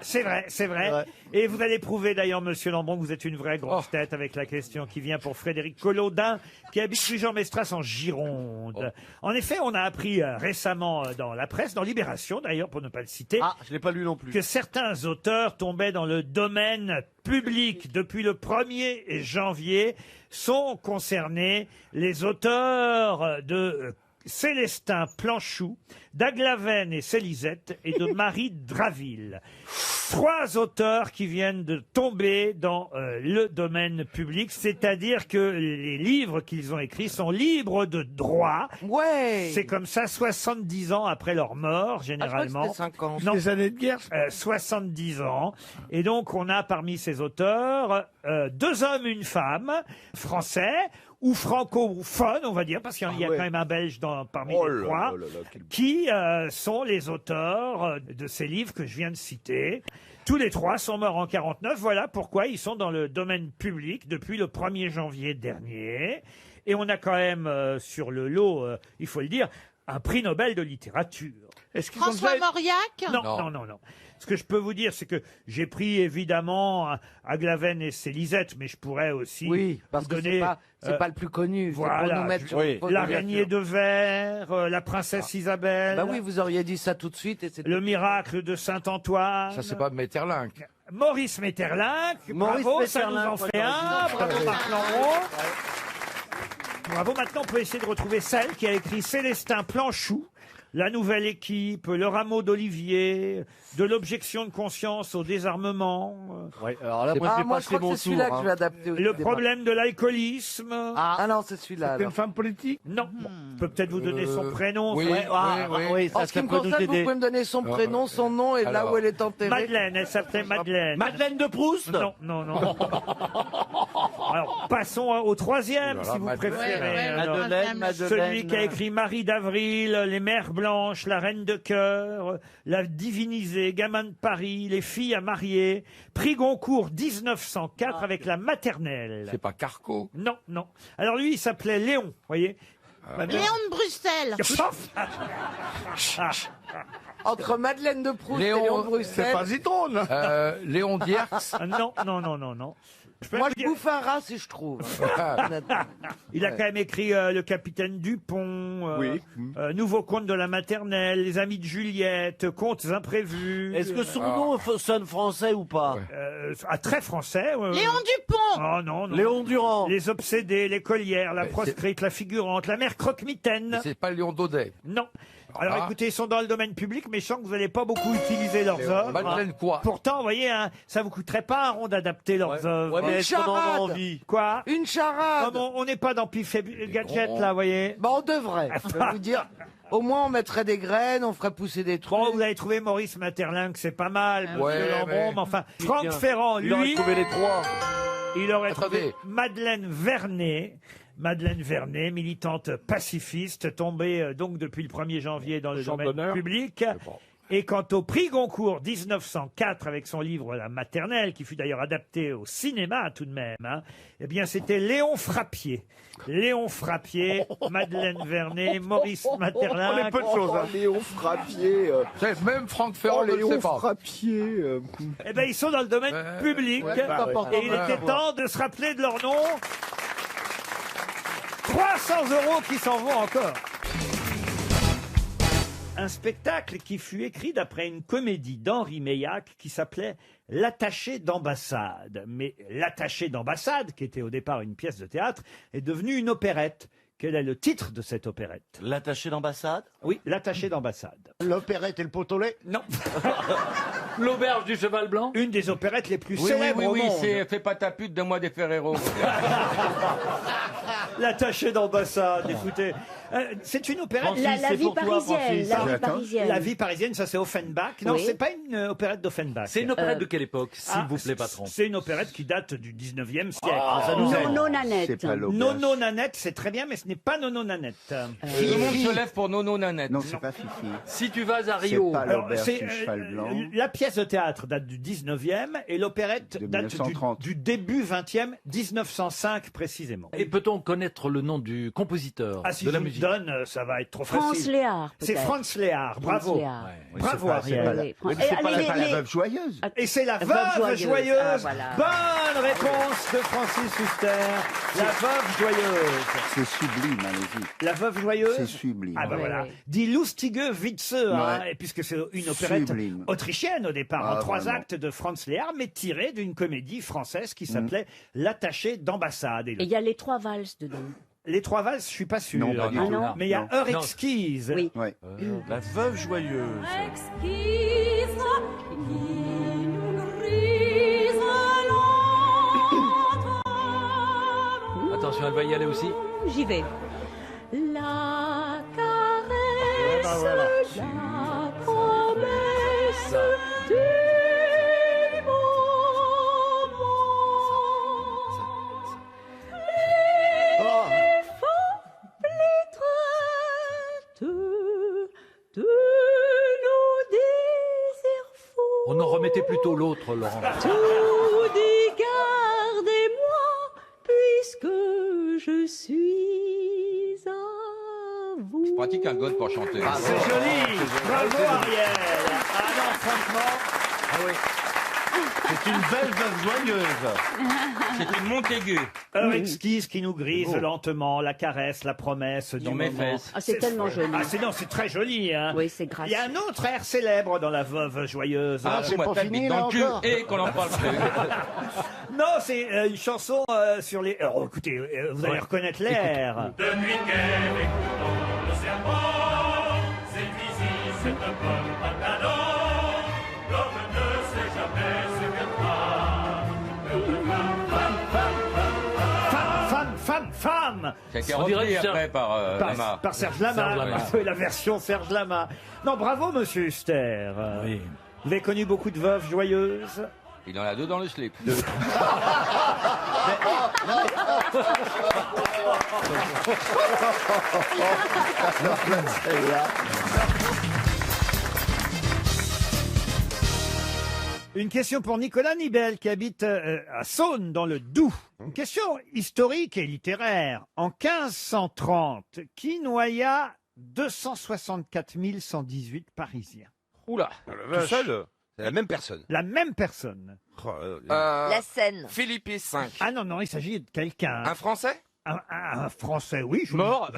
C'est vrai, c'est vrai. Et vous allez prouver d'ailleurs, monsieur Lambron, que vous êtes une vraie grosse tête avec la question qui vient pour Frédéric Collodin, qui habite rue Jean-Mestras en Gironde. En effet, on a appris récemment dans la presse, dans Libération d'ailleurs, pour ne pas le citer, Je l'ai pas lu non plus. que certains auteurs tombaient dans le domaine public depuis le 1er janvier. Sont concernés les auteurs de Célestin Planchou, d'Aglaven et Célisette et de Marie Draville. 3 auteurs qui viennent de tomber dans le domaine public, c'est-à-dire que les livres qu'ils ont écrits sont libres de droit. Ouais. C'est comme ça 70 ans après leur mort, généralement. c'était 50. Non. Des années de guerre. 70 ans. Et donc, on a parmi ces auteurs 2 hommes, une femme, français, ou francophone, on va dire, parce qu'il y a quand même un Belge parmi les 3, qui sont les auteurs de ces livres que je viens de citer. Tous les 3 sont morts en 49. Voilà pourquoi ils sont dans le domaine public depuis le 1er janvier dernier. Et on a quand même sur le lot, il faut le dire, un prix Nobel de littérature. François Mauriac? Non. Ce que je peux vous dire, c'est que j'ai pris évidemment Aglaven et Célisette, mais je pourrais aussi parce vous que donner... c'est pas le plus connu. C'est pour Voilà, nous mettre sur une faute de l'araignée bien de verre, la princesse Isabelle. Bah oui, vous auriez dit ça tout de suite. Et Le miracle de Saint-Antoine. Ça, c'est pas Metterlinck. Maurice Metterlinck. Maurice Bravo, ça nous Metterlinck, en fait un. Bravo, Marc Lambron. Bravo, maintenant on peut essayer de retrouver celle qui a écrit Célestin Planchou, La Nouvelle Équipe, Le Rameau d'Olivier, De l'objection de conscience au désarmement. Ouais, alors là, moi, moi, je crois que c'est celui-là que je vais adapter au Le débat. problème de l'alcoolisme. Ah non, c'est celui-là. C'est une femme politique? Non. Bon, on peut peut-être vous donner son prénom. oui, ça. oui. En ce qui me concerne, vous pouvez me donner son prénom, son nom et là Alors. où elle est enterrée. Madeleine, elle s'appelait Madeleine. Madeleine de Proust? Non. Alors, passons au 3e, Oh là si là, vous Madeleine. préférez. Alors, Madeleine. celui qui a écrit Marie d'Avril, Les Mères Blanches, La Reine de Cœur, La Divinisée, Gamin de Paris, Les Filles à marier, prix Goncourt 1904 avec la maternelle. C'est pas Carco. Non. Alors lui, il s'appelait Léon, voyez. Léon de Bruxelles. Entre Madeleine de Proust et Léon de Bruxelles. C'est pas Zitrone. Léon Dierx. Non. Moi, je bouffe un rat si je trouve. Il a quand même écrit Le Capitaine Dupont, Nouveau conte de la maternelle, Les amis de Juliette, Contes imprévus. Est-ce que son nom sonne français ou pas? Très français. Léon Dupont. Oh non, non. Léon Durand. Les obsédés, l'écolière, la proscrite, la figurante, la mère croque-mitaine. C'est pas Léon Daudet. Non. Alors écoutez, ils sont dans le domaine public, mais je sens que vous n'allez pas beaucoup utiliser leurs œuvres. Madeleine quoi? Pourtant, vous voyez, hein, ça vous coûterait pas un rond d'adapter leurs œuvres. Ouais, mais est-ce qu'on en a envie? Quoi? Une charade. Comme on n'est pas dans Pif et Gadget, là, vous voyez. Bah, on devrait. Je vais vous dire, au moins on mettrait des graines, on ferait pousser des trucs. Bon, vous avez trouvé Maurice Maeterlinck, c'est pas mal, Monsieur Ouais, Lambron, mais enfin, Franck bien. Ferrand, Il aurait lui, trouvé les trois. il aurait trouvé Attendez. Madeleine Vernet. Madeleine Vernet, militante pacifiste, tombée donc depuis le 1er janvier dans le domaine public. Et quant au prix Goncourt 1904 avec son livre La maternelle, qui fut d'ailleurs adapté au cinéma tout de même, hein, eh bien c'était Léon Frappier. Léon Frappier, Madeleine Vernet, Maurice Maeterlinck. peu de choses. Léon Frappier. Même Franck Ferrand ne le Léon sait pas. Frappier. Eh bien ils sont dans le domaine public. Et il était temps de se rappeler de leur nom. 300 € qui s'en vont encore. Un spectacle qui fut écrit d'après une comédie d'Henri Meillac qui s'appelait L'attaché d'ambassade. Mais L'attaché d'ambassade, qui était au départ une pièce de théâtre, est devenue une opérette. Quel est le titre de cette opérette? L'attaché d'ambassade? Oui, L'attaché d'ambassade. L'opérette et le pot au lait? Non. L'auberge du cheval blanc? Une des opérettes les plus Oui, célèbres au monde. c'est Fais pas ta pute, donne-moi des Ferrero. L'attaché d'ambassade, écoutez. C'est une opérette. La vie parisienne, la vie parisienne. La vie parisienne, ça c'est Offenbach. Non, Oui. c'est pas une opérette d'Offenbach. C'est une opérette de quelle époque, s'il vous plaît, patron? C'est une opérette qui date du 19e siècle. Nono Nanette. Nono Nanette, c'est très bien, mais ce n'est pas Nono Nanette. Tout le monde se lève pour Nono Nanette. Non, c'est pas Fifi. Si tu vas à Rio, Alors, la pièce de théâtre date du 19e et l'opérette De date 1930. du début 20e, 1905 précisément. et peut-on connaître le nom du compositeur Ah, si de je la vous le musique? donne, ça va être trop France facile. Léard. C'est peut-être. Franz Léard, bravo. Franz Léard. Bravo C'est Ariel. pas la- Oui, Mais Fran- c'est pas allez, la les- veuve joyeuse. Et c'est la Veuve veuve joyeuse. joyeuse. Ah, voilà. Bonne réponse de Francis Huster. La veuve joyeuse. C'est sublime, allez-y. La veuve joyeuse. C'est sublime. Ah ben Ouais. voilà. Oui. Die lustige Witze, hein, Ouais. et puisque c'est une opérette Sublime. autrichienne au départ, en Ah, 3 vraiment. actes de Franz Léard, mais tirée d'une comédie française qui s'appelait L'attaché d'ambassade. Et Et il y a les trois valses dedans. les 3 valses, je suis pas sûr. Non, pas du Ah tout. non. Mais il y a Non. Heure Non. exquise. Oui. Ouais. La veuve joyeuse. Attention, elle va y aller aussi. J'y vais. La caresse, la promesse du moment. Les traites de nos désirs fous. On en remettait plutôt l'autre, Laurent. Tout dit, gardez-moi, puisque je suis à vous. Je pratique un god pour chanter. C'est joli. Bravo Ariel. Ah non, franchement. Ah oui. C'est une belle veuve joyeuse. C'est une Montaigu. Heure exquise qui nous grise lentement, la caresse, la promesse du Dans mes moment. fesses. Ah, c'est tellement joli. Ah, c'est très joli, hein. Oui, c'est Il y gracieux. a un autre air célèbre dans La Veuve Joyeuse. Ah, c'est moi, pas t'as fini, bite là, dans le cul encore et qu'on en parle plus. Non, c'est une chanson sur les... Alors, écoutez, vous allez reconnaître l'air. De nuit qu'elle écoute dans le serpent, c'est ici cette bonne pantalon, l'homme ne sait jamais ce qu'elle fera. Femme. Ça a été On dirait repris du après par Lama. Par Serge Lama. Serge Lama. Oui, la version Serge Lama. Non, bravo, monsieur Huster. Oui. Vous avez connu beaucoup de veuves joyeuses. Il en a 2 dans le slip. Une question pour Nicolas Nibel qui habite à Saône dans le Doubs. Une question historique et littéraire. En 1530, qui noya 264 118 Parisiens? Oula. Tout seul? C'est la même personne. La même personne. Oh, La Seine. Philippe V. Ah non, non, il s'agit de quelqu'un. Un Français? Un Français, oui. Mort.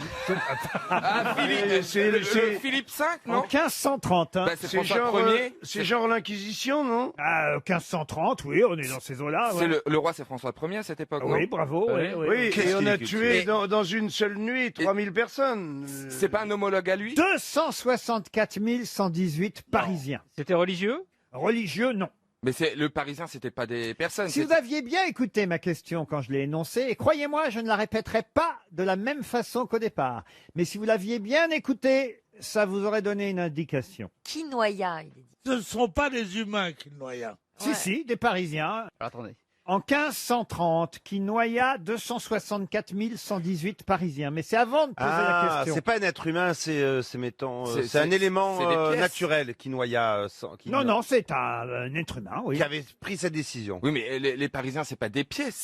Ah, Philippe, c'est- le c'est- Philippe V, En non 1530. Hein. Bah, c'est C'est François genre, Ier. c'est genre l'Inquisition, non? Ah, 1530, oui, on est dans ces eaux-là. C'est le roi, c'est François Ier à cette époque, non Oui, bravo. Oui. oui, Oui, Qu'est-ce et on qu'il a est cultivé. tué dans une seule nuit 3000 personnes. C'est pas un homologue à lui 264 118 Parisiens. C'était religieux? Religieux, non. Mais le Parisien, c'était pas des personnes. Si vous aviez bien écouté ma question quand je l'ai énoncée, et croyez-moi, je ne la répéterai pas de la même façon qu'au départ, mais si vous l'aviez bien écoutée, ça vous aurait donné une indication. Qui noya, il est dit. Ce ne sont pas les humains qui noient. Si, des Parisiens. Attendez. En 1530, qui noya 264 118 Parisiens. Mais c'est avant de poser la question. c'est pas un être humain, c'est mettons, c'est un c'est élément des pièces. naturel qui noya. Non, c'est un être humain, oui. Qui avait pris cette décision. Oui, mais les Parisiens, c'est pas des pièces,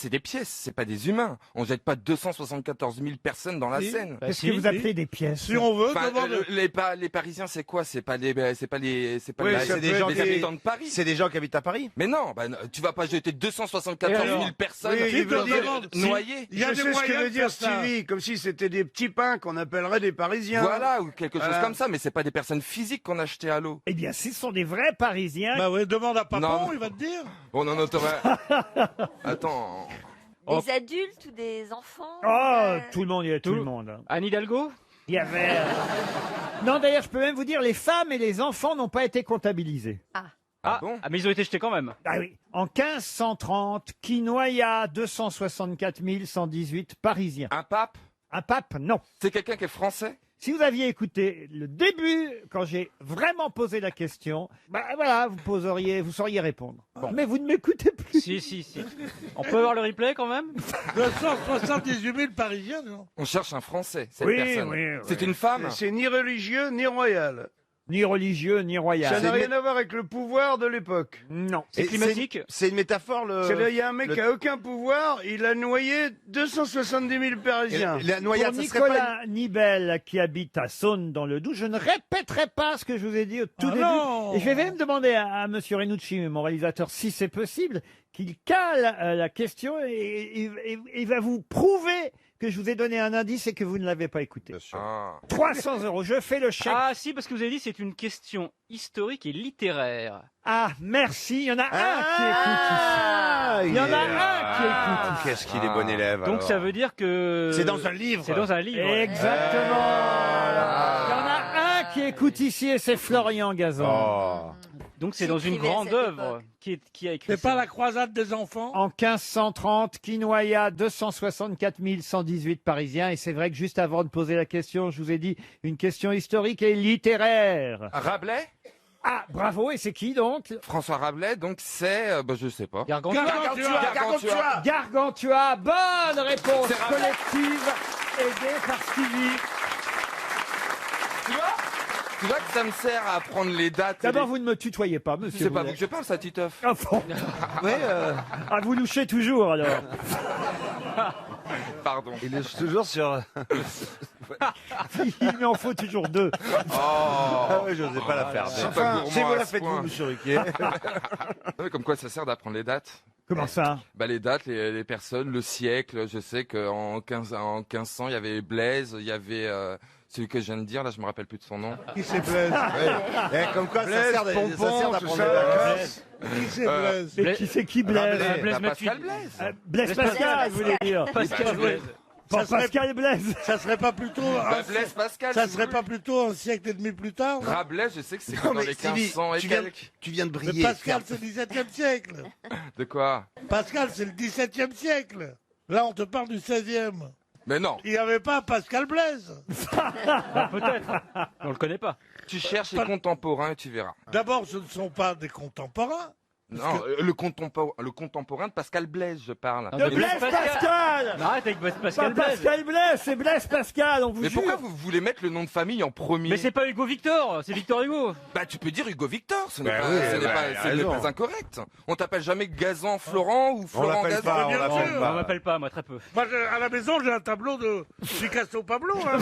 c'est pas des humains. On jette pas 274 000 personnes dans la Si. Seine. Qu'est-ce que vous appelez des pièces? Si on veut, Enfin, demande- les Parisiens, c'est quoi? C'est pas les Oui, c'est les des gens qui habitants de Paris. C'est des gens qui habitent à Paris. Mais non, tu vas pas jeter 274 000 personnes Oui, Qui te veut dire- demande- noyées. Il y a Je des sais ce que moyens veut de dire faire ça. Stevie, comme si c'était des petits pains qu'on appellerait des Parisiens. Voilà, ou quelque chose Voilà. comme ça, mais c'est pas des personnes physiques qu'on a jetées à l'eau. Eh bien, ce sont des vrais Parisiens. Bah oui, demande à Papon, Non. il va te dire. On en aurait... Attends... Des adultes ou des enfants? Oh, tout le monde, il y a tout le monde. Anne Hidalgo? Il y avait... Non, d'ailleurs, je peux même vous dire, les femmes et les enfants n'ont pas été comptabilisés. Ah bon? Mais ils ont été jetés quand même. Ah oui. En 1530, qui noya 264 118 Parisiens. Un pape? Un pape, non. C'est quelqu'un qui est français? Si vous aviez écouté le début, quand j'ai vraiment posé la question, bah voilà, vous sauriez répondre. Mais vous ne m'écoutez plus. Si. On peut avoir le replay quand même? 278 000 Parisiens, non? On cherche un français, cette Oui, personne. oui. C'est une femme? C'est ni religieux ni royal. Ni religieux, ni royal. Ça n'a rien à voir avec le pouvoir de l'époque. Non. C'est climatique? C'est une métaphore. Il y a un mec qui a aucun pouvoir, il a noyé 270 000 Parisiens. La Pour noyade, ça serait pas Nicolas Nibel, qui habite à Saône dans le Doubs, je ne répéterai pas ce que je vous ai dit au tout début. non. Et je vais même demander à Monsieur Renucci, mon réalisateur, si c'est possible, qu'il cale la question et il va vous prouver que je vous ai donné un indice et que vous ne l'avez pas écouté. 300 €, je fais le chèque. Ah si, parce que vous avez dit c'est une question historique et littéraire. Ah, merci, il y en a un qui écoute ici. Il y en a un qui écoute ici. Qu'est-ce qu'il est bon élève. Donc alors. ça veut dire que... C'est dans un livre. C'est dans un livre. Exactement. Il y en a un qui écoute ici et c'est Florian Gazan. Oh. Donc c'est Qui dans une écrivait à grande cette œuvre. Qui a écrit C'est ça? pas la croisade des enfants? En 1530, qui noya 264 118 Parisiens. Et c'est vrai que juste avant de poser la question, je vous ai dit une question historique et littéraire. Rabelais? Ah, bravo, et c'est qui donc? François Rabelais, donc c'est... je sais pas. Gargantua. Gargantua, bonne réponse C'est Rabelais. collective aidée par Stevie. Tu vois que ça me sert à apprendre les dates. D'abord, les- vous ne me tutoyez pas, monsieur. C'est pas vous Boulet. que je parle, ça, Titeuf. Ah bon. Ouais, Ah, vous louchez toujours, alors. Pardon. il est toujours sur. Il m'en faut toujours deux. Ah ouais, je n'osais pas la faire. c'est Enfin, pas gourmand si vous à la ce faites point. vous, monsieur Ruquier. Comme quoi ça sert d'apprendre les dates. Comment ça? Bah les dates, les personnes, le siècle. Je sais qu'en 1500, il y avait Blaise, il y avait celui que je viens de dire, là je me rappelle plus de son nom. Qui c'est Blaise? Comme quoi, Blaise, ça sert Pompon, d'apprendre tout les ça, dates. Qui c'est Blaise? Mais qui c'est qui Blaise? Rabelais. Blaise Pascal Matuidi. Blaise. Blaise Pascal, vous voulez dire? Pascal Blaise. Pas Ça serait- Pascal Blaise. Ça serait pas plutôt Blaise Pascal. ça si serait vous pas voulez. plutôt un siècle et demi plus tard? non? Rabelais, je sais que c'est Non, dans mais les Stevie, 1500 et quelques. tu viens de Mais briller. Pascal, c'est le XVIIe siècle. De quoi? Pascal, c'est le XVIIe siècle. Là, on te parle du XVIe. Mais non. Il n'y avait pas Pascal Blaise. Bah, peut-être. On le connaît pas. Tu cherches les contemporains et tu verras. D'abord, ce ne sont pas des contemporains. Non, le contemporain de Pascal Blaise, je parle. De Blaise Pascal. Non, arrête avec Pas Pascal Blaise. Pascal Blaise, c'est Blaise Pascal, on vous Mais jure. pourquoi vous voulez mettre le nom de famille en premier? Mais c'est pas Hugo Victor, c'est Victor Hugo. Bah tu peux dire Hugo Victor, ce n'est Bah pas, oui, ce n'est bah, pas- il a ce n'est raison. pas incorrect. On t'appelle jamais Gazan Florent ou On Florent l'appelle Gazan. pas, on bien l'appelle sûr. On pas. m'appelle pas, moi, très peu. Moi, à la maison, j'ai un tableau de Picasso Pablo. Hein.